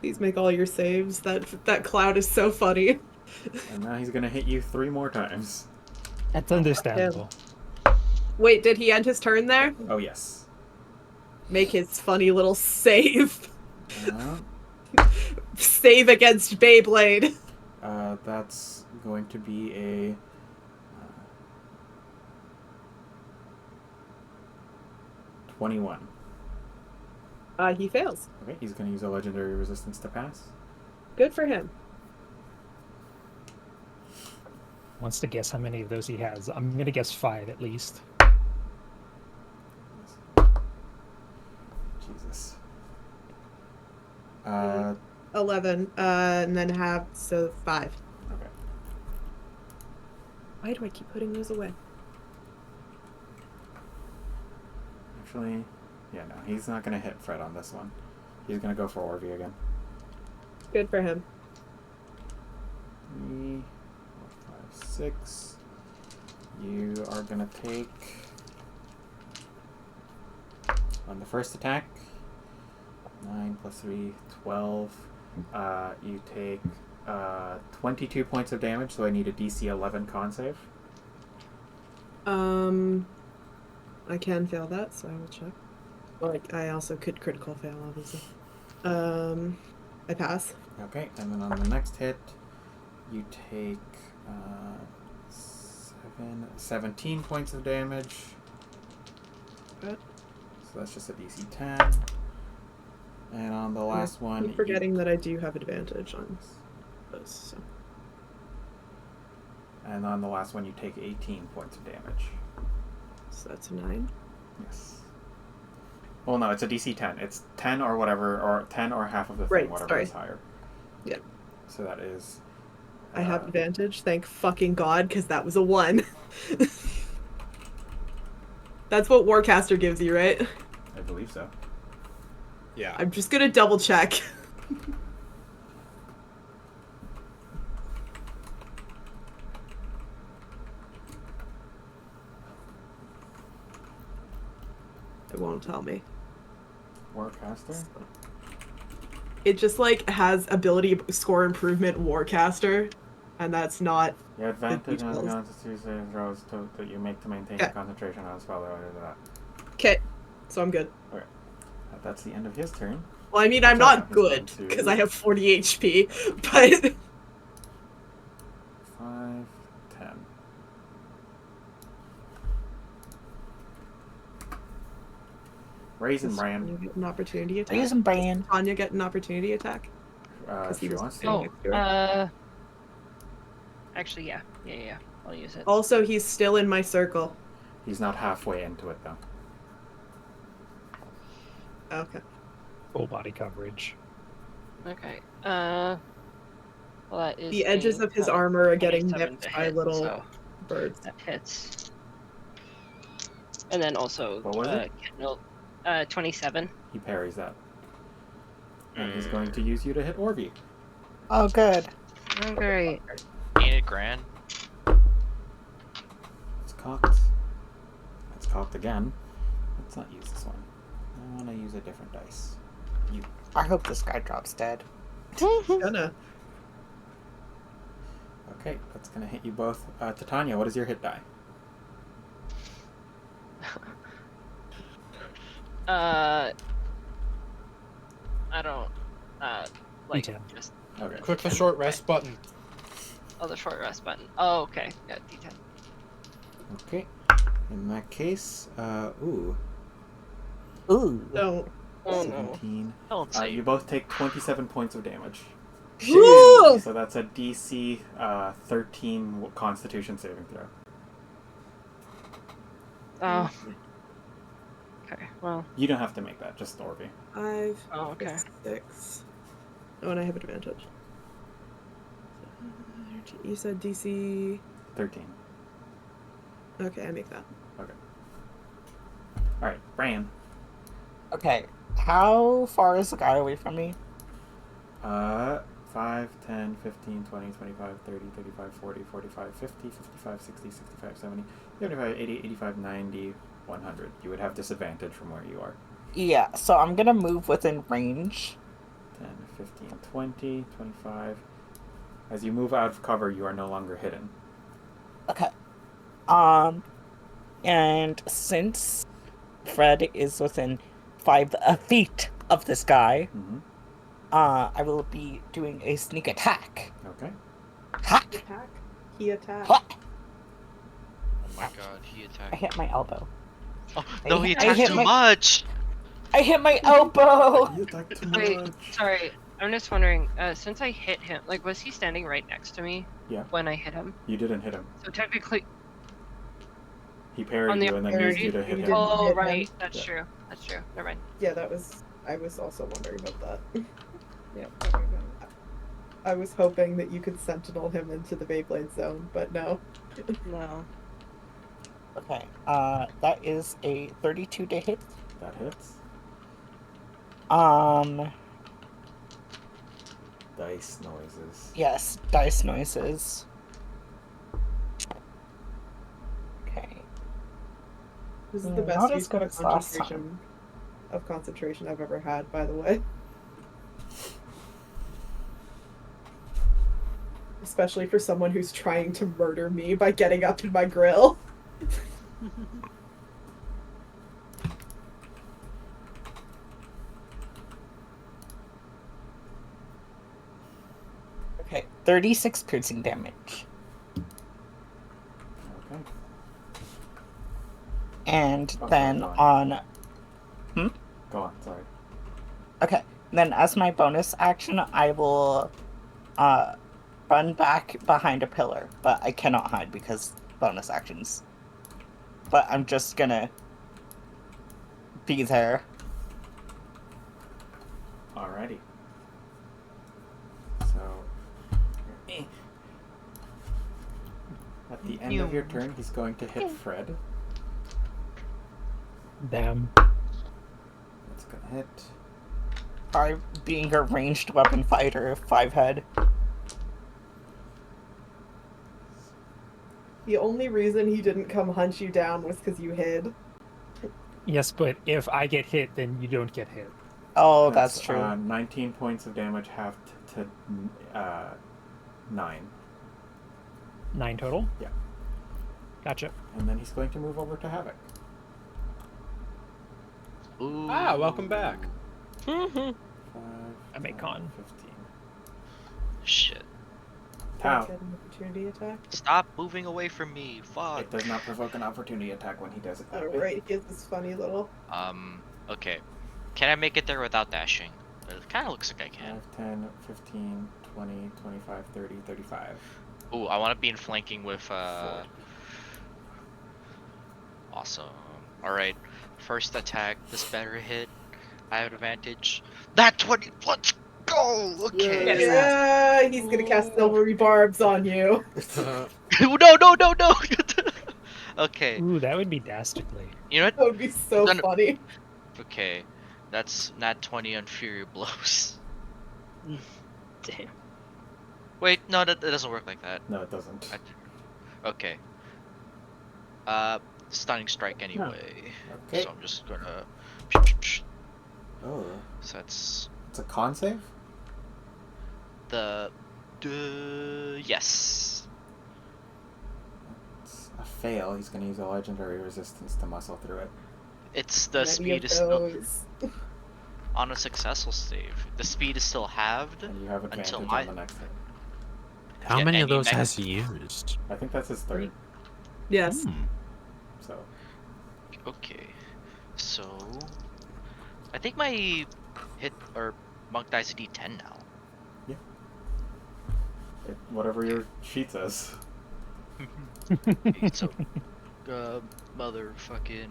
Please make all your saves. That cloud is so funny. And now he's gonna hit you 3 more times. That's understandable. Wait, did he end his turn there? Oh, yes. Make his funny little save. Uh, Save against Beyblade. that's going to be a... 21. He fails. Okay, he's gonna use a legendary resistance to pass. Good for him. Wants to guess how many of those he has. I'm going to guess 5 at least. Jesus. 11. And then have, so 5. Okay. Why do I keep putting those away? Actually, yeah, no, he's not gonna hit Fred on this one. He's gonna go for Orvie again. Good for him. 3, 4, 5, 6. You are gonna take... On the first attack, 9 plus 3, 12. You take 22 points of damage, so I need a DC 11 con save. I can fail that, so I will check. Well, I also could critical fail, obviously. I pass. Okay, and then on the next hit, you take 17 points of damage. Good. So that's just a DC 10. And on the last one, I'm forgetting that I do have advantage on those. So. And on the last one, you take 18 points of damage. So that's 9. Yes. Well, no, it's a DC 10. It's 10 or whatever, or 10 or half of the thing, Right, whatever sorry. is higher. Yep. So that is... I have advantage, thank fucking god, because that was a 1. That's what Warcaster gives you, right? I believe so. Yeah. I'm just gonna double check. It won't tell me. Warcaster? It just like has ability score improvement Warcaster, and that's not. Your advantage on details. Constitution saving throws that you make to maintain Yeah. concentration on a spell or that. Okay, so I'm good. That's the end of his turn. Well, I mean, I'm So not he's going good to- because I have 40 HP, but 5, 10. Raisin Brand. You get an opportunity attack. Raisin Bran. Tanya get an opportunity attack. If he she was wants to. standing next to her. Actually, yeah. I'll use it. Also, he's still in my circle. He's not halfway into it, though. Okay. Full body coverage. Okay. Well, that is The edges a, of his armor are getting 27 nipped to by hit, little so birds. that hits. And then also, What was it? 27. He parries that. And he's going to use you to hit Orvie. Oh, good. Oh, great. Ain't it grand? It's cocked. It's cocked again. Let's not use this one. I want to use a different dice. You. I hope this guy drops dead. Gonna. Okay, that's going to hit you both. Titania, what is your hit die? I don't, like, D10. just, Okay. Click the short rest button. oh, the short rest button. Oh, okay. Yeah, D10. Okay. In that case, ooh, Ooh. Don't. Oh, no. 17. Don't say. You both take 27 points of damage. Woo! So that's a DC 13 Constitution saving throw. Oh. Okay, well. You don't have to make that, just Orvie. 5, Oh, okay. 6. Oh, and I have advantage. You said DC. 13. Okay, I make that. Alright, Bran. Okay. How far is the guy away from me? 5, 10, 15, 20, 25, 30, 35, 40, 45, 50, 55, 60, 65, 70, 75, 80, 85, 90, 100. You would have disadvantage from where you are. Yeah, so I'm gonna move within range. 10, 15, 20, 25. As you move out of cover, you are no longer hidden. Okay. And since Fred is within 5 feet of this guy, Mm-hmm. I will be doing a sneak attack. Okay. Ha! Attack. He attacked. Ha! Oh my god, he I attacked. hit my elbow. Oh, no, he I attacked hit too my- much! I hit my elbow! You attacked too Wait, much. sorry. I'm just wondering, since I hit him, like, was he standing right next to me? Yeah. When I hit him? You didn't hit him. So technically, He parried On the you and then used parry, you to hit you him. didn't oh, hit him. right, that's Yeah. true. That's true. Never mind. Yeah, I was also wondering about that. Yeah. Okay, no. I was hoping that you could sentinel him into the Beyblade zone, but no. No. Okay, that is a 32 to hit. That hits. Dice noises. Yes, dice noises. Okay. This is the Not best as use good of as last concentration I've ever had, by the way. Especially for someone who's trying to murder me by getting up in my grill. Okay, 36 piercing damage. Okay. And Oh, then sorry, on... Go on, sorry. Okay, then as my bonus action, I will run back behind a pillar, but I cannot hide because bonus actions. But I'm just gonna be there. Alrighty. So, at the end of your turn, he's going to hit Fred. Damn. That's gonna hit. I, being a ranged weapon fighter, 5 head. The only reason he didn't come hunt you down was because you hid. Yes, but if I get hit, then you don't get hit. Oh, that's true. 19 points of damage halved to 9. 9 total? Yeah. Gotcha. And then he's going to move over to Havoc. Ooh. Ah, welcome back. 5, I make 10, con. 15. Shit. Tau. Get an opportunity attack. Stop moving away from me. Fuck. It does not provoke an opportunity attack when he does it that way. Alright, he has this funny little. Okay. Can I make it there without dashing? It kind of looks like I can. 5, 10, 15, 20, 25, 30, 35. Ooh, I want to be in flanking with, 40. Awesome. Alright. First attack. This better hit. I have advantage. That 20. Let's go! Okay. Yeah, he's gonna cast silvery barbs on you. No! Okay. Ooh, that would be dastardly. You know what? That would be so No, no. funny. Okay. That's not 20 on Fury Blows. Damn. Wait, no, that doesn't work like that. No, it doesn't. Okay. Stunning strike anyway. Okay. So I'm just gonna. Oh, So that's it's a con save? the. Yes. It's a fail. He's going to use a legendary resistance to muscle through it. It's the Many speed of is still those. on a successful save. The speed is still halved. And you have advantage Until on my- the next hit. How Yeah, many of any those next- has he used? I think that's his third. Yes. Hmm. So, Okay. So. I think my hit or monk dice a d10 now. whatever your sheet says. Okay, so. Motherfucking.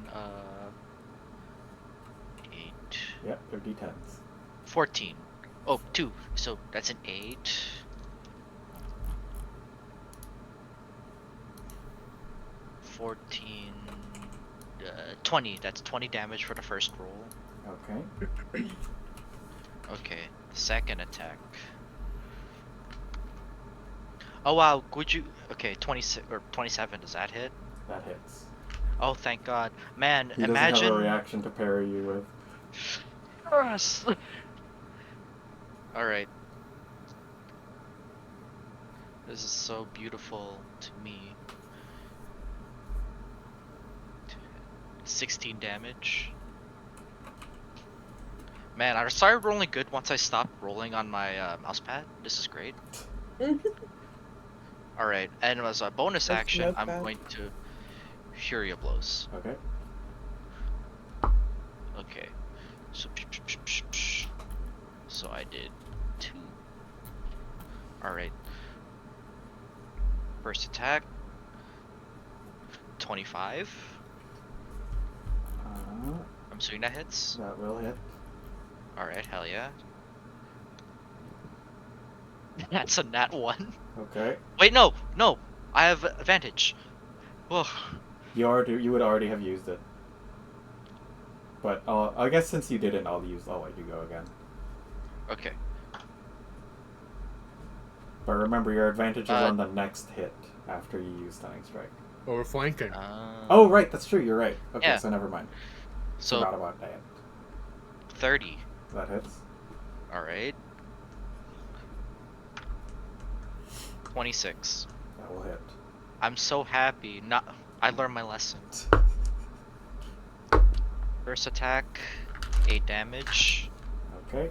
8. Yep, they're d10s. 14. Oh, 2. So that's an 8. 14. 20. That's 20 damage for the first roll. Okay. Okay, second attack. Oh wow, would you? Okay, 26 or 27. Does that hit? That hits. Oh, thank God, man! He doesn't Imagine. have a reaction to parry you with. Yes. All right. This is so beautiful to me. 16 damage. Man, I started rolling good once I stopped rolling on my mousepad. This is great. Alright, and as a bonus That's action, not I'm bad. going to Fury of Blows. Okay. Okay. So I did 2. Alright. First attack. 25. I'm assuming that hits. That will hit. Alright, hell yeah. That's a nat 1. Okay. Wait, no! I have advantage. Whoa. You would already have used it. But I guess since you didn't, I'll let you go again. Okay. But remember, your advantage is on the next hit after you use Stunning Strike. Oh, we're flanking. Oh, right, that's true, you're right. Okay, Yeah. so never mind. So Forgot about that. 30. That hits. Alright. 26. That will hit. I'm so happy. I learned my lesson. First attack, 8 damage. Okay.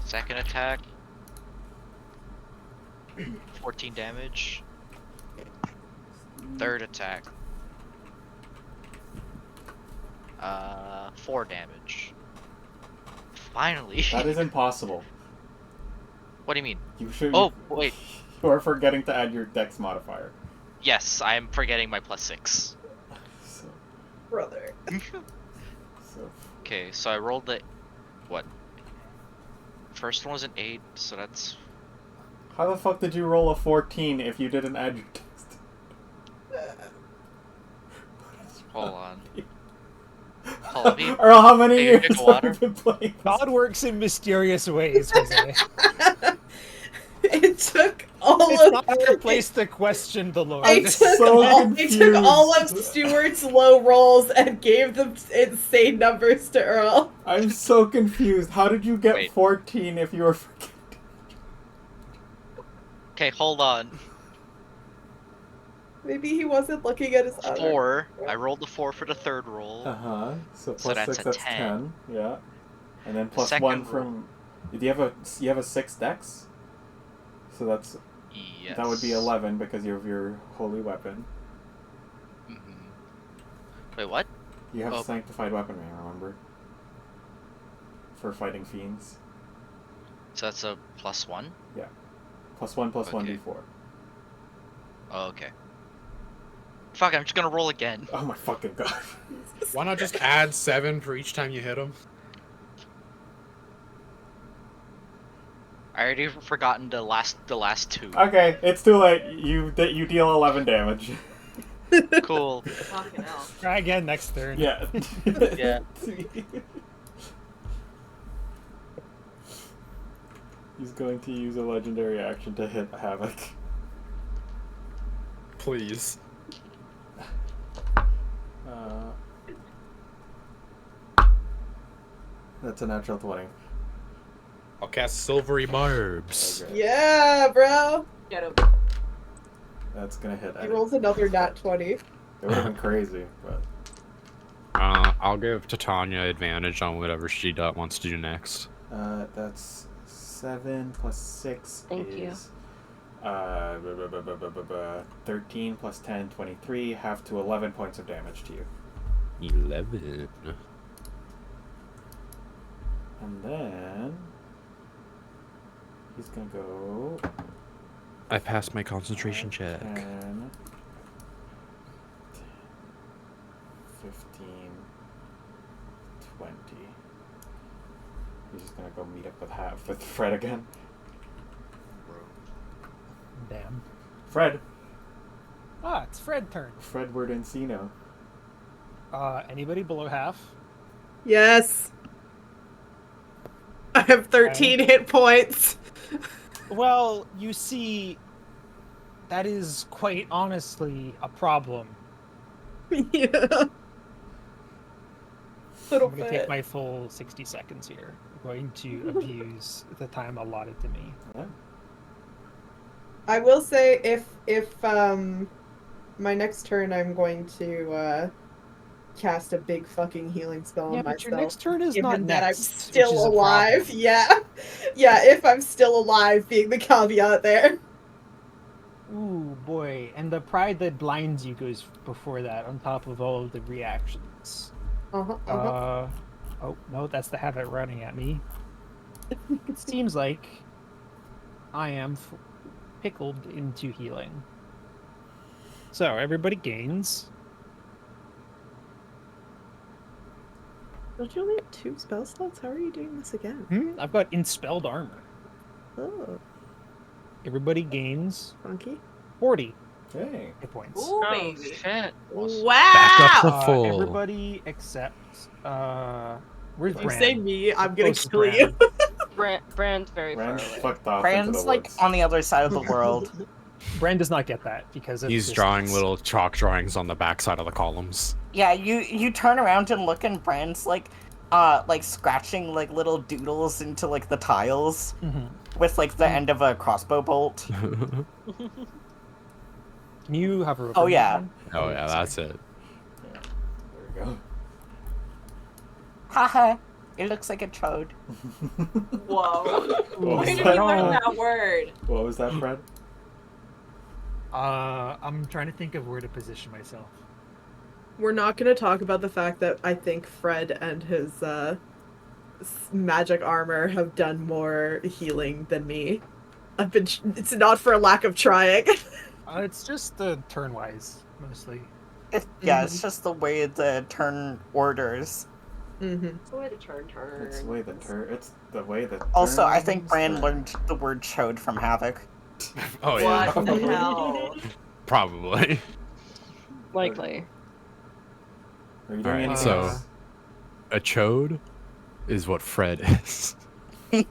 Second attack, 14 damage. Third attack, 4 damage. Finally. That is impossible. What do you mean? You should. Oh, wait. You are forgetting to add your dex modifier. Yes, I am forgetting my +6. So, Brother. Okay, so I rolled the what? First one was an 8, so that's how the fuck did you roll a 14 if you didn't add your dex? hold on. Hold on. Earl, how many Hey, years drink have water? you been playing? God works in mysterious ways, Jose. It took all It's of not our place to question the Lord. I took all of Stuart's low rolls and gave them insane numbers to Earl. I'm so confused. How did you get Wait. 14 if you were forgetting? okay. Hold on. Maybe he wasn't looking at his other. 4. I rolled the 4 for the third roll. Uh-huh. So So plus that's 6, a that's 10. 10. Yeah. And then plus Second 1 roll. from... Do you have a 6 dex? So that's... Yes. That would be 11 because you have your holy weapon. Wait, what? You have Oh. sanctified weaponry, remember? For fighting fiends. So that's a +1. Yeah. Plus 1 plus 1 Okay. d4. Oh, okay. Fuck! I'm just gonna roll again. Oh my fucking god. Why not just add 7 for each time you hit him? I already forgotten the last 2. Okay, it's too late. You deal 11 damage. Cool. Fucking hell. Try again next turn. Yeah. Yeah. He's going to use a legendary action to hit Havoc. Please. That's a natural 20. I'll cast Silvery Barbs. Okay. Yeah, bro. Get him. That's gonna hit. He rolls another nat 20. It would have been crazy, but I'll give Titania advantage on whatever she wants to do next. that's 7 plus 6 Thank you. is 13 plus 10, 23, half to 11 points of damage to you. 11. And then he's gonna go I passed my concentration check. 10, 15, 20. He's just gonna go meet up with Fred again. Damn. Fred. Ah, it's Fred turn. Fredward Encino. Anybody below half? Yes. I have 13 hit points. Well, you see, that is quite honestly a problem. Yeah. Little I'm going to bit. take my full 60 seconds here. I'm going to abuse the time allotted to me. Yeah. I will say if my next turn I'm going to cast a big fucking healing spell on Yeah, myself. but your next turn is not given that I'm next, still which is a alive. problem. Yeah. Yeah, if I'm still alive being the caveat there. Ooh, boy. And the pride that blinds you goes before that, on top of all of the reactions. Oh, no, that's the habit running at me. It seems like I am pickled into healing. So, everybody gains. Don't you only have 2 spell slots? How are you doing this again? I've got Inspelled Armor. Oh, Everybody gains funky. 40 Okay. hit points. Ooh, Oh baby. shit. Awesome. Back up Wow! to full. Everybody except where's If you Bran? say me, I'm gonna Close to kill you. Brand's very far Rand away. fucked off into Brand's the like woods. on the other side of the world. Bran does not get that because of He's distance. drawing little chalk drawings on the backside of the columns. Yeah, you turn around and look, and Brand's like scratching like little doodles into like the tiles with like the end of a crossbow bolt. Can you hover over? Oh, me, yeah. Bran? Oh yeah, sorry. that's it. Yeah. There we go. Haha, it looks like a chode. Whoa. What Where was did you that? learn that word? What was that, Fred? I'm trying to think of where to position myself. We're not gonna talk about the fact that I think Fred and his magic armor have done more healing than me. It's not for a lack of trying. It's just the turn-wise, mostly. It's just the way the turn orders. It's the way the turn turns. It's the way the It's the way the. Also, I think turns Brand turn. learned the word chode from Havoc. Oh yeah, What the hell? probably. Likely. Are you doing Alright, anything so- else? A chode is what Fred is. Oh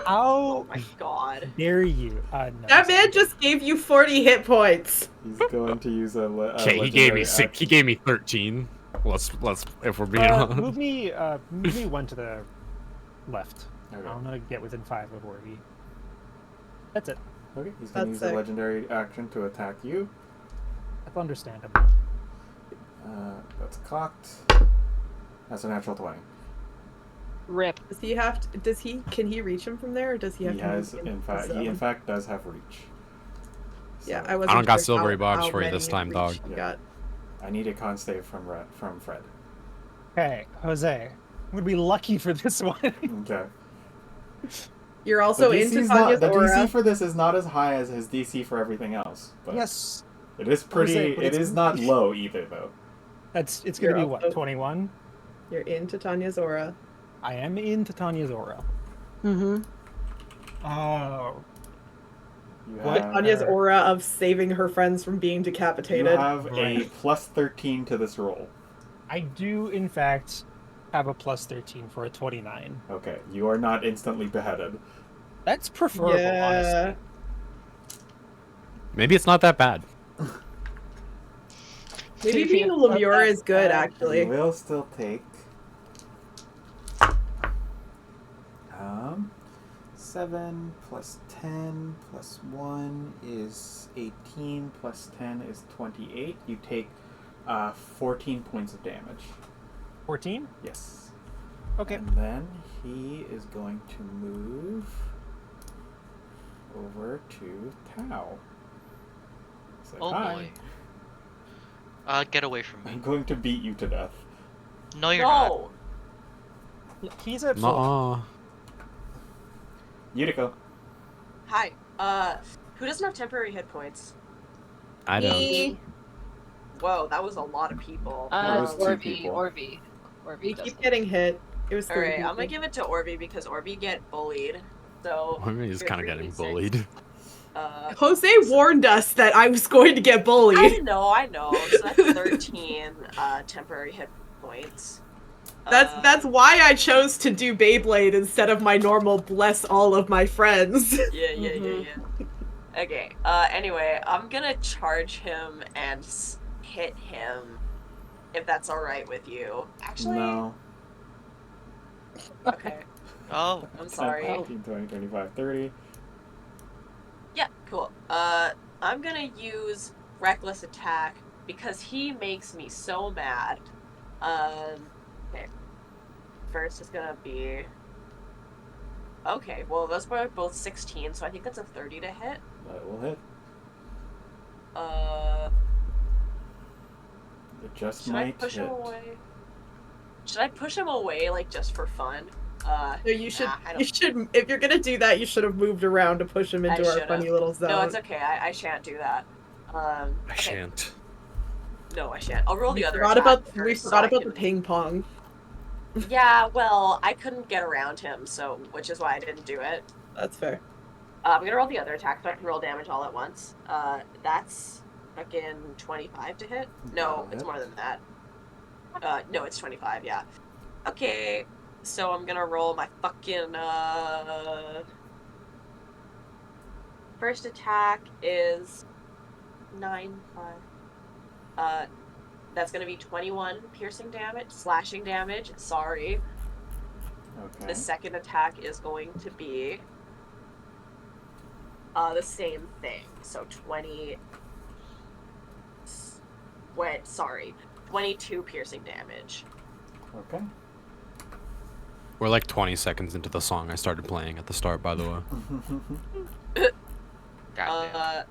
How my god. dare you? No, That man just gave you 40 hit points. He's going to use a. Okay, he gave me six. He gave me 13. Let's if we're being honest. move me one to the left. Okay. I'm gonna get within 5 of Orby. That's it. Okay, he's going to That's use a sick. legendary action to attack you. That's understandable. That's cocked. That's a natural 20. Rip. Does he have to, can he reach him from there, or does he have He to has, move in the fact, zone? he in fact does have reach. Yeah, So, I wasn't don't got sure silvery how- bobs how for you many this time, reach dog. he Yeah. got. I need a con save from Fred. Okay, Jose. I'm gonna be lucky for this one. Okay. You're also the into DC's Tanya's the aura. DC for this is not as high as his DC for everything else. But Yes, it is pretty. Jose, but It it's- is not low either, though. it's gonna You're be also- what, 21? You're into Tanya's aura. I am in Titania's aura. Mm-hmm. Oh, You What? have, Tanya's aura of saving her friends from being you decapitated. have a Right. plus 13 to this roll. I do in fact have a plus 13 for a 29. Okay, you are not instantly beheaded. That's preferable, Yeah. honestly. Maybe it's not that bad. Maybe being a Lemure is good, You actually. will still take 7 plus 10 plus 1 is 18 plus 10 is 28. You take 14 points of damage. 14? Yes. Okay. And then he is going to move over to Tao. Say, Oh hi. boy. Get away from me. I'm going to beat you to death. No, you're not. No. He's at full. Nuh-uh. Yuriko. Hi. Who doesn't have temporary hit points? I don't. Me. Whoa, that was a lot of people. That was two Orby. people. Orby. We Orby keep doesn't. getting hit. It was 3 Alright, people. I'm gonna give it to Orby because Orby get bullied. So I mean, he's you're kind of getting really bullied. Jose warned us that I was going to get bullied. I know. So that's 13 temporary hit points. That's why I chose to do Beyblade instead of my normal bless all of my friends. Yeah. Okay. Anyway, I'm gonna charge him and hit him, if that's all right with you. Actually, No. okay. Oh, I'm 10, sorry. 15, 20, 25, 30. Yeah, cool. I'm gonna use reckless attack because he makes me so mad. Okay. First is gonna be. Okay, well, those were both 16, so I think that's a 30 to hit. That will hit. Uh, It just should I might push hit. him away? Should I push him away, like, just for fun? No, you should. Nah, I don't. You should. If you're gonna do that, you should have moved around to push him into I our should've. funny little zone. No, it's okay. I shan't do that. I Okay. shan't. No, I shan't. I'll roll We the other forgot attack about first, we so forgot I about can- the ping pong. Yeah, well, I couldn't get around him, so which is why I didn't do it. That's fair. I'm gonna roll the other attack so I can roll damage all at once. That's fucking 25 to hit. No, That'll it's hit. more than that. No, it's 25. Yeah. Okay, so I'm gonna roll my fucking first attack is 9, 5. That's gonna be 21 piercing damage, slashing damage. Sorry. Okay. The second attack is going to be the same thing. So 22 piercing damage. Okay. We're like 20 seconds into the song I started playing at the start, by the way. goddamn.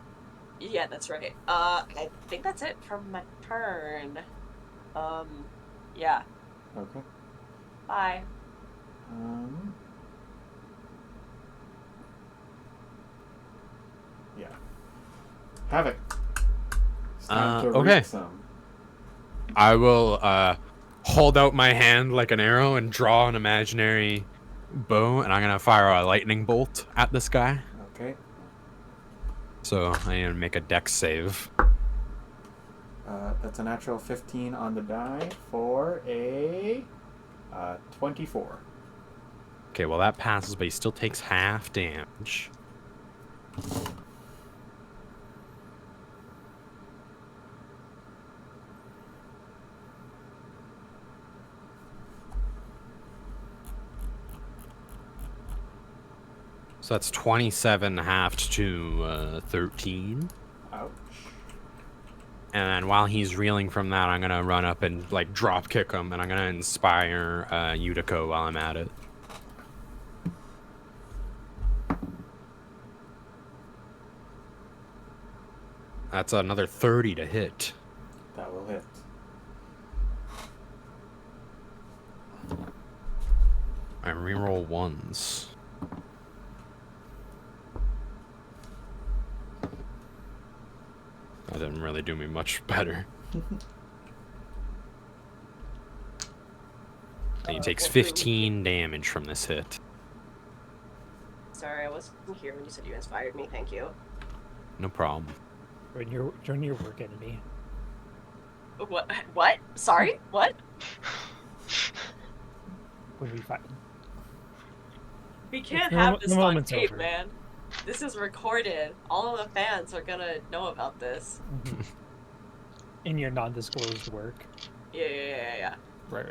Yeah, that's right. I think that's it from my turn. Yeah. Okay. Bye. Yeah. Havoc. It's time to okay. reap some. I will hold out my hand like an arrow and draw an imaginary bow, and I'm gonna fire a lightning bolt at this guy. Okay. So I need to make a dex save. That's a natural 15 on the die for a 24. Okay, well that passes, but he still takes half damage. So that's 27 halved to 13. Ouch. And then while he's reeling from that, I'm gonna run up and like drop kick him, and I'm gonna inspire Yutiko while I'm at it. That's another 30 to hit. That will hit. I reroll ones. That didn't really do me much better. And he takes 15 damage from this hit. Sorry, I wasn't here when you said you inspired me. Thank you. No problem. Join your work enemy. What? What? Sorry? What? When we fight. We can't The have this on moment's tape, over. man. This is recorded. All of the fans are gonna know about this. In your non-disclosed work. Yeah. Right.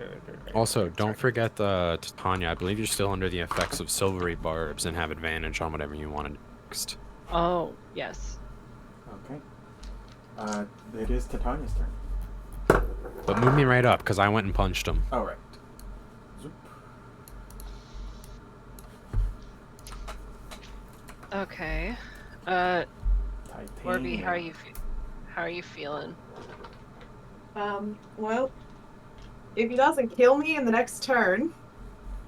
Also, don't forget, Tanya, I believe you're still under the effects of silvery barbs and have advantage on whatever you want to do next. Oh, yes. Okay. It is Titania's turn. But move me right up, because I went and punched him. All right. Zoop. Okay. Orby, how are you feeling? Well, if he doesn't kill me in the next turn,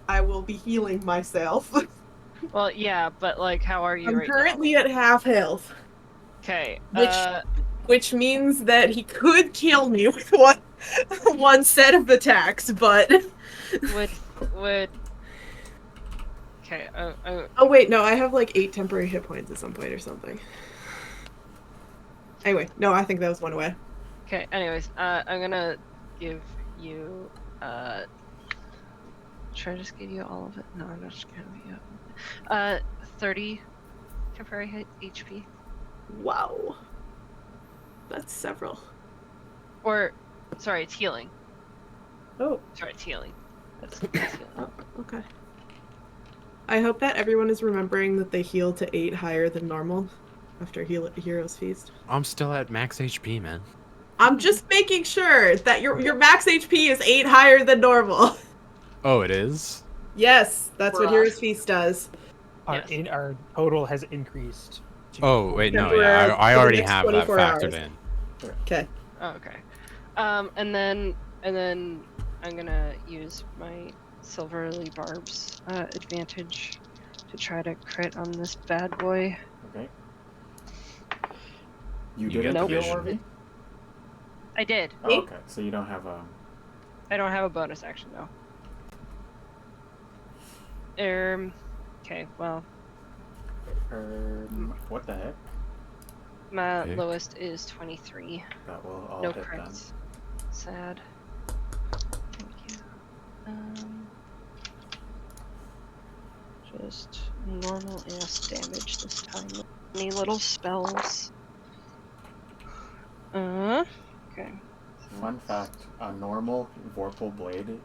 I will be healing myself. Well, yeah, but like, how are you I'm right currently at half health, now? Okay. which means that he could kill me with one set of attacks, but would. Okay. oh wait, no, I have like 8 temporary hit points at some point or something. Anyway, no, I think that was one away. Okay. Anyways, I'm gonna give you Should I just give you all of it? No, I'm not just gonna give you. 30 temporary HP. Wow. That's several. Or, sorry, it's healing. Oh. Sorry, it's healing. That's healing. Oh, okay. I hope that everyone is remembering that they heal to 8 higher than normal after Hero's Feast. I'm still at max HP, man. I'm just making sure that your max HP is 8 higher than normal. Oh, it is? Yes, that's what Bruh. Hero's Feast does. Yes. Our total has increased. Oh, wait, no, yeah. Temporary I for the already next have that 24 factored hours. in. Okay. Oh, okay. And then I'm gonna use my silverly barbs advantage to try to crit on this bad boy. Okay. You You didn't get heal, vision. Orby? I did. Oh, okay. So you don't have I don't have a bonus action though. Okay, well, what the heck? my Okay. lowest is 23. That will all No hit crits. Sad. Thank you. Just normal ass damage this time. Any little spells. Okay. then. Fun fact: a normal Vorpal blade,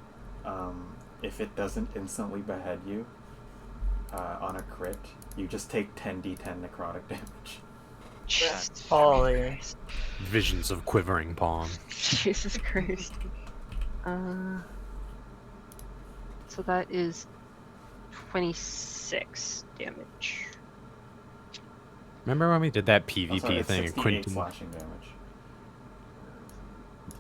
if it doesn't instantly behead you on a crit, you just take 10d10 necrotic damage. Jesus Holy. Christ. Visions of quivering palm. Jesus Christ. So that is 26 damage. Remember when we did that Also, PvP it's thing and 68 Quentin? slashing damage.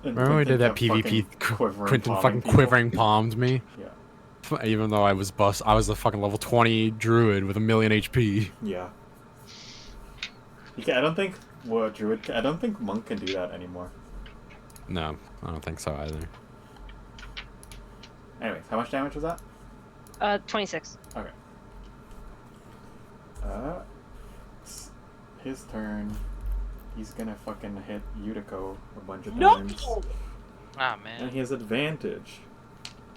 And Remember when we did that kept PvP? fucking quivering Quentin palming fucking people? quivering palmed me. Yeah. Even though I was I was the fucking level 20 druid with 1,000,000 HP. Yeah. I don't think druid. I don't think monk can do that anymore. No, I don't think so either. Anyways, how much damage was that? 26. Okay. It's his turn. He's gonna fucking hit Yutiko a bunch of No! times. Ah, And man. he has advantage.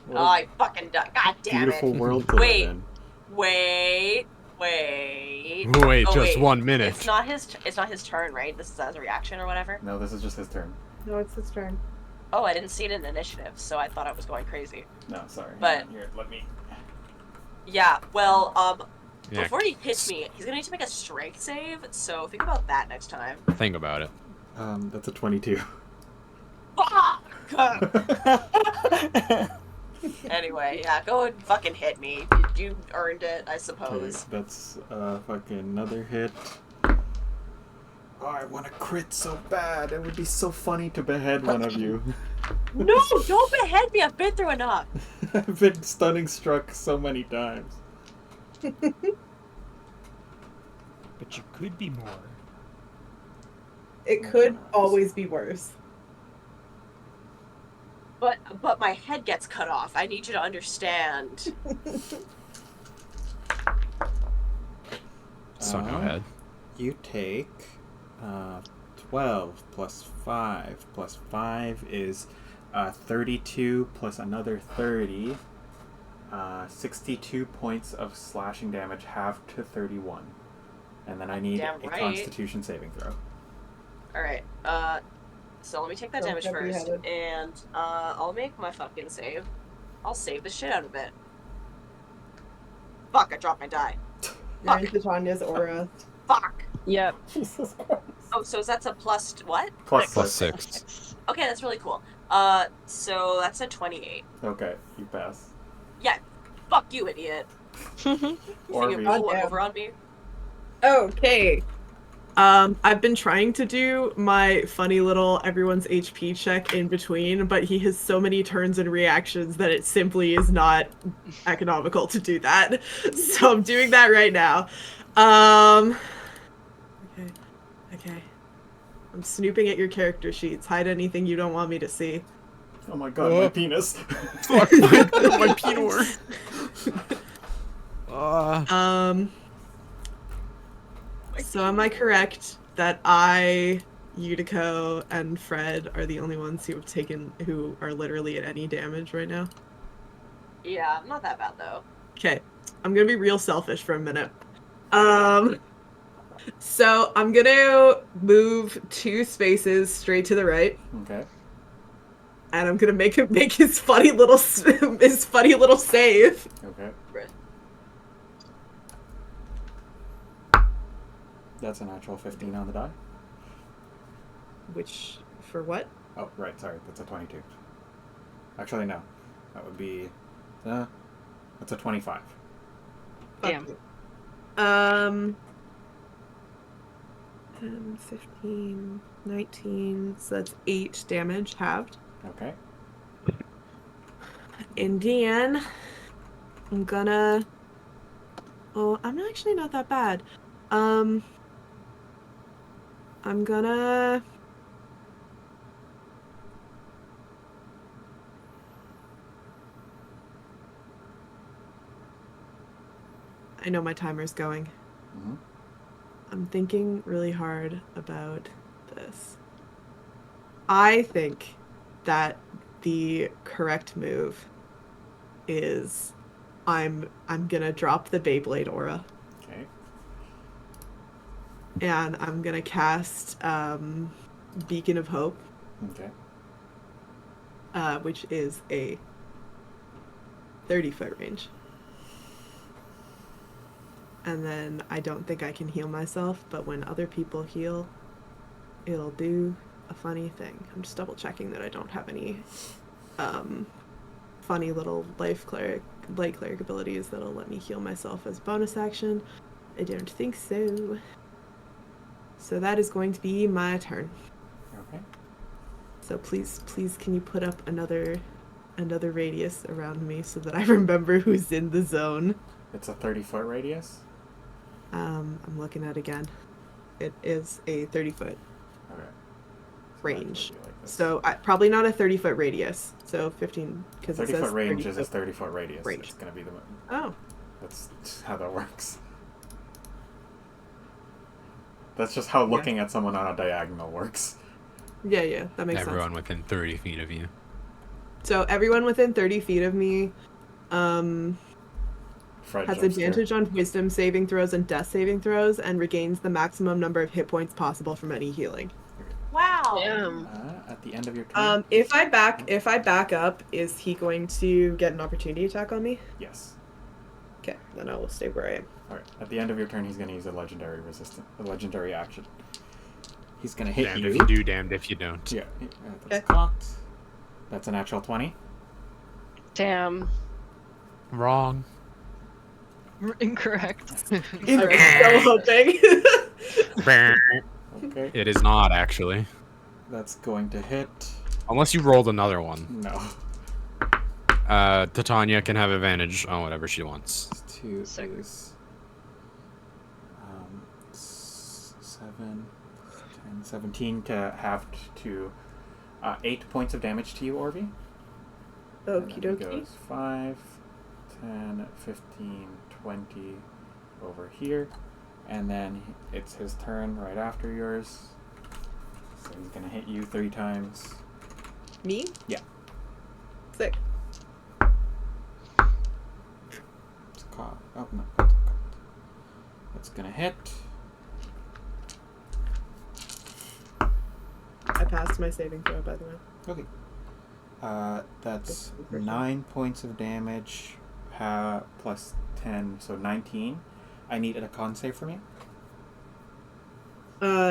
What Oh, a I fucking God damn beautiful it. world to Wait. live in. Wait. Wait, Oh, just wait. 1 minute. It's not his turn, right? This is as a reaction or whatever. No, this is just his turn. No, it's his turn. Oh, I didn't see it in the initiative, so I thought I was going crazy. No, sorry. But- Hang on, here, let me. Yeah, well, Yeah, before he hits me, he's gonna need to make a strength save, so think about that next time. think about it. That's a 22. Fuck! Anyway, yeah, go and fucking hit me. You earned it, I Okay, suppose. that's fucking another hit. Oh, I want to crit so bad. It would be so funny to behead one of you. No, don't behead me. I've been through enough. I've been stunning struck so many times. But you could be more. It could always be worse. But my head gets cut off. I need you to understand. So no head. You take 12 plus 5 plus 5 is 32 plus another 30. 62 points of slashing damage, half to 31. And then I need Damn a right. Constitution saving throw. Alright, so let me take that Don't damage get first, beheaded. and I'll make my fucking save. I'll save the shit out of it. Fuck, I dropped my die. You're in Titania's aura. Fuck! Yep. Jesus Christ. Oh, so that's a plus what? Plus Plus 6. 6. Okay, that's really cool. So that's a 28. Okay, you pass. Yeah, fuck you, idiot. You think Or you're me. pulling Goddamn. over on me? Okay. I've been trying to do my funny little everyone's HP check in between, but he has so many turns and reactions that it simply is not economical to do that. So I'm doing that right now. Okay. I'm snooping at your character sheets. Hide anything you don't want me to see. Oh my god, my penis. Fuck my penor. So am I correct that I, Yutiko, and Fred are the only ones who are literally at any damage right now? Yeah, not that bad though. Okay, I'm gonna be real selfish for a minute. So I'm gonna move 2 spaces straight to the right, Okay. and I'm gonna make him make his funny little save. Okay. Right. That's a natural 15 on the die. Which for what? Oh, right. Sorry. That's a 22. Actually, no. That would be. That's a 25. Damn. Okay. 10, 15, 19. So that's 8 damage halved. Okay. And then I'm gonna. Oh, I'm actually not that bad. I'm gonna. I know my timer's going. Mm-hmm. I'm thinking really hard about this. I think that the correct move is I'm gonna drop the Beyblade aura Okay. and I'm gonna cast Beacon of Hope, Okay. which is a 30-foot range. And then I don't think I can heal myself, but when other people heal, it'll do a funny thing. I'm just double checking that I don't have any funny little light cleric abilities that'll let me heal myself as bonus action. I don't think so. So that is going to be my turn. Okay. So please, can you put up another radius around me so that I remember who's in the zone? It's a 30-foot radius. I'm looking at it again. It is a 30-foot Okay. range. Like this. So probably not a 30-foot radius. So 15 because it 30-foot says range 30 is a 30-foot radius. range. It's gonna be the. Oh, That's how that works. That's just how looking at someone on a diagonal works. yeah, that makes Everyone sense. within 30 feet of you. So everyone within 30 feet of me Fred has jump scare. advantage on wisdom saving throws and death saving throws and regains the maximum number of hit points possible from any healing. Wow. Damn. At the end of your turn. If I back up, is he going to get an opportunity attack on me? Yes. Okay, then I will stay where I am. All right. At the end of your turn, he's going to use a legendary action. He's going to hit Damned you. if you do, damned if you don't. Yeah. That's Okay. cocked. That's a natural 20. Damn. Wrong. Incorrect. I'm so hoping. Okay. It is not, actually. That's going to hit. Unless you rolled another one. No. Titania can have advantage on whatever she wants. 2 Sick. is 7, 10, 17 to have to 8 points of damage to you, Orby. And Okie then he dokie. goes 5, 10, 15, 20 over here. And then it's his turn right after yours. So he's going to hit you 3 times. Me? Yeah. Sick. It's caught. Oh, no. That's going to hit. I passed my saving throw, by the way. Okay. That's 9 points of damage plus 10, so 19. I need a con save from you.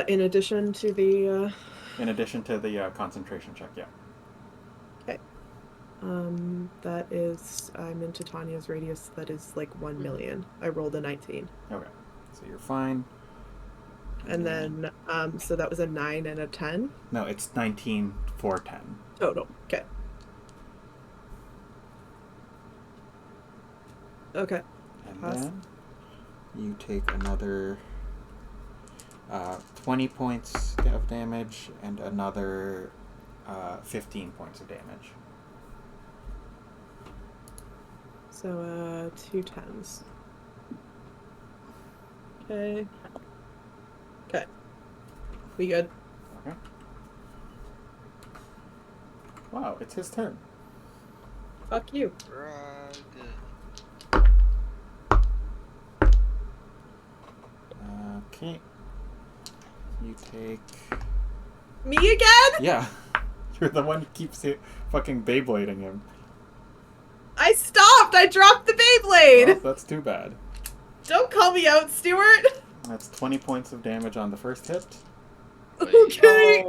In addition to the In addition to the concentration check, yeah. okay. That is I'm in Titania's radius. That is like 1 million. I rolled a 19, Okay. So you're fine. and then so that was a 9 and a 10 No, it's 19 for 10. total. Okay. Okay. And Pass. then you take another 20 points of damage and another 15 points of damage. So 2 10s. Okay. Okay. We good? Okay. Wow, it's his turn. Fuck you. Okay. You take. Me again? Yeah. You're the one who keeps fucking Beyblading him. I stopped! I dropped the Beyblade! Well, that's too bad. Don't call me out, Stuart! That's 20 points of damage on the first hit. Okay!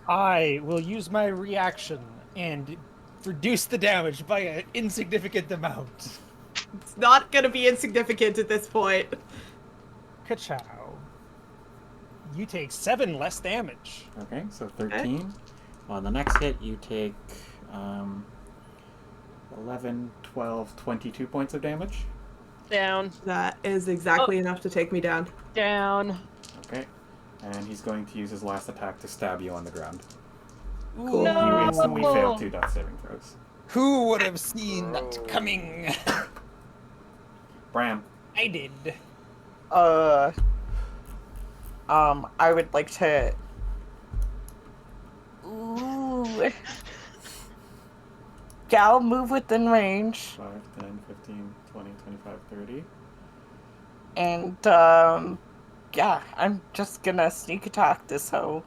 I will use my reaction and reduce the damage by an insignificant amount. It's not gonna be insignificant at this point. Ka-chow. You take 7 less damage. Okay, so 13. On the next hit, you take 11, 12, 22 points of damage. Down. That is exactly enough to take me down. Down. Okay. And he's going to use his last attack to stab you on the ground. Cool. No. You instantly fail 2 death saving throws. Who would have seen that coming? Bram. I did. I would like to. Ooh. Gal, move within range. 5, 10, 15, 20, 25, 30. And, yeah, I'm just gonna sneak attack this hoe.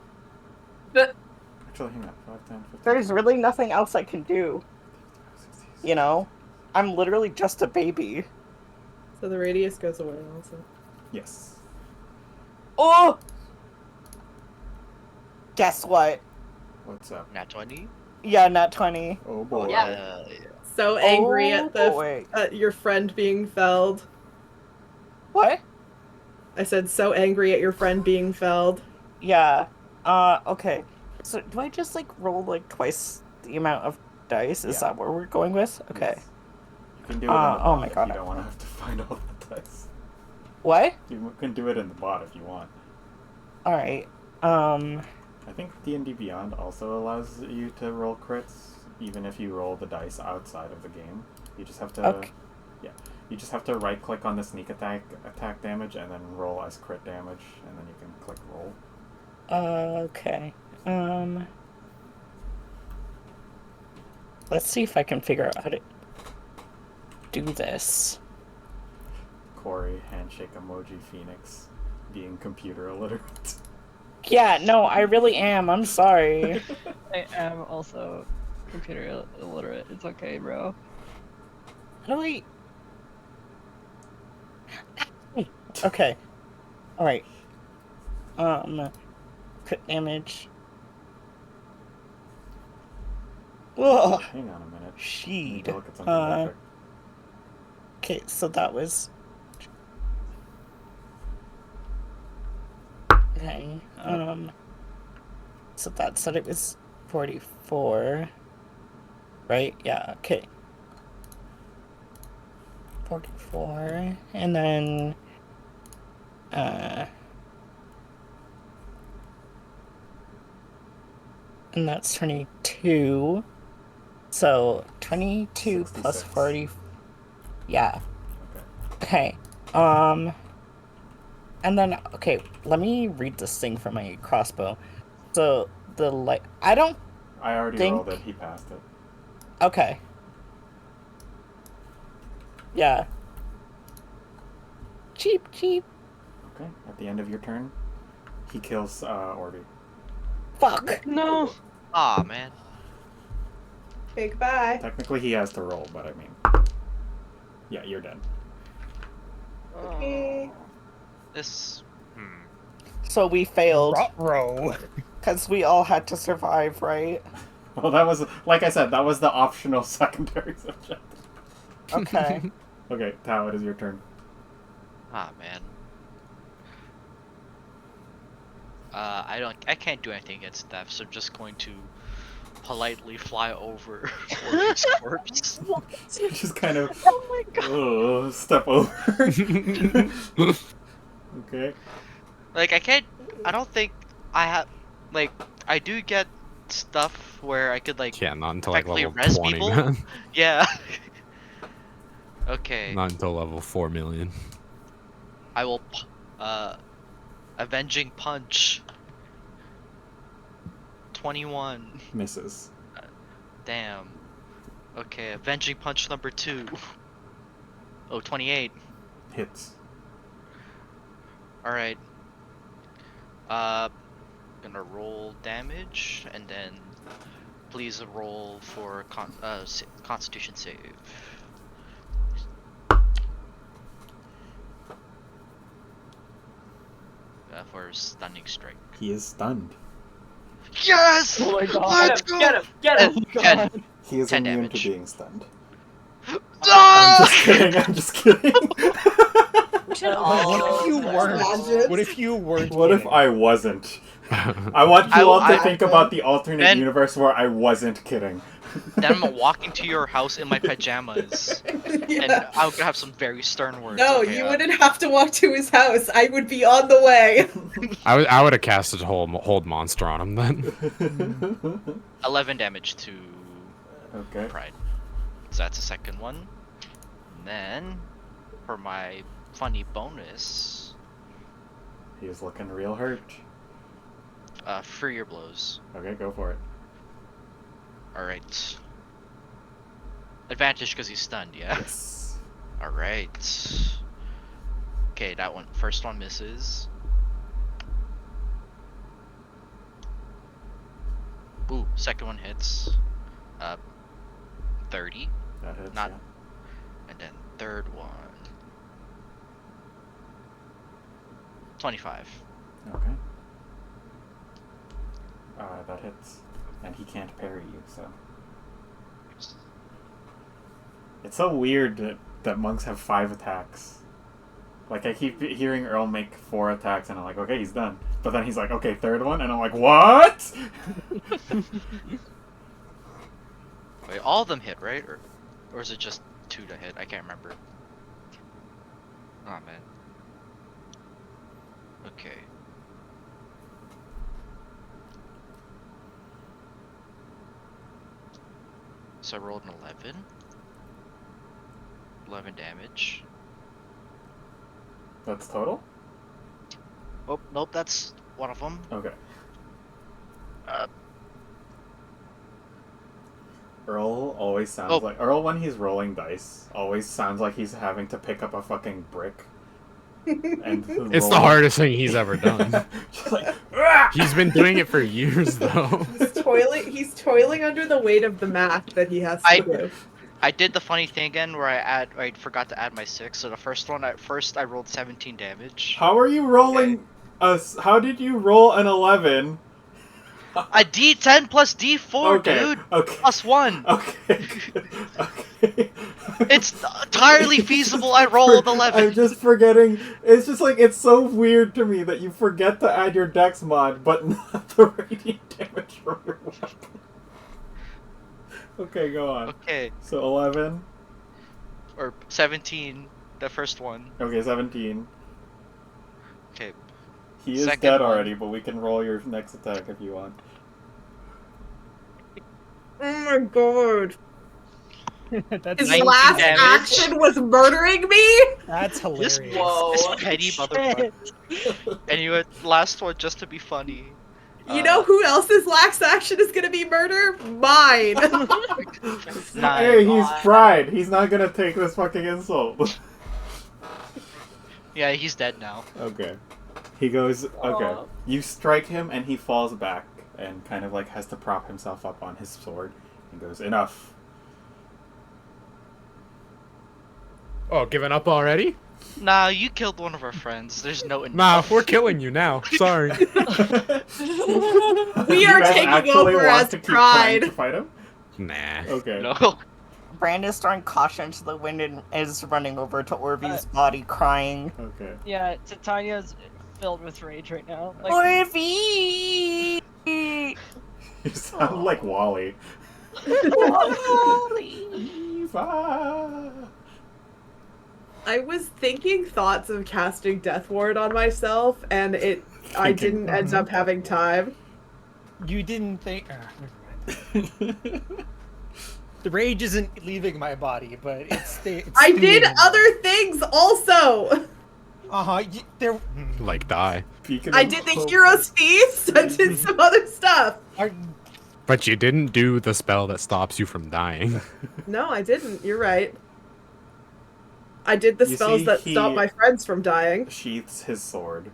Actually, hang on. 5, 10, 15. There's really nothing else I can do. 60, You know? I'm literally just a baby. So the radius goes away also. Yes. Oh! Guess what? What's up? Nat 20? Yeah, nat 20. Oh boy. Yeah. So angry Oh, at the boy. your friend being felled. What? I said so angry at your friend being felled. Yeah. Okay. So do I just, like, roll, like, twice the amount of dice? Is Yeah. that what we're going with? Okay. Yes. You can do it in the bot oh my if God. you don't want to have to find all the dice. What? You can do it in the bot if you want. Alright. I think D&D Beyond also allows you to roll crits, even if you roll the dice outside of the game. You just have to, Okay. yeah, you just have to right click on the sneak attack damage and then roll as crit damage, and then you can click roll. Okay. Let's see if I can figure out how to do this. Corey, handshake emoji, Phoenix, being computer illiterate. Yeah, no, I really am. I'm sorry. I am also computer illiterate. It's okay, bro. How do I... Okay. Alright. Crit damage. Ugh. Hang on a minute. I need Sheed. to look at something real quick. Okay, so that was... Okay, so that said it was 44, right? Yeah, okay. 44, and then, and that's 22, so 22 plus 66. 40, yeah. Okay. Okay, and then, okay, let me read this thing from my crossbow. So, I don't, I already think- rolled it. He passed it. okay. Yeah. Cheap. Okay. At the end of your turn, he kills Orby. Fuck. No. Aw, man. Okay, goodbye. Technically, he has to roll, but I mean, yeah, you're dead. Okay. This. So we failed, Row. because we all had to survive, right? Well, that was, like I said, that was the optional secondary subject. Okay. Okay, Tao, it is your turn. Ah, man. I can't do anything against theft, so I'm just going to politely fly over Orby's corpse. Just kind of Oh my god. step over. Okay. Like, I don't think I have, like, I do get stuff where I could, like, Yeah, not until like effectively level res 20, people. man. Yeah. Okay. Not until level 4 million. I will, Avenging Punch. 21. Misses. Damn. Okay, Avenging Punch number 2. Oh, 28. Hits. Alright. Gonna roll damage, and then please roll for Constitution save. For stunning strike. He is stunned. Yes! Oh my god. Let's go! Get him! Get him! And 10. He is 10 immune damage. to being stunned. I'm Ah! just kidding. I'm just kidding. We should Like, what all if you do weren't? that. What if you weren't? What if kidding? I wasn't? I want you all to I- think about the alternate Ben- universe where I wasn't kidding. Then I'm walking to your house in my pajamas, and Yeah. I'm gonna have some very stern words. No, okay, you wouldn't have to walk to his house. I would be on the way. I would have casted hold monster on him then. 11 damage to Okay. Pride. So that's the second one. And then, for my funny bonus, He is looking real hurt. Freer blows. Okay, go for it. Alright. Advantage because he's stunned, yeah? Yes. Alright. Okay, that one. First one misses. Ooh, second one hits. 30. That hits. Not- Yeah. And then third one. 25. Okay. That hits. And he can't parry you, so. It's so weird that monks have 5 attacks. Like, I keep hearing Earl make 4 attacks, and I'm like, okay, he's done. But then he's like, okay, third one, and I'm like, what? Wait, all of them hit, right? Or is it just 2 to hit? I can't remember. Oh man. Okay. So I rolled an 11. 11 damage. That's total? Oh, nope, that's one of them. Okay. Uh, Earl always sounds Oh. like... Earl, when he's rolling dice, always sounds like he's having to pick up a fucking brick. And It's roll. the hardest thing he's ever done. Just like, "Ah!" He's been doing it for years though. He's toiling under the weight of the math that he has to do. I did the funny thing again where I forgot to add my 6. So the first one, I rolled 17 damage. How are you rolling... how did you roll an 11? A D10 plus D4, Okay, dude. okay. Plus 1. Okay. Okay. It's entirely feasible. I rolled 11. I'm just forgetting. It's just like, it's so weird to me that you forget to add your dex mod, but not the radiant damage from your weapon. Okay, go on. Okay, So 11. or 17, the first one. Okay, 17. Okay, He is Second dead one. already, but we can roll your next attack if you want. Oh my god. That's His 19 last damage. action was murdering me? That's hilarious. Whoa. this petty motherfucker. Anyway, last one just to be funny. You know who else's last action is gonna be murder? Mine. Nine. Hey, he's tried. He's not gonna take this fucking insult. Yeah, he's dead now. Okay. He goes, okay. Aw. You strike him and he falls back and kind of like has to prop himself up on his sword. He goes, enough. Oh, giving up already? Nah, you killed one of our friends. There's no Nah, we're killing you now. Sorry. We You are guys taking actually over want as to keep trying pride. to fight him? Nah. Okay. No. Brand is throwing caution to the wind and is running over to Orvy's body, crying. Okay. Yeah, Titania's filled with rage right now. Like, Orvy! You sound like Wally. Eva. I was thinking thoughts of casting Death Ward on myself, and I didn't end up having time. You didn't think. Never mind. The rage isn't leaving my body, but it's. I did other things also. There. Like die. Beacon I of did the Hope. Hero's Feast. I did some other stuff. But you didn't do the spell that stops you from dying. No, I didn't. You're right. I did the You spells see, that he- stop my friends from dying. Sheaths his sword,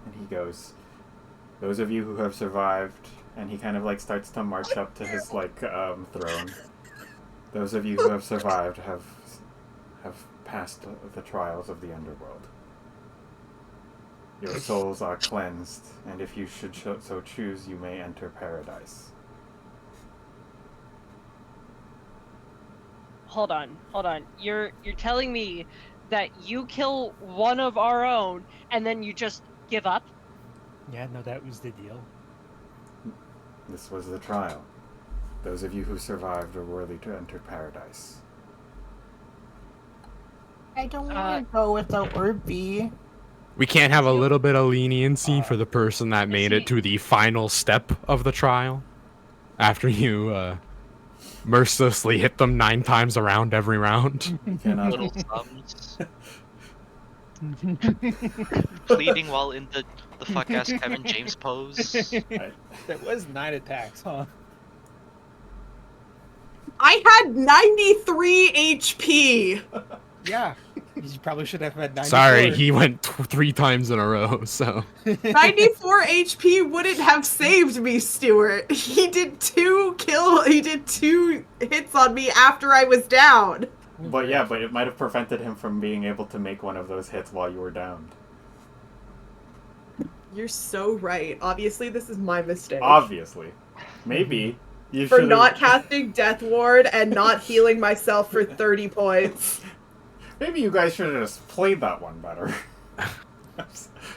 and he goes, "Those of you who have survived," and he kind of like starts to march up to his like throne. "Those of you who have survived have passed the trials of the underworld. Your souls are cleansed, and if you should so choose, you may enter paradise." Hold on. You're telling me that you kill one of our own and then you just give up? Yeah, no, that was the deal. This was the trial. Those of you who survived are worthy to enter paradise. I don't want to go with the Orby. We can't have a little bit of leniency for the person that made he- it to the final step of the trial? After you, mercilessly hit them 9 times around every round? You cannot. Little thumbs. Pleading while in the fuck ass Kevin James pose. That was 9 attacks, huh? I had 93 HP. Yeah. You probably should have had 94. Sorry, he went 3 times in a row, so... 94 HP wouldn't have saved me, Stuart. He did 2 hits on me after I was down. But yeah, but it might have prevented him from being able to make one of those hits while you were downed. You're so right. Obviously, this is my mistake. Obviously. Maybe you For should've- not casting Death Ward and not healing myself for 30 points. Maybe you guys should have just played that one better.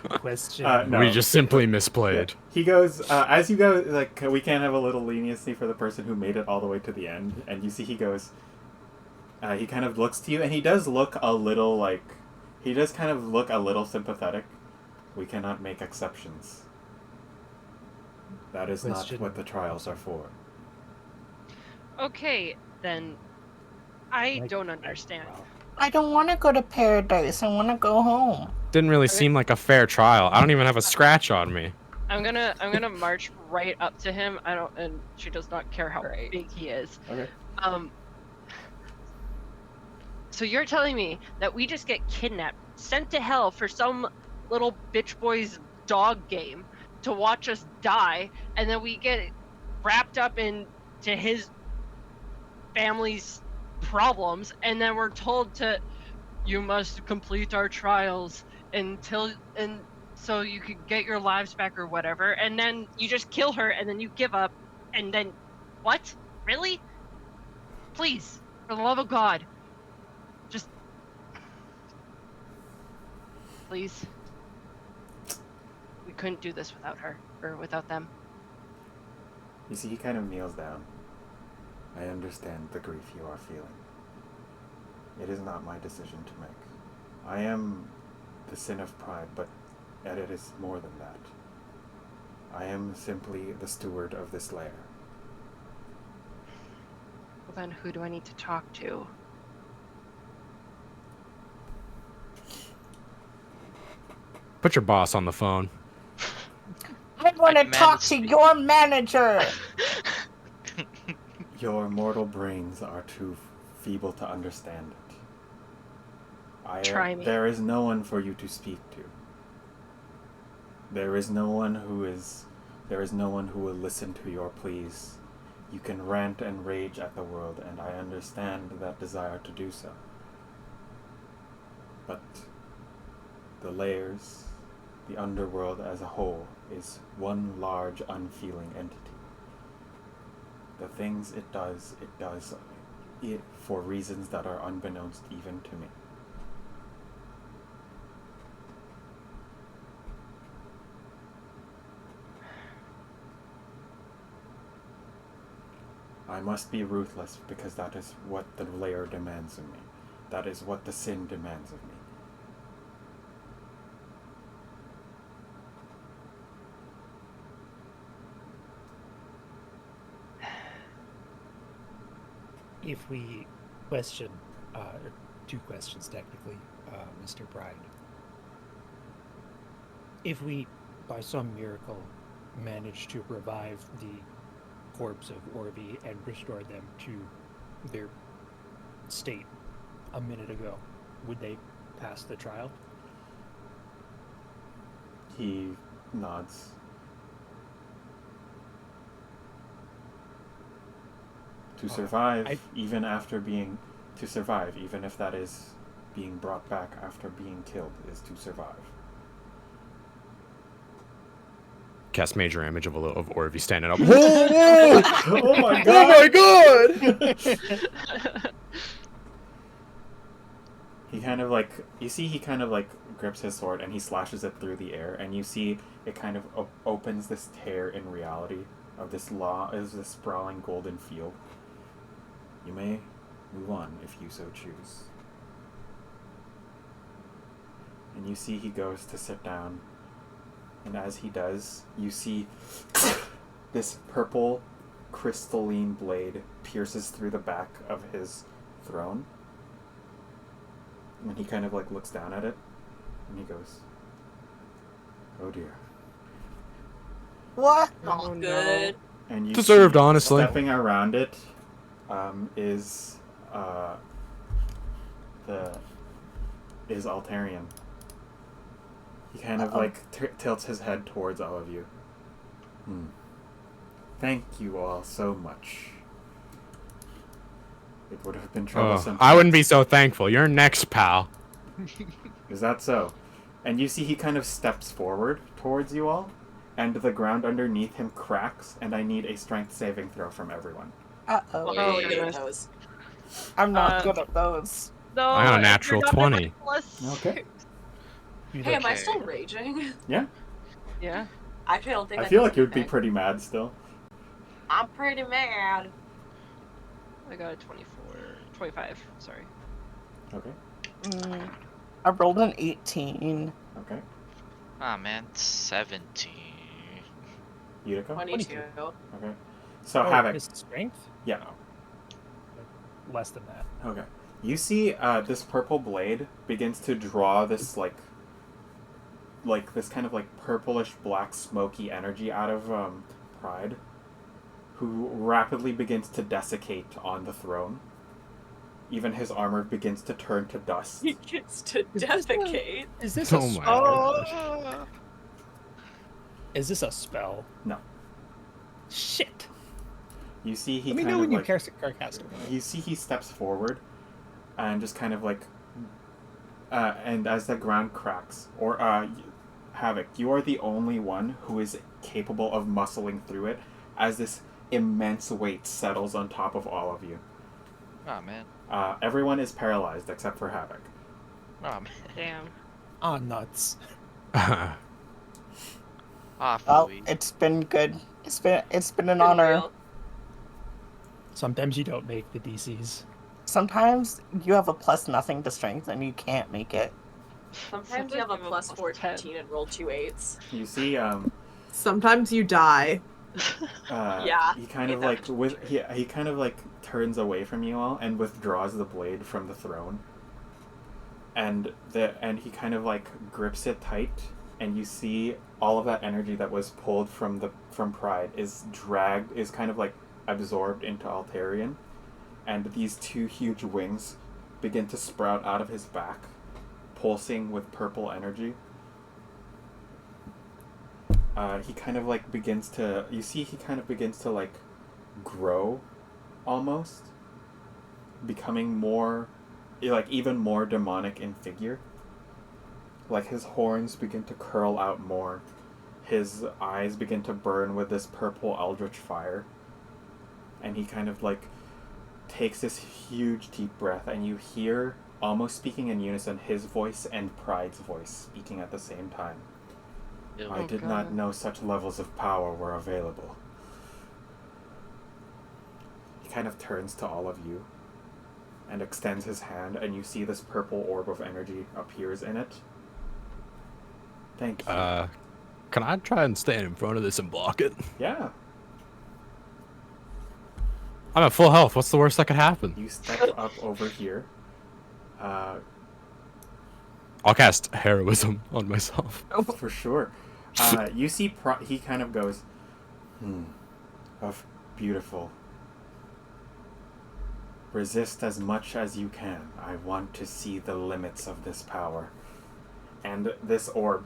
Question. No. We just simply misplayed. He goes, as you go, like, we can't have a little leniency for the person who made it all the way to the end. And you see he goes, he kind of looks to you, and he does look a little, like, he does kind of look a little sympathetic. "We cannot make exceptions. That is Question. not what the trials are for." Okay, then I Like- don't understand. Wow. I don't want to go to paradise. I want to go home. Didn't really seem like a fair trial. I don't even have a scratch on me. I'm gonna march right up to him. And she does not care how Right. big he is. Okay. So you're telling me that we just get kidnapped, sent to hell for some little bitch boy's dog game to watch us die, and then we get wrapped up into his family's problems, and then we're told to, you must complete our trials and so you could get your lives back or whatever, and then you just kill her and then you give up, and then what? Really? Please, for the love of God, just please. We couldn't do this without her or without them. You see, he kind of kneels down. "I understand the grief you are feeling. It is not my decision to make. I am the sin of pride, but yet it is more than that. I am simply the steward of this lair." Well, then who do I need to talk to? Put your boss on the phone. I want to command talk the to speak. your manager. "Your mortal brains are too feeble to understand it. Try me. There is no one for you to speak to. There is no one who will listen to your pleas. You can rant and rage at the world, and I understand that desire to do so. But the layers, the underworld as a whole, is one large unfeeling entity. The things it does it for reasons that are unbeknownst even to me. I must be ruthless because that is what the layer demands of me. That is what the sin demands of me. If we question, or 2 questions technically, Mr. Bride. If we, by some miracle, manage to revive the corpse of Orby and restored them to their state a minute ago, would they pass the trial? He nods. To survive, even if that is being brought back after being killed, is to survive. Cast major image of Orvie standing up. Oh my god! Oh my god! He kind of like, you see he kind of like grips his sword and he slashes it through the air, and you see it kind of opens this tear in reality of this sprawling golden field. You may move on if you so choose. And you see he goes to sit down, and as he does, you see this purple crystalline blade pierces through the back of his throne. And he kind of like looks down at it, and he goes, "Oh dear." What? Not good. And you Deserved, see, honestly. Stepping around it, is Altarian. He kind of like tilts his head towards all of you. Thank you all so much. It would have been troublesome. I wouldn't be so thankful. You're next, pal. Is that so? And you see he kind of steps forward towards you all, and the ground underneath him cracks, and I need a strength saving throw from everyone. Uh-oh. Really good at goodness. those. I'm not good at those. No, I got a you're natural not 20. Okay. Hey, am I Okay. still raging? Yeah. Yeah. Actually, I don't think I feel can like do you'd be that. pretty mad still. I'm pretty mad. I got a 25, sorry. Okay. I rolled an 18. Okay. Ah man, 17. Utica? 22. Okay. So Oh, Havoc. his strength? Yeah. Less than that. Okay. You see this purple blade begins to draw this like this kind of like purplish black smoky energy out of Pride, who rapidly begins to desiccate on the throne. Even his armor begins to turn to dust. He gets to Is this a- defecate. Is this Oh a my spell? gosh. Is this a spell? No. Shit. You see he Let me kind know of when you like cast it. you see he steps forward and just kind of like and as the ground cracks, or Havoc, you are the only one who is capable of muscling through it as this immense weight settles on top of all of you. Oh man. Everyone is paralyzed except for Havoc. Oh man. Damn. Ah, nuts. Ah, Well, Fooey. it's been good. It's been an Been honor. real. Sometimes you don't make the DCs. Sometimes you have a plus nothing to strength and you can't make it. Sometimes you have a plus 14 and roll 2 8s. You see Sometimes you die. Yeah, he kind of that like he kind of like turns away from you all and withdraws the blade from the throne. And he kind of like grips it tight, and you see all of that energy that was pulled from Pride is kind of like absorbed into Altarian, and these two huge wings begin to sprout out of his back, pulsing with purple energy. He kind of like begins to like grow, almost becoming more, like even more demonic in figure. Like his horns begin to curl out more, his eyes begin to burn with this purple eldritch fire, and he kind of like takes this huge deep breath, and you hear, almost speaking in unison, his voice and Pride's voice speaking at the same time. Ew. I did not know such levels of power were available. He kind of turns to all of you and extends his hand, and you see this purple orb of energy appears in it. Thank you. Can I try and stand in front of this and block it? Yeah. I'm at full health. What's the worst that could happen? You step up over here. I'll cast heroism on myself. For sure. You see he kind of goes, Beautiful. Resist as much as you can. I want to see the limits of this power. And this orb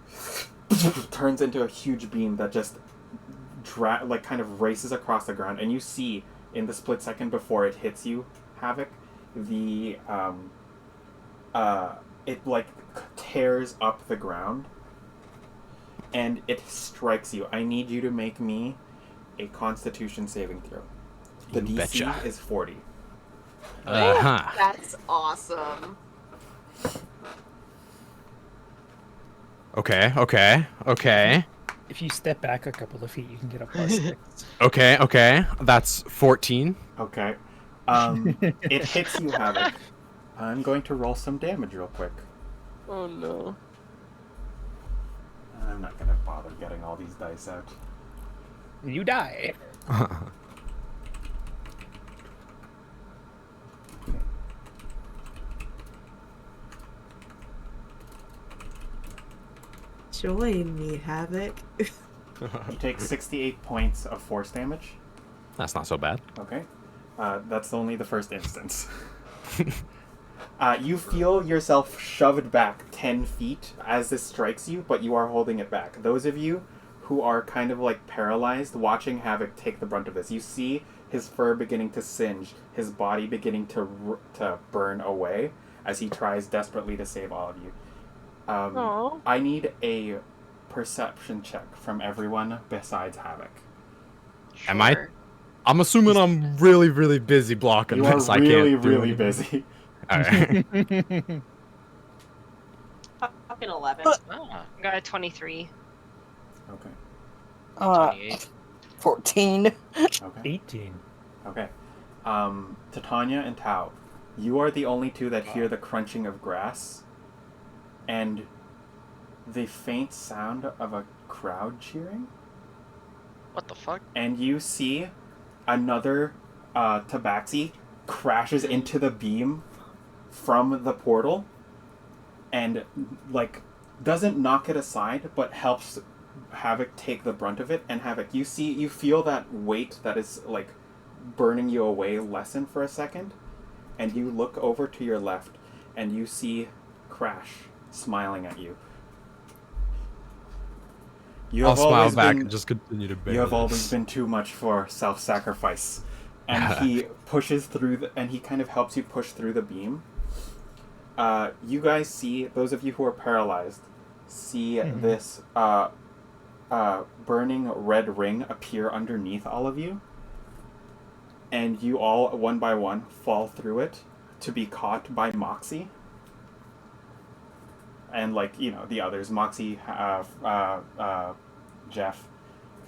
turns into a huge beam that just kind of races across the ground, and you see in the split second before it hits you, Havoc, the it like tears up the ground and it strikes you. I need you to make me a Constitution saving throw. The You DC betcha. is 40. Uh-huh. That's awesome. Okay. If you step back a couple of feet, you can get a +6. Okay. That's 14. Okay. It hits you, Havoc. I'm going to roll some damage real quick. Oh no. I'm not gonna bother getting all these dice out. You die. Join me, Havoc. You take 68 points of force damage. That's not so bad. Okay. That's only the first instance. You feel yourself shoved back 10 feet as this strikes you, but you are holding it back. Those of you who are kind of like paralyzed, watching Havoc take the brunt of this, you see his fur beginning to singe, his body beginning to burn away as he tries desperately to save all of you. Aw. I need a perception check from everyone besides Havoc. Am I- Sure. I'm assuming I'm really, really busy blocking You are this. really, I can't do really anything. busy. Alright. Fucking 11. Ah, I got a 23. Okay. 28. 14. Okay. 18. Okay. Titania and Tao, you are the only two that hear the crunching of grass and the faint sound of a crowd cheering. What the fuck? And you see another tabaxi crashes into the beam from the portal and like doesn't knock it aside but helps Havoc take the brunt of it. And Havoc, you feel that weight that is like burning you away lessen for a second, and you look over to your left and you see Crash smiling at you. I'll smile always back been- and just continue to bear You have this. always been too much for self-sacrifice. And he pushes through and he kind of helps you push through the beam. You guys see, those of you who are paralyzed, see this burning red ring appear underneath all of you. And you all, one by one, fall through it to be caught by Moxie. And, like, you know, the others, Moxie, Jeff.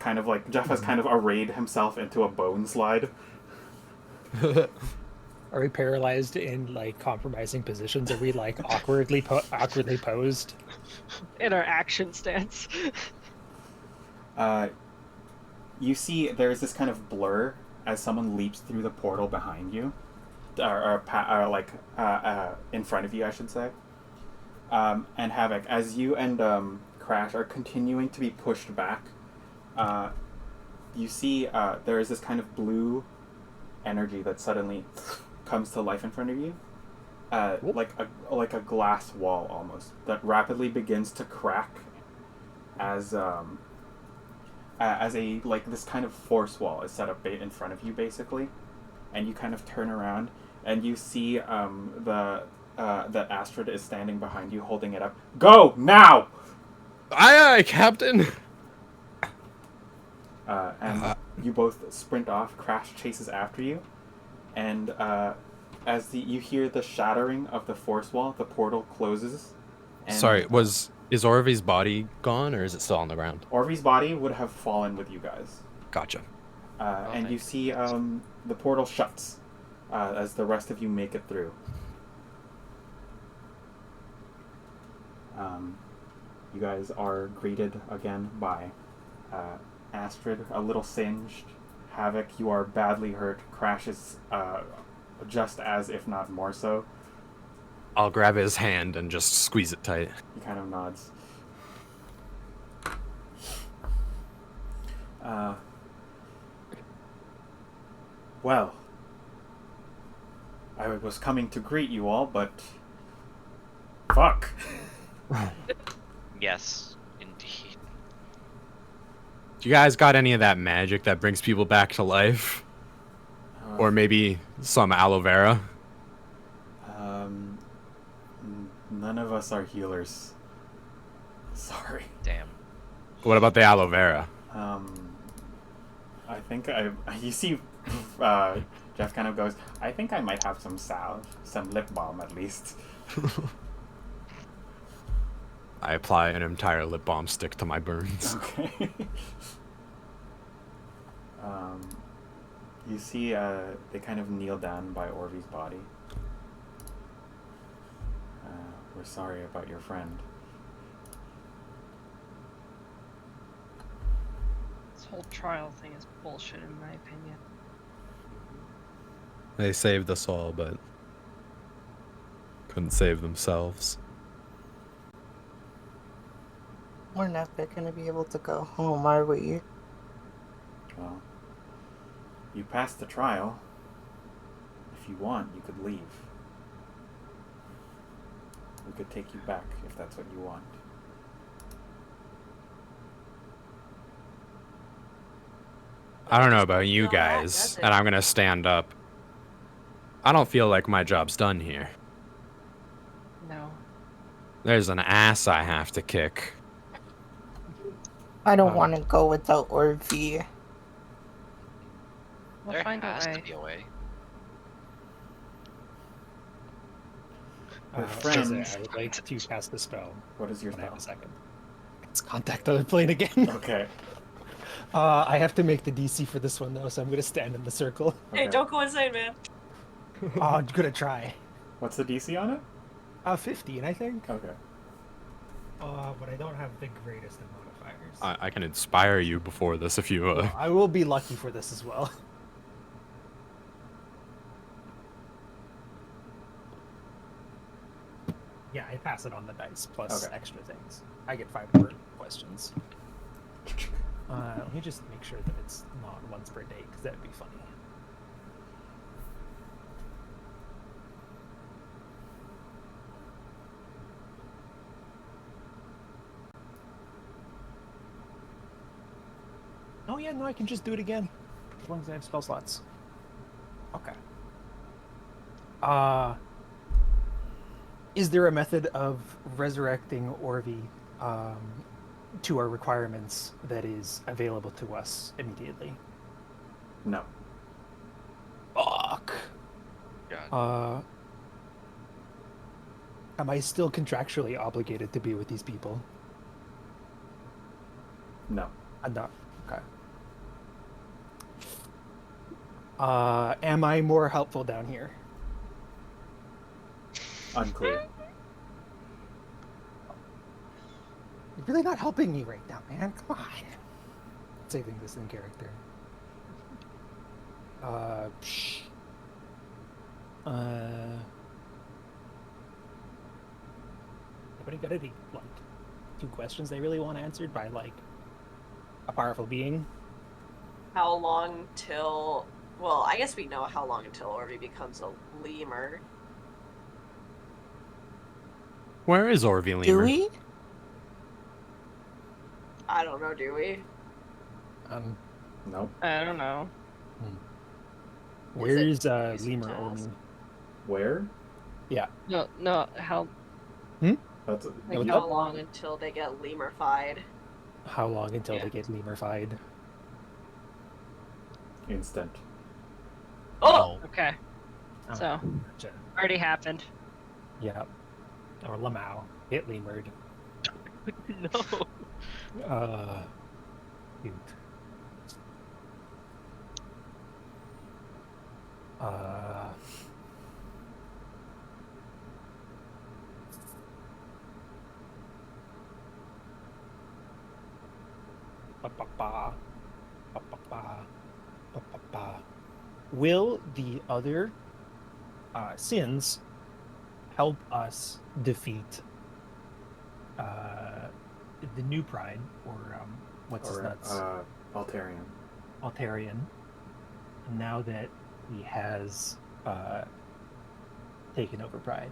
Kind of like, Jeff has kind of arrayed himself into a bone slide. Are we paralyzed in like compromising positions? Are we like awkwardly posed? In our action stance. You see there's this kind of blur as someone leaps through the portal behind you. Or in front of you, I should say. And Havoc, as you and Crash are continuing to be pushed back, you see there is this kind of blue energy that suddenly comes to life in front of you, like a glass wall almost that rapidly begins to crack as a like this kind of force wall is set up in front of you basically, and you kind of turn around and you see that Astrid is standing behind you holding it up. Go now! Aye, aye, Captain. And you both sprint off. Crash chases after you, and as you hear the shattering of the force wall, the portal closes. And Sorry, is Orvy's body gone or is it still on the ground? Orvy's body would have fallen with you guys. Gotcha. And you see the portal shuts as the rest of you make it through. You guys are greeted again by Astrid, a little singed. Havoc, you are badly hurt. Crash is just as, if not more so. I'll grab his hand and just squeeze it tight. He kind of nods. Well, I was coming to greet you all, but fuck. Yes, indeed. Do you guys got any of that magic that brings people back to life? Or maybe some aloe vera? None of us are healers. Sorry. Damn. What about the aloe vera? I think you see, Jeff kind of goes, I think I might have some salve, some lip balm at least. I apply an entire lip balm stick to my burns. Okay. You see, they kind of kneel down by Orvy's body. We're sorry about your friend. This whole trial thing is bullshit, in my opinion. They saved us all, but couldn't save themselves. We're never gonna be able to go home, are we? Well, you passed the trial. If you want, you could leave. We could take you back if that's what you want. I don't know about you Feel that, guys, does it? and I'm gonna stand up. I don't feel like my job's done here. No. There's an ass I have to kick. I don't want to go without Orvie. We'll There find a has way. to be a way. Her Friend. friend. I would like to cast the spell. What is your When I have spell? a second. It's contact other plane again. Okay. I have to make the DC for this one though, so I'm gonna stand in the circle. Hey, Okay. don't go insane, man. I'm gonna try. What's the DC on it? 15, I think. Okay. But I don't have the greatest of modifiers. I can inspire you before this if you. Well, I will be lucky for this as well. Yeah, I pass it on the dice plus Okay. extra things. I get 5 more questions. Let me just make sure that it's not once per day, because that'd be funny. Oh yeah, no, I can just do it again. As long as I have spell slots. Okay. Is there a method of resurrecting Orvie to our requirements that is available to us immediately? No. Fuck. God. Am I still contractually obligated to be with these people? No. I'm not. Okay. Am I more helpful down here? Unclear. You're really not helping me right now, man. Come on. Saving this in character. Anybody got any like 2 questions they really want answered by like a powerful being? How long till? Well, I guess we know how long until Orvie becomes a lemur. Where is Orvie Lemur? Do we? I don't know, do we? Nope. I don't know. Where's easy Lemur to only? ask. Where? No, how That's Like What's how up? long until they get lemurified? How long until Yeah. they get lemurified? instant. Oh, okay. Oh, So gotcha. already happened. Yeah. Or Lamau. Hit lemured. No. Cute. Ba-ba-ba. Ba-ba-ba. Ba-ba-ba. Will the other sins help us defeat the new pride, or what's his Or nuts? Altarian. Altarian. Now that he has taken over Pride.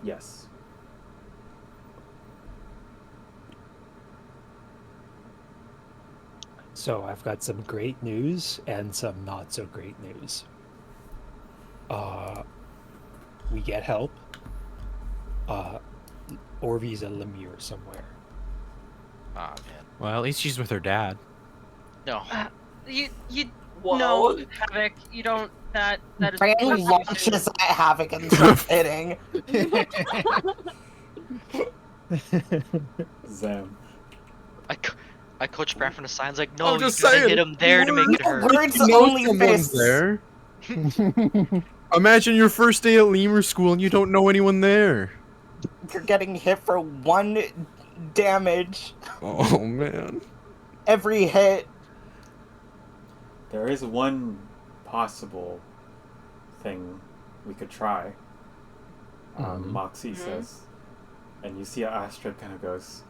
Yes. So I've got some great news and some not so great news. We get help. Orvy's a Lemure somewhere. Ah, man. Well, at least she's with her dad. No. You Whoa. no, Havoc. You don't. That is. Bring completely launches at Havoc and start hitting. Zam. I coach Brad from the signs like, no, I'm you just gotta saying, hit him there to make it hurt. Words You know only someone's fists. there. Imagine your first day at Lemur School and you don't know anyone there. You're getting hit for 1 damage Oh man. every hit. There is one possible thing we could try. Moxie says, and you see Astrid kind of goes,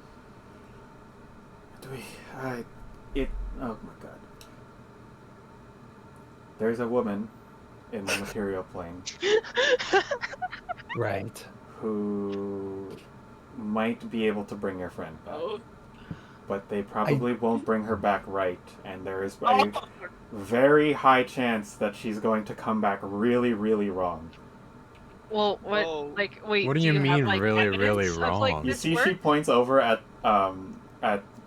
"Do we? Oh my god! There's a woman in the material plane Right. who might be able to bring your friend back, Oh. but they probably won't bring her back right, and there is a very high chance that she's going to come back really, really wrong." Well, what? Whoa. Like, wait. What do do you have, mean like, really, really evidence of, like, wrong? You this see, work? she points over at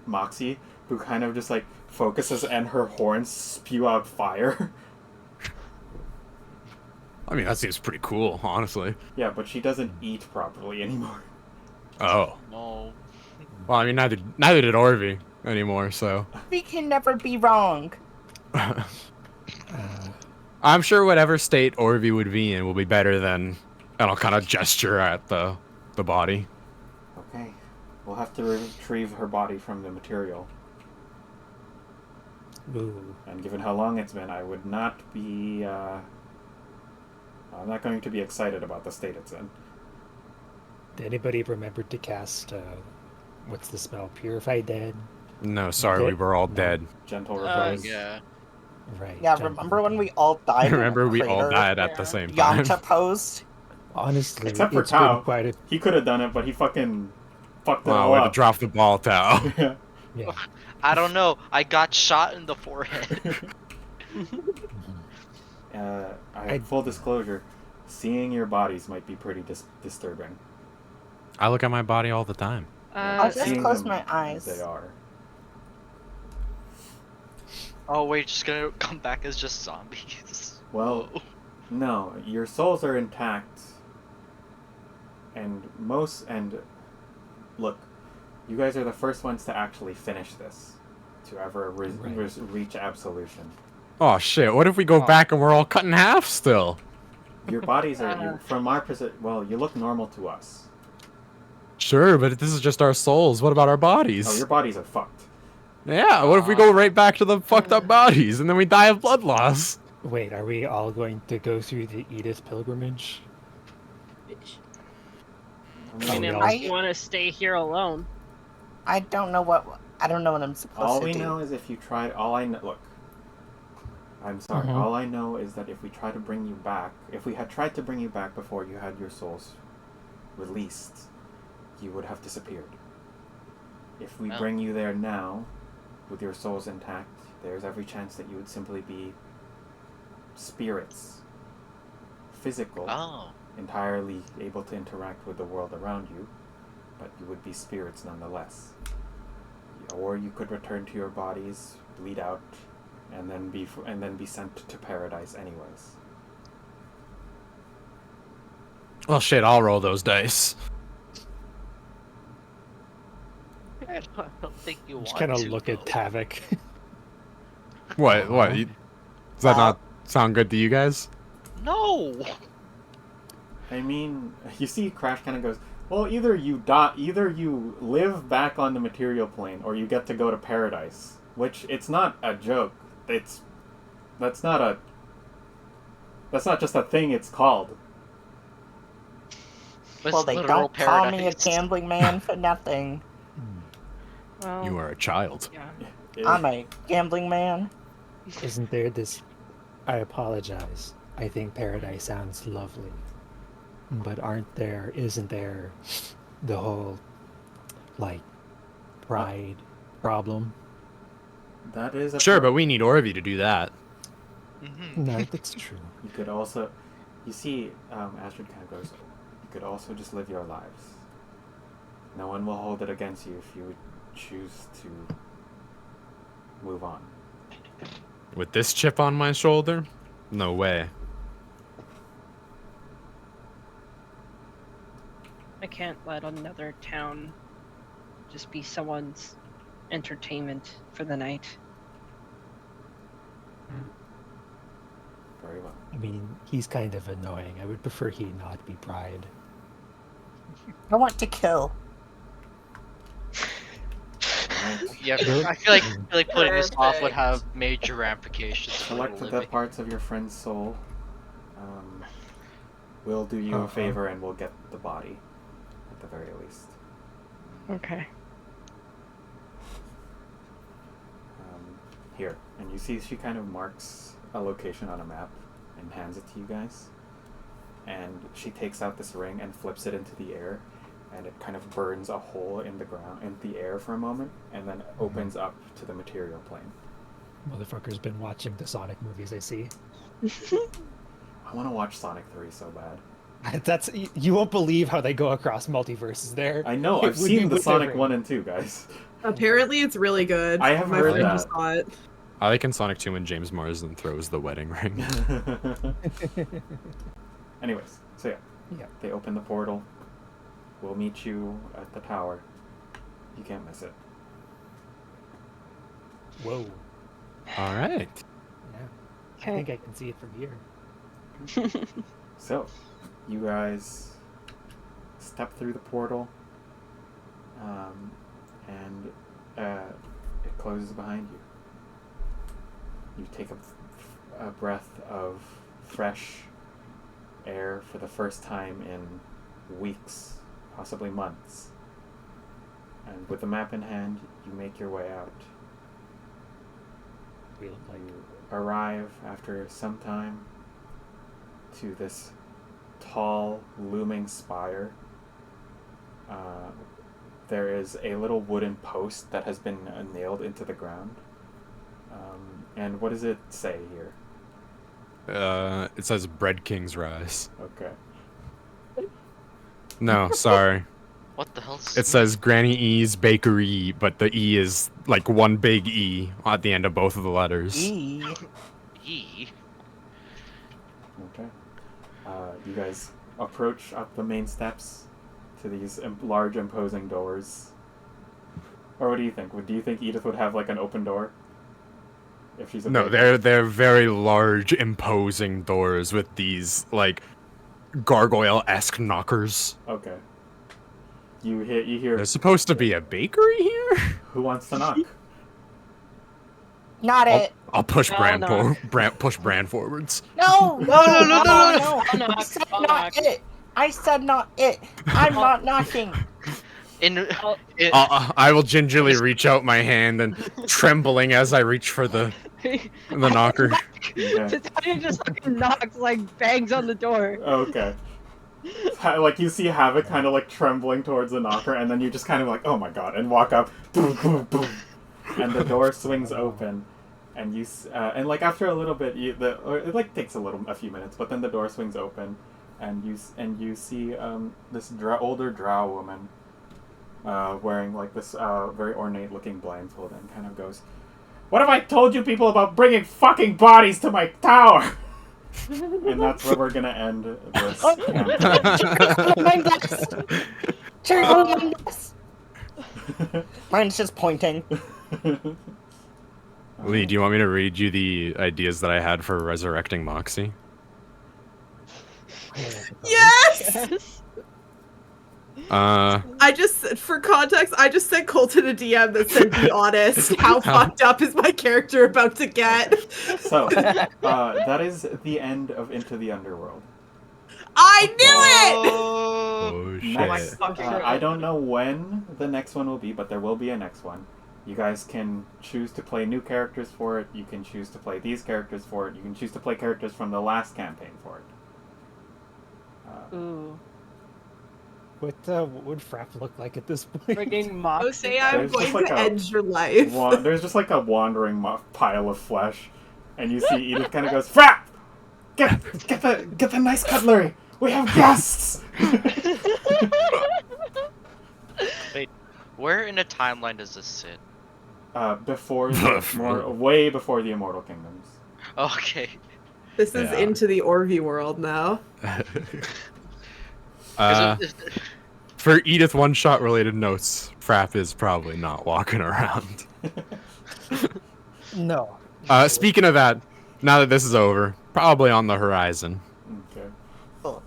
Moxie, who kind of just like focuses, and her horns spew out fire. I mean, that seems pretty cool, honestly. Yeah, but she doesn't eat properly anymore. Oh. No. Well, I mean, neither did Orvy anymore, so. We can never be wrong. I'm sure whatever state Orvy would be in will be better than, and I'll kind of gesture at the body. Okay, we'll have to retrieve her body from the material. Ooh. And given how long it's been, I would not be. I'm not going to be excited about the state it's in. Did anybody remember to cast what's the spell? Purify Dead? No, sorry, Dead? we were all No. dead. Gentle repose. Yeah. Right. Yeah, Gentle remember when we Repose. all died? Remember, in a we all crater? died at the Yeah. same time. Yamcha posed. Honestly, Except for it's Tao. been quite a He could have done it, but he fucking fucked it Wow, all way to up. drop the ball, Tao. yeah. I don't know. I got shot in the forehead. Full disclosure, seeing your bodies might be pretty disturbing. I look at my body all the time. I'll just Seeing close them my as eyes. they are. Oh wait, just gonna come back as just zombies. Well, Whoa. no, your souls are intact. And look, you guys are the first ones to actually finish this, to ever reach absolution. Oh shit! What if we go back and we're all cut in half still? Your bodies are, from our position, well, you look normal to us. Sure, but this is just our souls. What about our bodies? Oh, your bodies are fucked. Yeah, what if we go right back to the fucked up bodies and then we die of blood loss? Wait, are we all going to go through the Edith pilgrimage? I mean, Oh, unless I- you want to stay here alone. I don't know what I'm supposed All to we do. know is if you tried, look, I'm sorry, Mhm. all I know is that if we try to bring you back, if we had tried to bring you back before you had your souls released, you would have disappeared. If we Oh. bring you there now, with your souls intact, there's every chance that you would simply be spirits. Physical, Oh. entirely able to interact with the world around you, but you would be spirits nonetheless. Or you could return to your bodies, bleed out, and then be sent to paradise anyways. Well, shit, I'll roll those dice. I don't think you want Just kind of to. look at though. Tavik. What? Does that not sound good to you guys? No. I mean, you see Crash kind of goes, well, either you live back on the material plane, or you get to go to paradise. Which, it's not a joke. That's not just a thing it's called. It's Well, they literal don't call me a paradise. gambling man for nothing. Well, You are a child. yeah. It- I'm a gambling man. Isn't there this I apologize. I think paradise sounds lovely. But isn't there the whole, like, pride problem? That is a Sure, but we need Orvie to do that. No, that's true. You could also, you see, Astrid kind of goes, you could also just live your lives. No one will hold it against you if you would choose to move on. With this chip on my shoulder? No way. I can't let another town just be someone's entertainment for the night. Very well. I mean, he's kind of annoying. I would prefer he not be Pride. I want to kill. Yeah, I feel like putting this off would have major ramifications for Select the living. parts of your friend's soul. We'll do you a favor and we'll get the body, at the very least. Okay. Here, and you see she kind of marks a location on a map and hands it to you guys. And she takes out this ring and flips it into the air, and it kind of burns a hole in the ground, in the air for a moment, and then opens up to the material plane. Motherfucker's been watching the Sonic movies, I see. I want to watch Sonic 3 so bad. That's you won't believe how they go across multiverses there. I know, It I've would be seen the with Sonic ring. 1 and 2, guys. Apparently, it's really good. I have My heard friend that. just saw it. I like in Sonic 2 when James Marsden throws the wedding ring. Anyways, so Yeah. they open the portal. We'll meet you at the tower. You can't miss it. Whoa. All right. Yeah. I Okay. think I can see it from here. So, you guys step through the portal, and it closes behind you. You take a breath of fresh air for the first time in weeks, possibly months. And with the map in hand, you make your way out. We look like You arrive after some time to this tall, looming spire. There is a little wooden post that has been nailed into the ground. And what does it say here? It says Bread King's Rise. Okay. No, sorry. What the hell's It says Granny E's Bakery, but the E is like one big E at the end of both of the letters. E. E? Okay. You guys approach up the main steps to these large, imposing doors. Or what do you think? Do you think Edith would have like an open door? If she's a No, baker? they're very large, imposing doors with these like gargoyle-esque knockers. Okay. You hear. There's supposed to be a bakery here. Who wants to knock? Not it. I'll push No, Bran no. push Bran forwards. No. No. I'll knock. I said I'll not knock. it. I said not it. I'm not knocking. I will gingerly reach out my hand and trembling as I reach for the knocker. Okay. Titania just fucking knocks, like bangs on the door. Okay. Like you see Havoc kind of like trembling towards the knocker, and then you just kind of like, oh my god, and walk up, boom, boom, boom, and the door swings open, and and like after a little bit, it like takes a few minutes, but then the door swings open, and you see this older drow woman, wearing like this very ornate looking blindfold, and kind of goes, "What have I told you people about bringing fucking bodies to my tower?" And that's where we're gonna end this campaign. Mine's just pointing. Lee, do you want me to read you the ideas that I had for resurrecting Moxie? Yes! For context, I just sent Colton a DM that said, be honest. How fucked up is my character about to get? So, that is the end of Into the Underworld. I knew it! Oh shit. Next, I don't know when the next one will be, but there will be a next one. You guys can choose to play new characters for it. You can choose to play these characters for it. You can choose to play characters from the last campaign for it. Ooh. What would Frapp look like at this point? Frigging Oh, Moxie. say I'm There's going just like to a end your life. There's just like a wandering pile of flesh, and you see Edith kind of goes, "Frap! Get the nice cutlery. We have guests." Wait, where in the timeline does this sit? Before way before the Immortal Kingdoms. Okay. This is Yeah. into the Orvie world now. For Edith one-shot related notes, Frapp is probably not walking around. No. Speaking of that, now that this is over, probably on the horizon. Okay. Cool.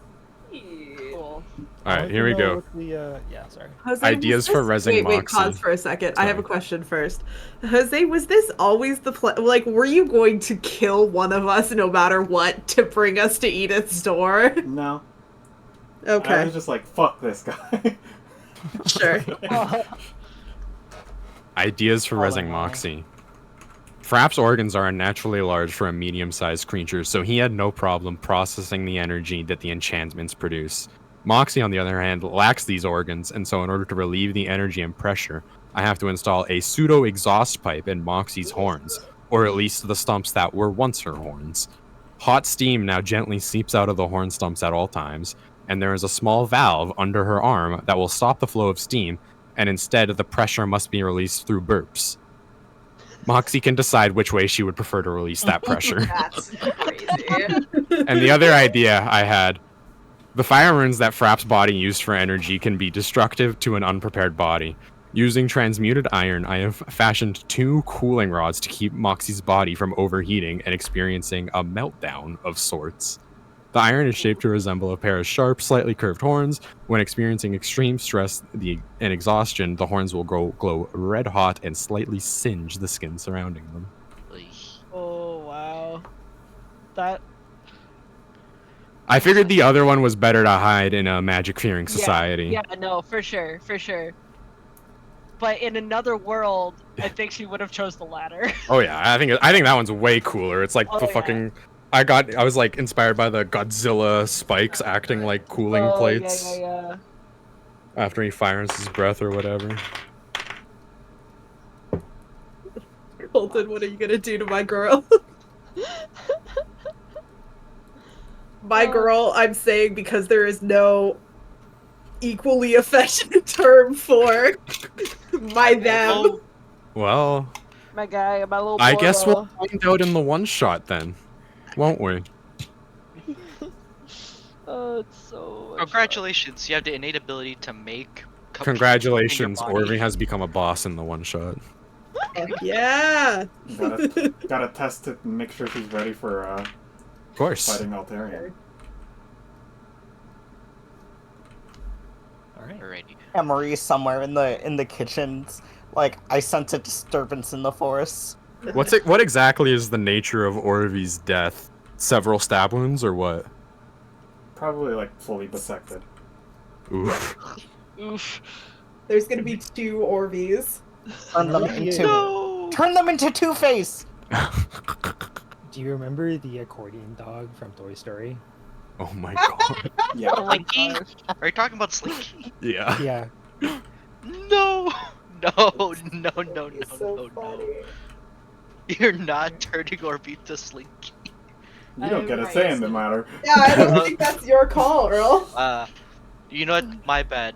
All right, here we go. Yeah, sorry. Jose, Ideas was for this- Resing Wait, Moxie. pause for a second. I have a Sorry. question first. Jose, was this always the plan? Like, were you going to kill one of us no matter what to bring us to Edith's door? No. I Okay, was just like, fuck this guy. sure. Ideas for Oh, Resing wow. Moxie. Frapp's organs are unnaturally large for a medium-sized creature, so he had no problem processing the energy that the enchantments produce. Moxie, on the other hand, lacks these organs, and so in order to relieve the energy and pressure, I have to install a pseudo-exhaust pipe in Moxie's horns, or at least the stumps that were once her horns. Hot steam now gently seeps out of the horn stumps at all times, and there is a small valve under her arm that will stop the flow of steam, and instead the pressure must be released through burps. Moxie can decide which way she would prefer to release that pressure. That's crazy. And the other idea I had, the fire runes that Frapp's body used for energy can be destructive to an unprepared body. Using transmuted iron, I have fashioned 2 cooling rods to keep Moxie's body from overheating and experiencing a meltdown of sorts. The iron is shaped to resemble a pair of sharp, slightly curved horns. When experiencing extreme stress and exhaustion, the horns will glow red hot and slightly singe the skin surrounding them. Oh wow. That I figured the other one was better to hide in a magic-fearing society. Yeah, no, for sure. But in another world, I think she would have chose the latter. Oh yeah, I think that one's way cooler. It's like Oh, the yeah. fucking. I was like inspired by the Godzilla spikes acting like cooling Oh, plates Yeah. after he fires his breath or whatever. Colton, what are you gonna do to my girl? My girl, I'm saying because there is no equally affectionate term for my them. Well, My guy, my little I guess Boro. we'll find out in the one shot then, won't we? Oh, it's so much Congratulations, you have the innate ability to make. cupcakes Congratulations, in your body. Orvi has become a boss in the one shot. Yeah. Gotta test it and make sure she's ready for Of course. fighting Altarian. All right. Alrighty. Emery somewhere in the kitchens. Like, I sense a disturbance in the forest. What exactly is the nature of Orvi's death? Several stab wounds or what? Probably like fully bisected. Oof. Oof. There's gonna be 2 Orvies. Turn them into Two-Face. Do you remember the accordion dog from Toy Story? Oh my god. Yeah. Slinky? Are you talking about Slinky? Yeah. Yeah. No! No, no, no, no, So no, no. funny. You're not turning Orbeez to Slinky. You don't get a say in the matter. Yeah, I don't think that's your call, Earl. You know what? My bad.